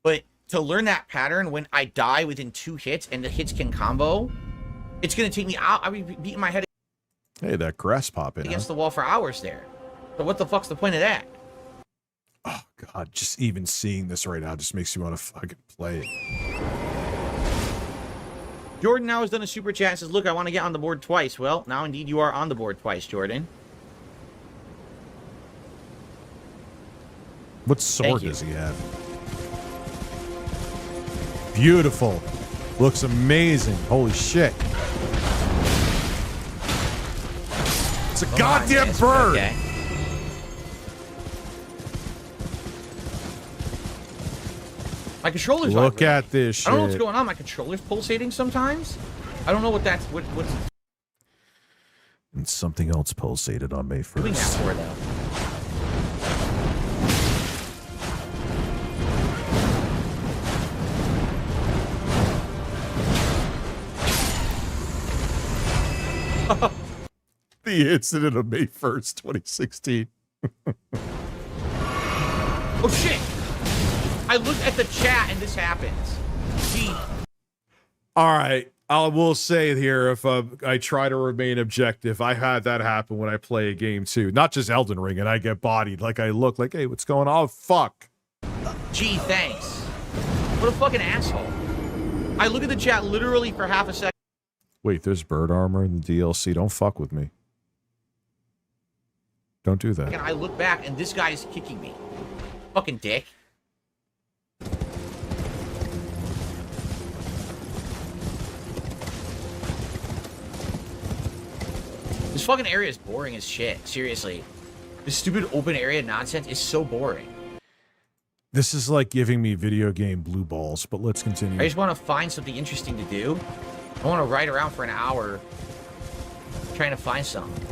But to learn that pattern, when I die within 2 hits and the hits can combo, it's going to take me out. I'll be beating my head Hey, that grass popping against the wall for hours there. So what the fuck's the point of that? Oh, God. Just even seeing this right now just makes you want to fucking play it. Jordan now has done a super chat and says, look, I want to get on the board twice. Well, now indeed you are on the board twice, Jordan. What sword does he have? Beautiful. Looks amazing. Holy shit. It's a goddamn bird. Okay. My controller's Look at this shit. I don't know what's going on. My controller's pulsating sometimes. I don't know what that's what's And something else pulsated on May 1st. doing that for though. The incident of May 1st, 2016. Oh shit! I looked at the chat and this happens. Gee. All right. I will say here, if I try to remain objective, I had that happen when I play a game too. Not just Elden Ring, and I get bodied. Like, I look like, hey, what's going on? Oh, fuck. Gee, thanks. What a fucking asshole. I look at the chat literally for half a second. Wait, there's bird armor in the DLC. Don't fuck with me. Don't do that. And I look back and this guy is kicking me. Fucking dick. This fucking area is boring as shit. Seriously. This stupid open area nonsense is so boring. This is like giving me video game blue balls, but let's continue. I just want to find something interesting to do. I want to ride around for an hour trying to find something.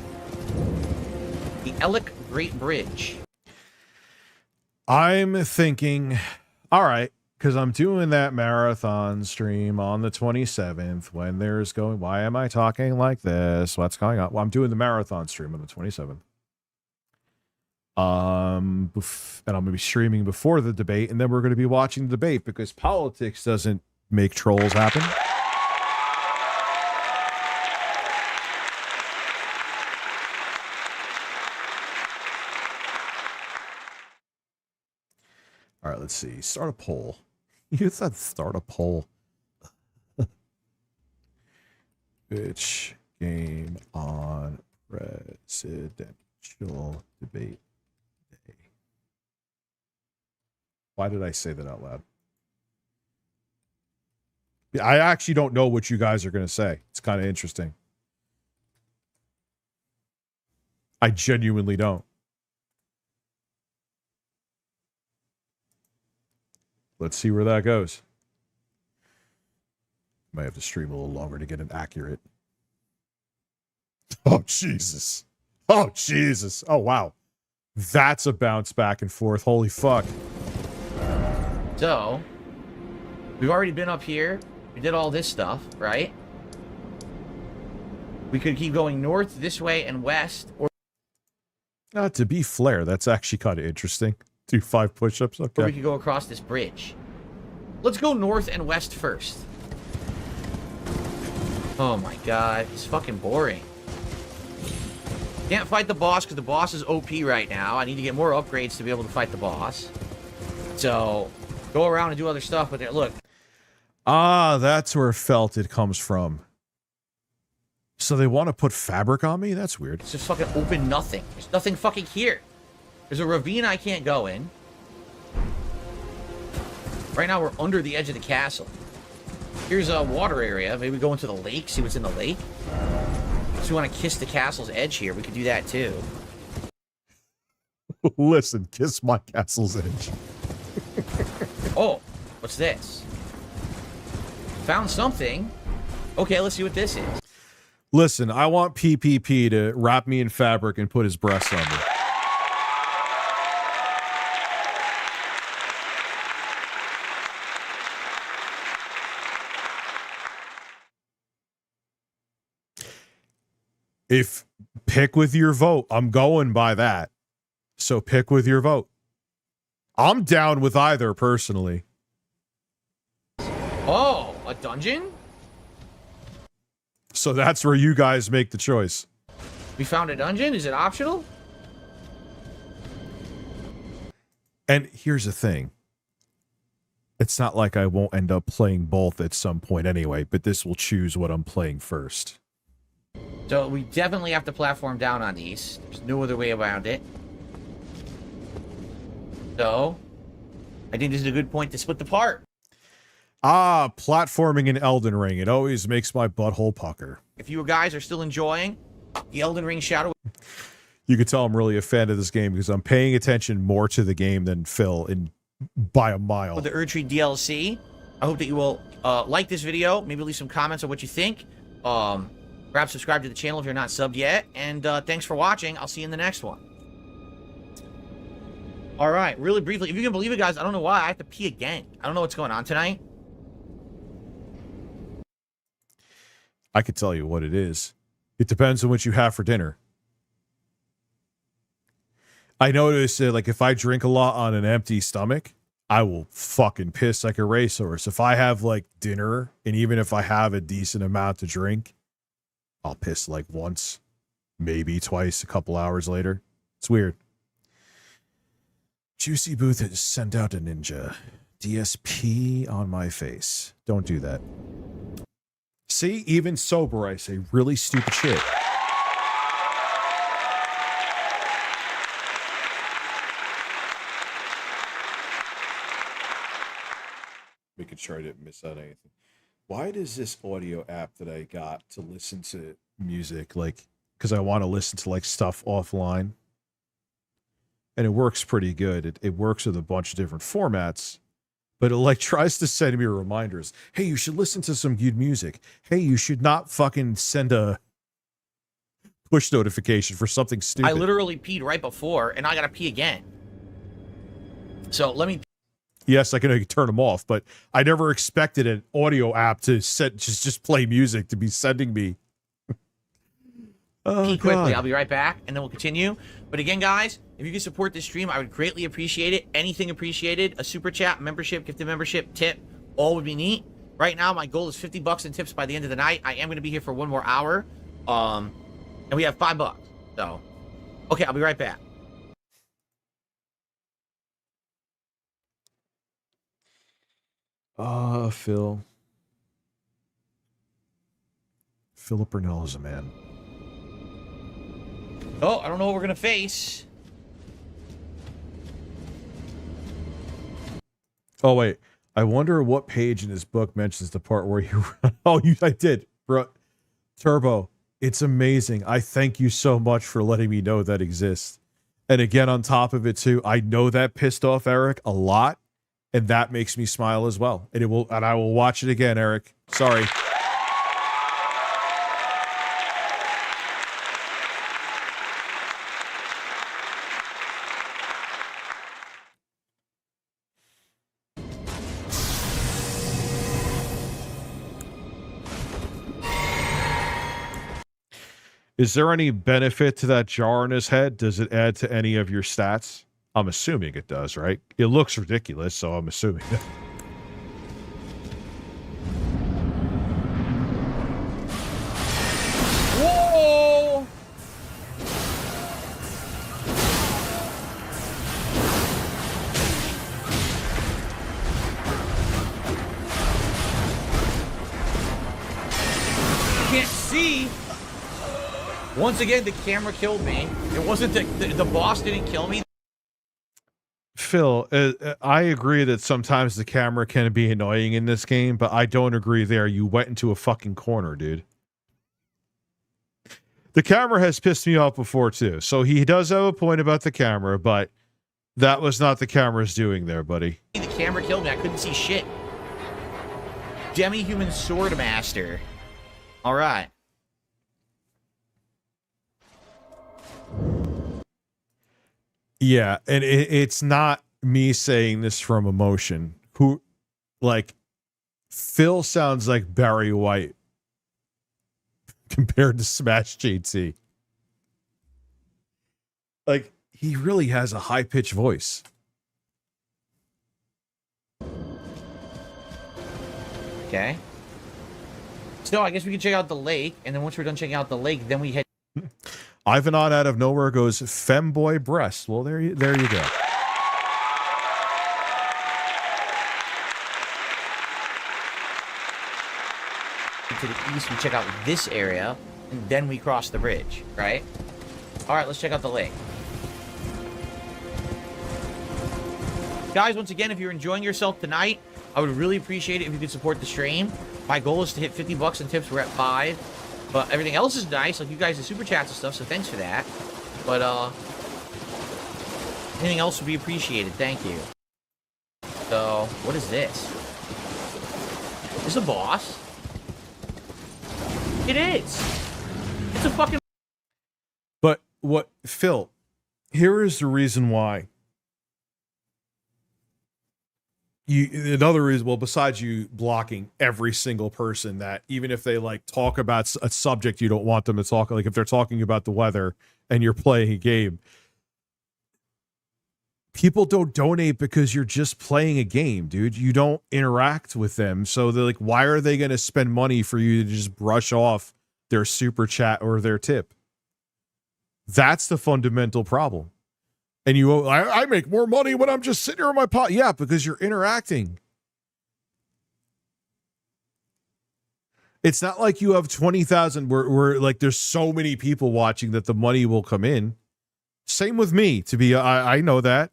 The Ellick Great Bridge. I'm thinking, all right, because I'm doing that marathon stream on the 27th when there's going, why am I talking like this? What's going on? Well, I'm doing the marathon stream on the 27th. And I'm going to be streaming before the debate, and then we're going to be watching the debate because politics doesn't make trolls happen. All right, let's see. Start a poll. You said start a poll. Which game on presidential debate day? Why did I say that out loud? I actually don't know what you guys are going to say. It's kind of interesting. I genuinely don't. Let's see where that goes. Might have to stream a little longer to get it accurate. Oh, Jesus. Oh, Jesus. Oh, wow. That's a bounce back and forth. Holy fuck. So, we've already been up here. We did all this stuff, right? We could keep going north this way and west. Or to be Flair, that's actually kind of interesting. Do 5 push-ups, okay. Or we could go across this bridge. Let's go north and west first. Oh my god, it's fucking boring. Can't fight the boss because the boss is OP right now. I need to get more upgrades to be able to fight the boss. So, go around and do other stuff with it. Look. Ah, that's where Felted comes from. So they want to put fabric on me? That's weird. It's just fucking open nothing. There's nothing fucking here. There's a ravine I can't go in. Right now we're under the edge of the castle. Here's a water area. Maybe go into the lake, see what's in the lake. If we want to kiss the castle's edge here, we could do that too. Listen, kiss my castle's edge. Oh, what's this? Found something. Okay, let's see what this is. Listen, I want PPP to wrap me in fabric and put his breast on me. If pick with your vote, I'm going by that. So pick with your vote. I'm down with either personally. Oh, a dungeon? So that's where you guys make the choice. We found a dungeon? Is it optional? And here's the thing. It's not like I won't end up playing both at some point anyway, but this will choose what I'm playing first. So we definitely have to platform down on these. There's no other way around it. So, I think this is a good point to split the part. Ah, platforming in Elden Ring. It always makes my butthole pucker. If you guys are still enjoying the Elden Ring Shadow... You can tell I'm really a fan of this game because I'm paying attention more to the game than Phil by a mile. ...with the Erdtree DLC, I hope that you will like this video, maybe leave some comments on what you think. Perhaps subscribe to the channel if you're not subbed yet. And thanks for watching. I'll see you in the next one. All right, really briefly, if you can believe it, guys, I don't know why I have to pee again. I don't know what's going on tonight. I could tell you what it is. It depends on what you have for dinner. I notice that, like, if I drink a lot on an empty stomach, I will fucking piss like a racehorse. If I have, like, dinner, and even if I have a decent amount to drink, I'll piss, like, once, maybe twice, a couple hours later. It's weird. Juicy Booth has sent out a ninja. DSP on my face. Don't do that. See, even sober, I say really stupid shit. Making sure I didn't miss out anything. Why does this audio app that I got to listen to music, like, because I want to listen to, like, stuff offline, and it works pretty good. It works with a bunch of different formats, but it, like, tries to send me reminders. Hey, you should listen to some good music. Hey, you should not fucking send a push notification for something stupid. I literally peed right before, and I gotta pee again. So let me... Yes, I can turn them off, but I never expected an audio app to just play music to be sending me. Pee quickly. I'll be right back, and then we'll continue. But again, guys, if you can support this stream, I would greatly appreciate it. Anything appreciated. A super chat, membership, gifted membership, tip, all would be neat. Right now, my goal is $50 in tips by the end of the night. I am going to be here for one more hour. And we have $5. So, okay, I'll be right back. Phil. Philip Burnell is a man. Oh, I don't know what we're going to face. Oh, wait. I wonder what page in this book mentions the part where you... Oh, I did. Bro. Turbo, it's amazing. I thank you so much for letting me know that exists. And again, on top of it, too, I know that pissed off Eric a lot, and that makes me smile as well. And I will watch it again, Eric. Sorry. Is there any benefit to that jar on his head? Does it add to any of your stats? I'm assuming it does, right? It looks ridiculous, so I'm assuming. Whoa! Can't see. Once again, the camera killed me. It wasn't the boss didn't kill me. Phil, I agree that sometimes the camera can be annoying in this game, but I don't agree there. You went into a fucking corner, dude. The camera has pissed me off before, too. So he does have a point about the camera, but that was not the camera's doing there, buddy. The camera killed me. I couldn't see shit. Demi-human sword master. All right. Yeah, and it's not me saying this from emotion. Who, like, Phil sounds like Barry White compared to Smash JT. Like, he really has a high-pitched voice. Okay. So I guess we can check out the lake, and then once we're done checking out the lake, then we head. Ivanon out of nowhere goes femboy breast. Well, there you go. To the east, we check out this area, and then we cross the bridge, right? All right, let's check out the lake. Guys, once again, if you're enjoying yourself tonight, I would really appreciate it if you could support the stream. My goal is to hit 50 bucks in tips. We're at 5. But everything else is nice, like you guys, the super chats and stuff, so thanks for that. But, anything else would be appreciated. Thank you. So, what is this? Is this a boss? It is. It's a fucking... But what, Phil, here is the reason why. Another reason, well, besides you blocking every single person that, even if they like talk about a subject you don't want them to talk, like if they're talking about the weather and you're playing a game, people don't donate because you're just playing a game, dude. You don't interact with them. So they're like, why are they going to spend money for you to just brush off their super chat or their tip? That's the fundamental problem. And I make more money when I'm just sitting here on my pot. Yeah, because you're interacting. It's not like you have 20,000 where like there's so many people watching that the money will come in. Same with me. I know that.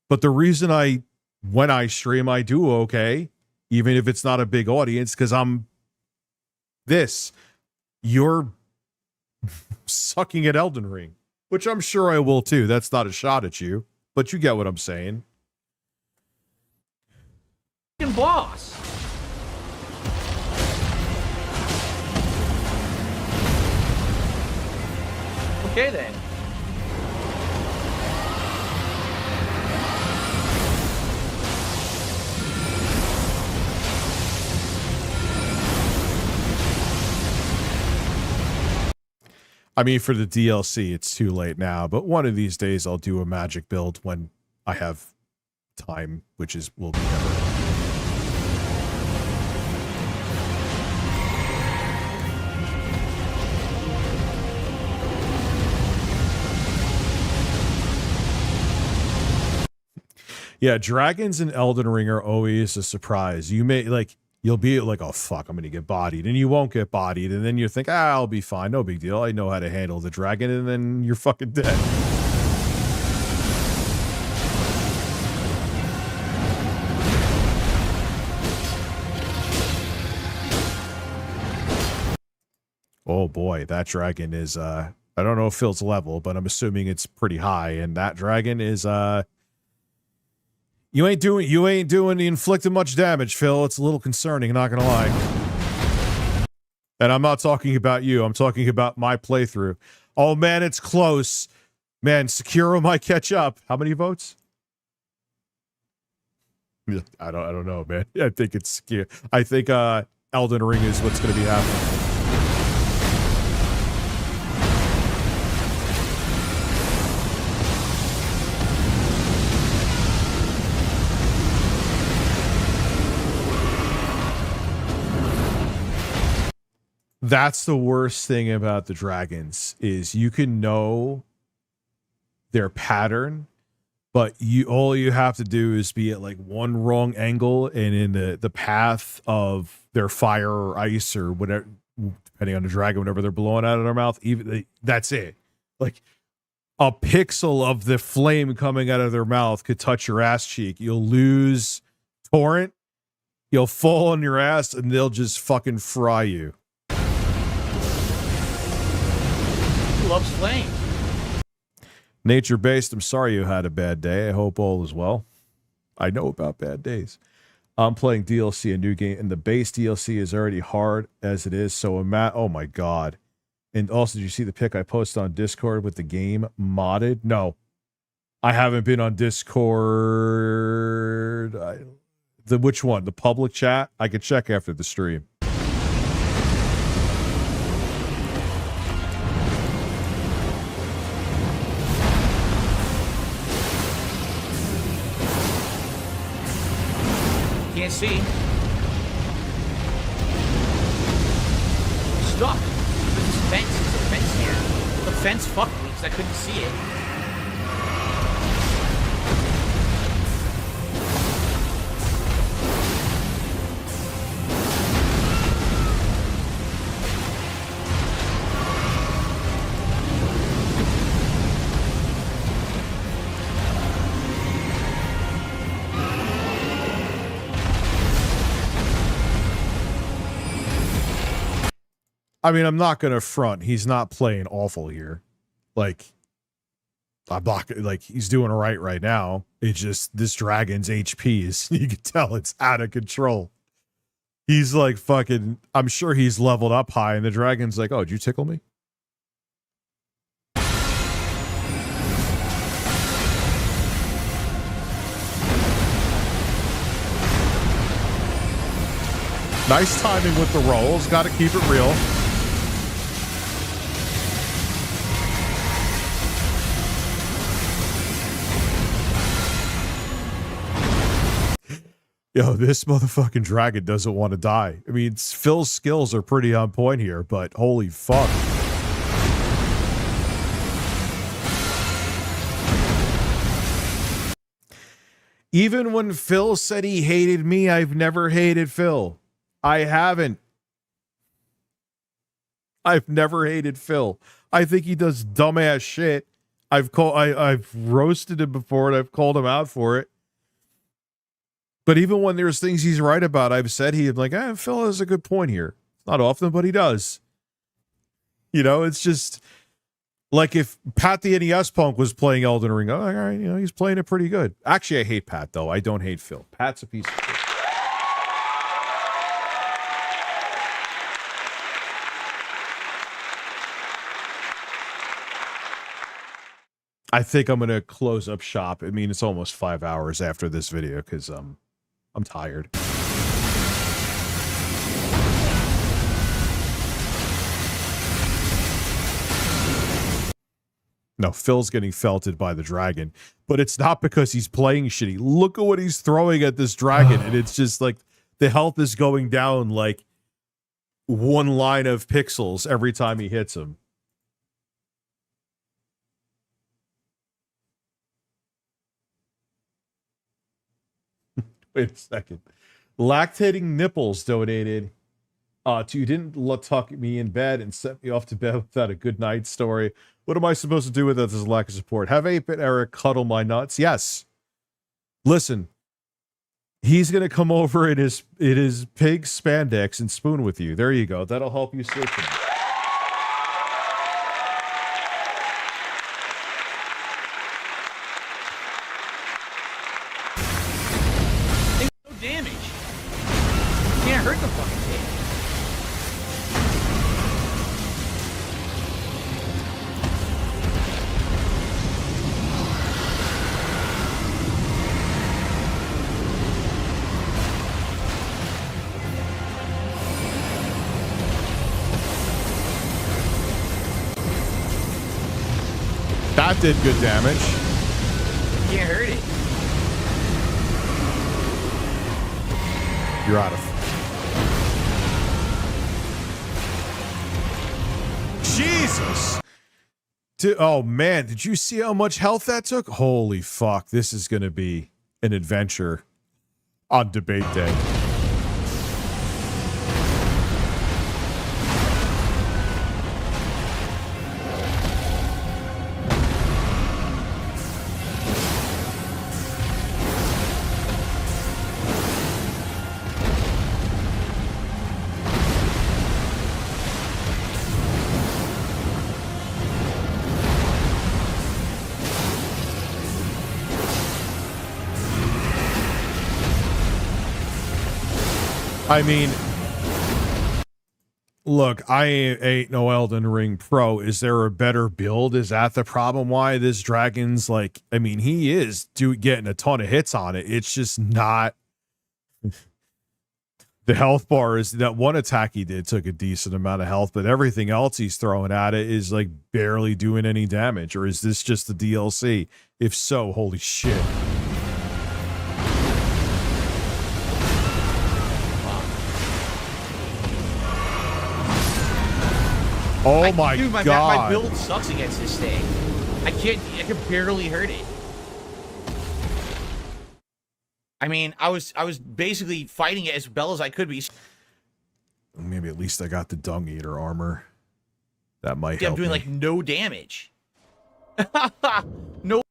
But the reason when I stream, I do okay, even if it's not a big audience, because you're sucking at Elden Ring. Which I'm sure I will too. That's not a shot at you, but you get what I'm saying. Fucking boss. Okay then. I mean, for the DLC, it's too late now, but one of these days I'll do a magic build when I have time, will be never. Yeah, dragons in Elden Ring are always a surprise. You'll be like, oh, fuck, I'm going to get bodied. And you won't get bodied. And then you think, I'll be fine. No big deal. I know how to handle the dragon. And then you're fucking dead. Oh, boy. That dragon is, I don't know Phil's level, but I'm assuming it's pretty high. And that dragon is, You ain't doing inflicting much damage, Phil. It's a little concerning, not gonna lie. And I'm not talking about you. I'm talking about my playthrough. Oh man, it's close. Man, Sekiro might catch up. How many votes? I don't know, man. I think it's I think Elden Ring is what's gonna be happening. That's the worst thing about the dragons is you can know their pattern, but all you have to do is be at like one wrong angle and in the path of their fire or ice or whatever, depending on the dragon, whatever they're blowing out of their mouth. That's it. Like a pixel of the flame coming out of their mouth could touch your ass cheek. You'll lose torrent. You'll fall on your ass and they'll just fucking fry you. Loves flame. Nature-based, I'm sorry you had a bad day. I hope all is well. I know about bad days. I'm playing DLC, a new game, and the base DLC is already hard as it is. So, oh my God. And also, did you see the pic I posted on Discord with the game modded? No. I haven't been on Discord. Which one? The public chat? I could check after the stream. Can't see. Stuck. There's this fence. There's a fence here. The fence fucked me because I couldn't see it. I mean, I'm not gonna front. He's not playing awful here. Like, I'm not like he's doing right now. It's just this dragon's HP is, you can tell it's out of control. He's like fucking, I'm sure he's leveled up high, and the dragon's like, oh, did you tickle me? Nice timing with the rolls. Got to keep it real. Yo, this motherfucking dragon doesn't want to die. I mean, Phil's skills are pretty on point here, but holy fuck. Even when Phil said he hated me, I've never hated Phil. I haven't. I've never hated Phil. I think he does dumbass shit. I've roasted him before, and I've called him out for it. But even when there's things he's right about, I've said he's like, Phil has a good point here. Not often, but he does. You know, it's just like if Pat the NES Punk was playing Elden Ring, all right, you know, he's playing it pretty good. Actually, I hate Pat, though. I don't hate Phil. Pat's a piece of shit. I think I'm going to close up shop. I mean, it's almost 5 hours after this video because I'm tired. No, Phil's getting felted by the dragon, but it's not because he's playing shitty. Look at what he's throwing at this dragon, and it's just like the health is going down like one line of pixels every time he hits him. Wait a second. Lactating Nipples donated to you didn't tuck me in bed and sent me off to bed without a good night story. What am I supposed to do with this lack of support? Have 8-Bit Eric cuddle my nuts? Yes. Listen, he's gonna come over in his pig spandex and spoon with you. There you go. That'll help you sleep tonight. Damage. Can't hurt the fucking thing. That did good damage. Can't hurt it. You're out of. Jesus. Oh man, did you see how much health that took? Holy fuck, this is going to be an adventure on debate day. I mean, Look, I ain't no Elden Ring pro. Is there a better build? Is that the problem? Why this dragon's like, I mean, he is getting a ton of hits on it. It's just not the health bar. Is that one attack he did took a decent amount of health, but everything else he's throwing at it is like barely doing any damage. Or is this just the DLC? If so, holy shit. Oh my god. My build sucks against this thing. I can barely hurt it. I mean, I was basically fighting it as well as I could be. Maybe at least I got the Dung Eater armor. That might help. I'm doing me. like no damage. No.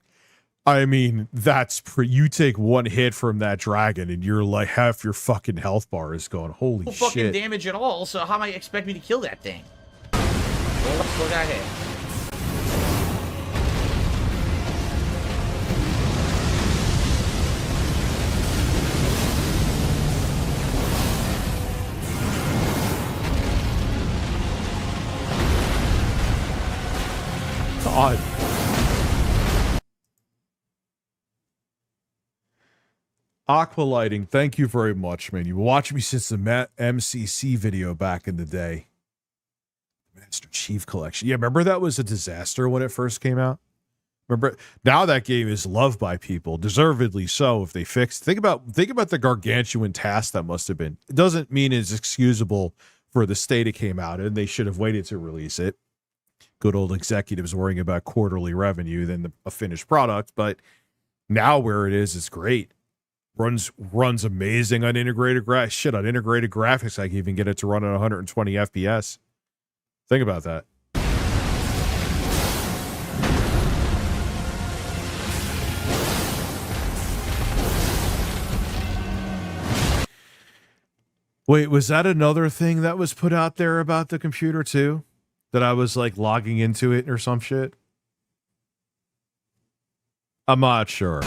I mean, that's you take one hit from that dragon and you're like half your fucking health bar is going. Holy No shit. fucking damage at all. So how am I expect me to kill that thing? Well, let's go that hit. God. Aqualighting, thank you very much, man. You watched me since the MCC video back in the day. Master Chief Collection. Yeah, remember that was a disaster when it first came out? Remember, now that game is loved by people, deservedly so. If they fixed, think about the gargantuan task that must have been. It doesn't mean it's excusable for the state it came out in. They should have waited to release it. Good old executives worrying about quarterly revenue than a finished product. But now where it is, it's great. Runs amazing on integrated graphics. I can even get it to run at 120 FPS. Think about that. Wait, was that another thing that was put out there about the computer too? That I was like logging into it or some shit? I'm not sure.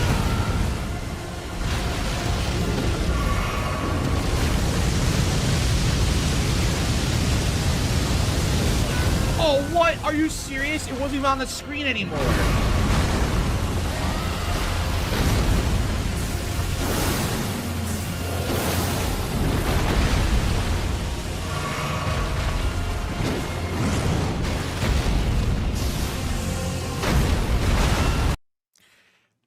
Oh, what? Are you serious? It wasn't even on the screen anymore.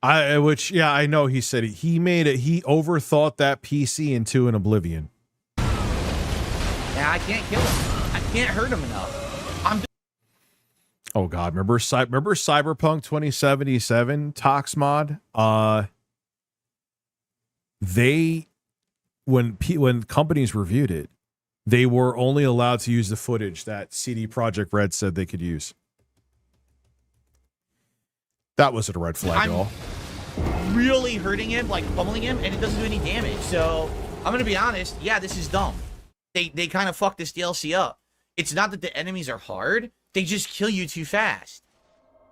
I know he said he overthought that PC into an oblivion. Yeah, I can't kill him. I can't hurt him enough. Oh god, remember Cyberpunk 2077 Tox mod? When companies reviewed it, they were only allowed to use the footage that CD Projekt Red said they could use. That wasn't a red flag at all. Really hurting him, like pummeling him, and it doesn't do any damage. So I'm gonna be honest. Yeah, this is dumb. They kind of fucked this DLC up. It's not that the enemies are hard. They just kill you too fast.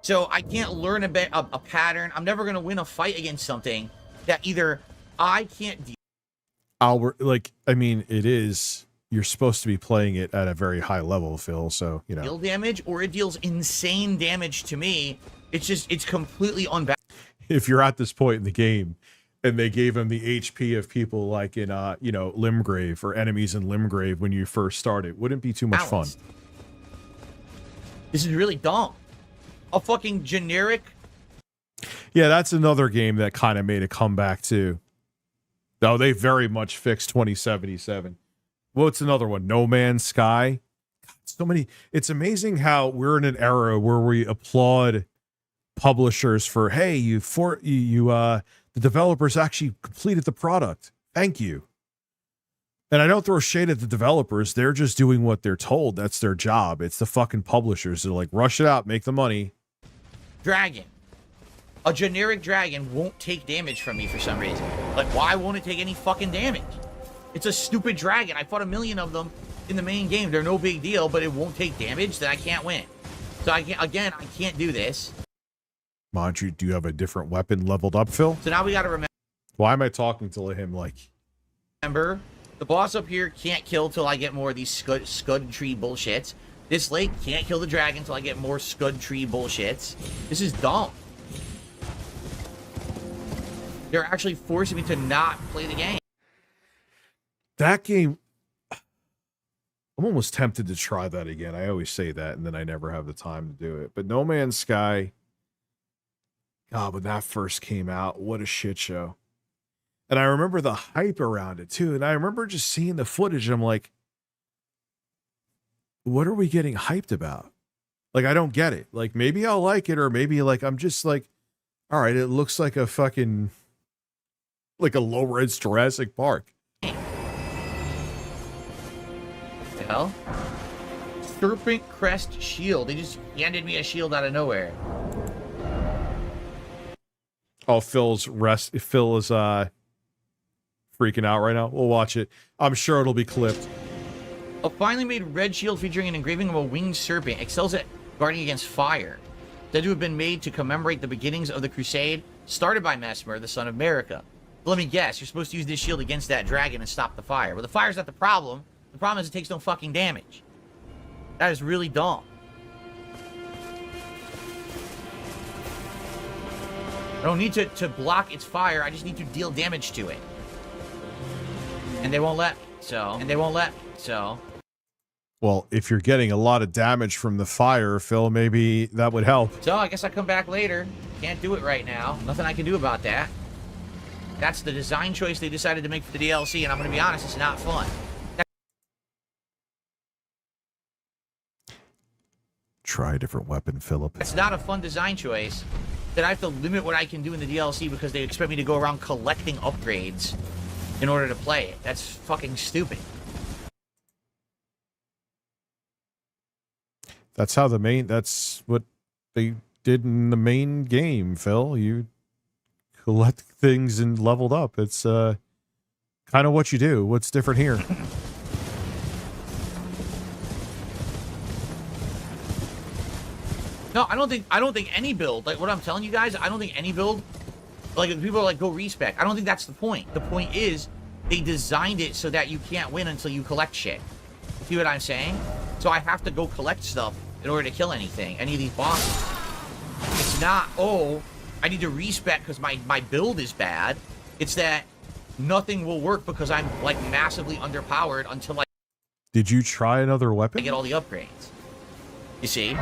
So I can't learn a pattern. I'm never gonna win a fight against something that either I can't deal. I mean, it is. You're supposed to be playing it at a very high level, Phil. So you know, deal damage, or it deals insane damage to me. It's completely unbalanced. If you're at this point in the game and they gave him the HP of people like in Limgrave or enemies in Limgrave when you first started, wouldn't be too much fun. This is really dumb. A fucking generic. Yeah, that's another game that kind of made a comeback too. No, they very much fixed 2077. What's another one? No Man's Sky. So many. It's amazing how we're in an era where we applaud publishers for, hey, the developers actually completed the product. Thank you. And I don't throw shade at the developers. They're just doing what they're told. That's their job. It's the fucking publishers. They're like, rush it out, make the money. Dragon. A generic dragon won't take damage from me for some reason. Like, why won't it take any fucking damage? It's a stupid dragon. I fought 1 million of them in the main game. They're no big deal, but it won't take damage. Then I can't win. So I can't do this. Mind you, do you have a different weapon leveled up, Phil? So now we got to remember. Why am I talking to him like? Remember The boss up here can't kill till I get more of these scud tree bullshits. This lake can't kill the dragon till I get more scud tree bullshits. This is dumb. They're actually forcing me to not play the game. That game, I'm almost tempted to try that again. I always say that, and then I never have the time to do it. But No Man's Sky, God, when that first came out, what a shit show. And I remember the hype around it too. And I remember just seeing the footage and I'm like, what are we getting hyped about? Like, I don't get it. Like, maybe I'll like it, or maybe like, I'm just like, all right, it looks like a fucking, like a low-res Jurassic Park. The hell? Serpent Crest Shield. They just handed me a shield out of nowhere. Oh, Phil is freaking out right now. We'll watch it. I'm sure it'll be clipped. A finely made red shield featuring an engraving of a winged serpent excels at guarding against fire. Said to have been made to commemorate the beginnings of the crusade started by Mesmer, the son of America. But let me guess, you're supposed to use this shield against that dragon and stop the fire. Well, the fire's not the problem. The problem is it takes no fucking damage. That is really dumb. I don't need to block its fire. I just need to deal damage to it. And they won't let me, so. Well, if you're getting a lot of damage from the fire, Phil, maybe that would help. So I guess I come back later. Can't do it right now. Nothing I can do about that. That's the design choice they decided to make for the DLC, and I'm going to be honest, it's not fun. Try a different weapon, Philip. It's not a fun design choice. That I have to limit what I can do in the DLC because they expect me to go around collecting upgrades in order to play it. That's fucking stupid. That's what they did in the main game, Phil. You collect things and leveled up. It's kind of what you do. What's different here? No, I don't think any build, like what I'm telling you guys, I don't think any build, like if people are like, go respec, I don't think that's the point. The point is, they designed it so that you can't win until you collect shit. See what I'm saying? So I have to go collect stuff in order to kill any of these bosses. It's not, oh, I need to respec because my build is bad. It's that nothing will work because I'm like massively underpowered until Did you try another weapon? I get all the upgrades. You see?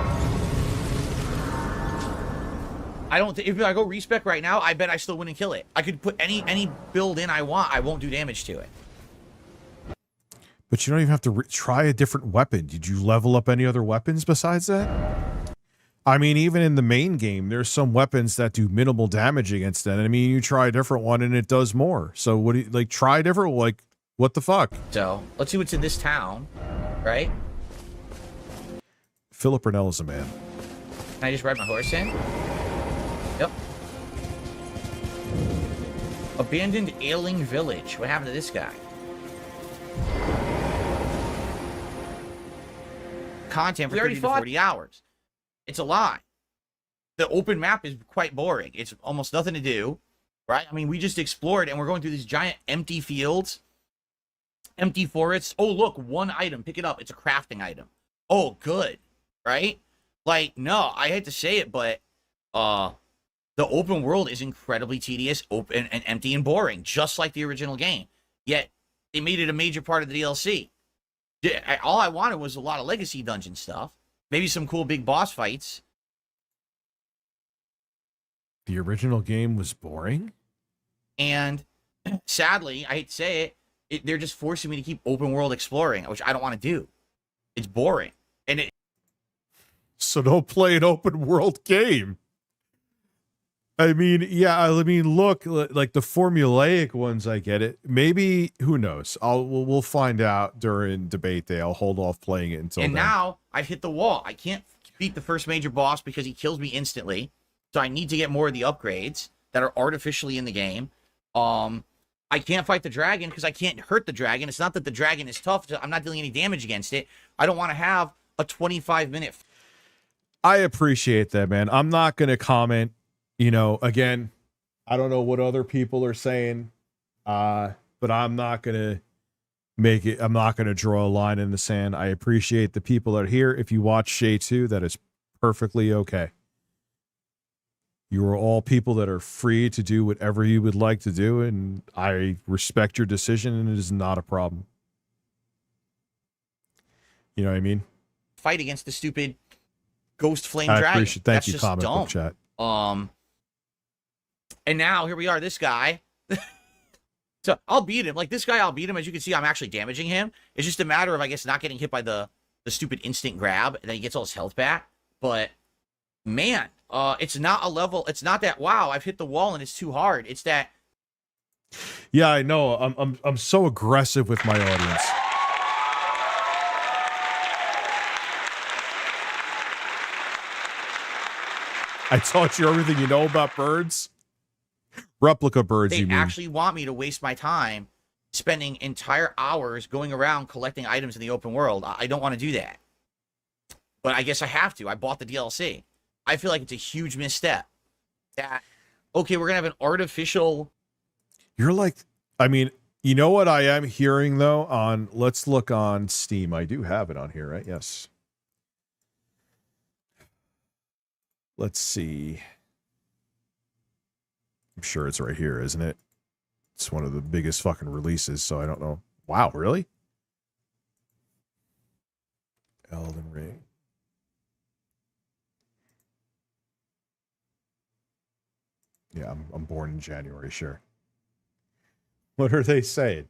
If I go respec right now, I bet I still win and kill it. I could put any build in I want. I won't do damage to it. But you don't even have to try a different weapon. Did you level up any other weapons besides that? I mean, even in the main game, there's some weapons that do minimal damage against it. I mean, you try a different one and it does more. So what do you, like, try a different, like, what the fuck? So, let's see what's in this town, right? Philip Burnell is a man. Can I just ride my horse in? Yep. Abandoned ailing village. What happened to this guy? Content for 30 to 40 hours. It's a lie. The open map is quite boring. It's almost nothing to do, right? I mean, we just explored and we're going through these giant empty fields, empty forests. Oh, look, one item. Pick it up. It's a crafting item. Oh, good, right? Like, no, I hate to say it, but the open world is incredibly tedious, open and empty and boring, just like the original game. Yet, they made it a major part of the DLC. All I wanted was a lot of legacy dungeon stuff. Maybe some cool big boss fights. The original game was boring? And sadly, I hate to say it, they're just forcing me to keep open world exploring, which I don't want to do. It's boring. And So don't play an open world game. I mean, yeah, I mean, look, like the formulaic ones, I get it. Maybe, who knows? We'll find out during debate day. I'll hold off playing it until And then. now I've hit the wall. I can't beat the first major boss because he kills me instantly. So I need to get more of the upgrades that are artificially in the game. I can't fight the dragon because I can't hurt the dragon. It's not that the dragon is tough. I'm not dealing any damage against it. I don't want to have a 25-minute. I appreciate that, man. I'm not going to comment. You know, again, I don't know what other people are saying, but I'm not going to make it. I'm not going to draw a line in the sand. I appreciate the people that are here. If you watch Shay 2, that is perfectly okay. You are all people that are free to do whatever you would like to do, and I respect your decision, and it is not a problem. You know what I mean? Fight against the stupid ghost flame I dragon. appreciate. Thank That's you, just comic dumb. book chat. And now here we are, this guy. So I'll beat him. Like this guy, I'll beat him. As you can see, I'm actually damaging him. It's just a matter of, I guess, not getting hit by the stupid instant grab, and then he gets all his health back. But man, it's not a level. It's not that, wow, I've hit the wall and it's too hard. It's that. Yeah, I know. I'm so aggressive with my audience. I taught you everything you know about birds. Replica birds, They you mean? actually want me to waste my time spending entire hours going around collecting items in the open world. I don't want to do that. But I guess I have to. I bought the DLC. I feel like it's a huge misstep. That, okay, we're going to have an artificial... You're like, I mean, you know what I am hearing, though? On, let's look on Steam. I do have it on here, right? Yes. Let's see. I'm sure it's right here, isn't it? It's one of the biggest fucking releases, so I don't know. Wow, really? Elden Ring. Yeah, I'm born in January, sure. What are they saying?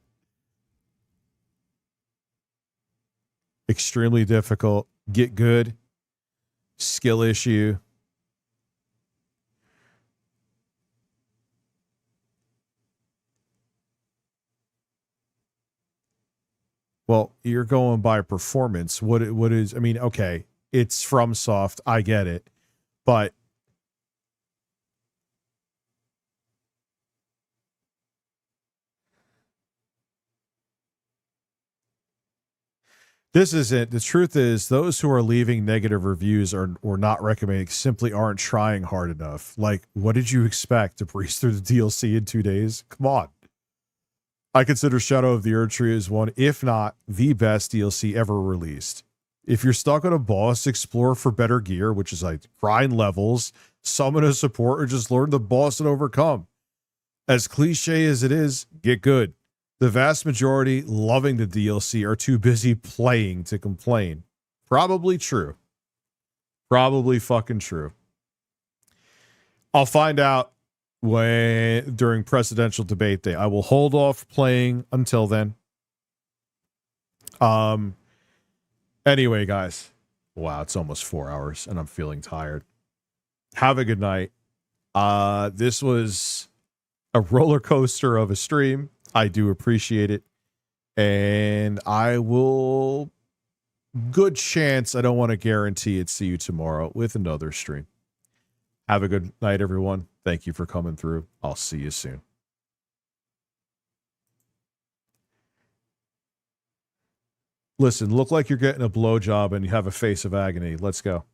Extremely difficult. Get good. Skill issue. Well, you're going by performance. What is, I mean, okay, it's from Soft, I get it. But this isn't, the truth is those who are leaving negative reviews or not recommending simply aren't trying hard enough. Like, what did you expect to breeze through the DLC in 2 days? Come on. I consider Shadow of the Erdtree as one, if not the best DLC ever released. If you're stuck on a boss, explore for better gear, which is like grind levels, summon a support, or just learn the boss and overcome. As cliche as it is, get good. The vast majority loving the DLC are too busy playing to complain. Probably true. Probably fucking true. I'll find out during presidential debate day. I will hold off playing until then. Anyway, guys. Wow, it's almost 4 hours and I'm feeling tired. Have a good night. This was a roller coaster of a stream. I do appreciate it. And I will, good chance, I don't want to guarantee it, see you tomorrow with another stream. Have a good night, everyone. Thank you for coming through. I'll see you soon. Listen, look like you're getting a blowjob and you have a face of agony. Let's go.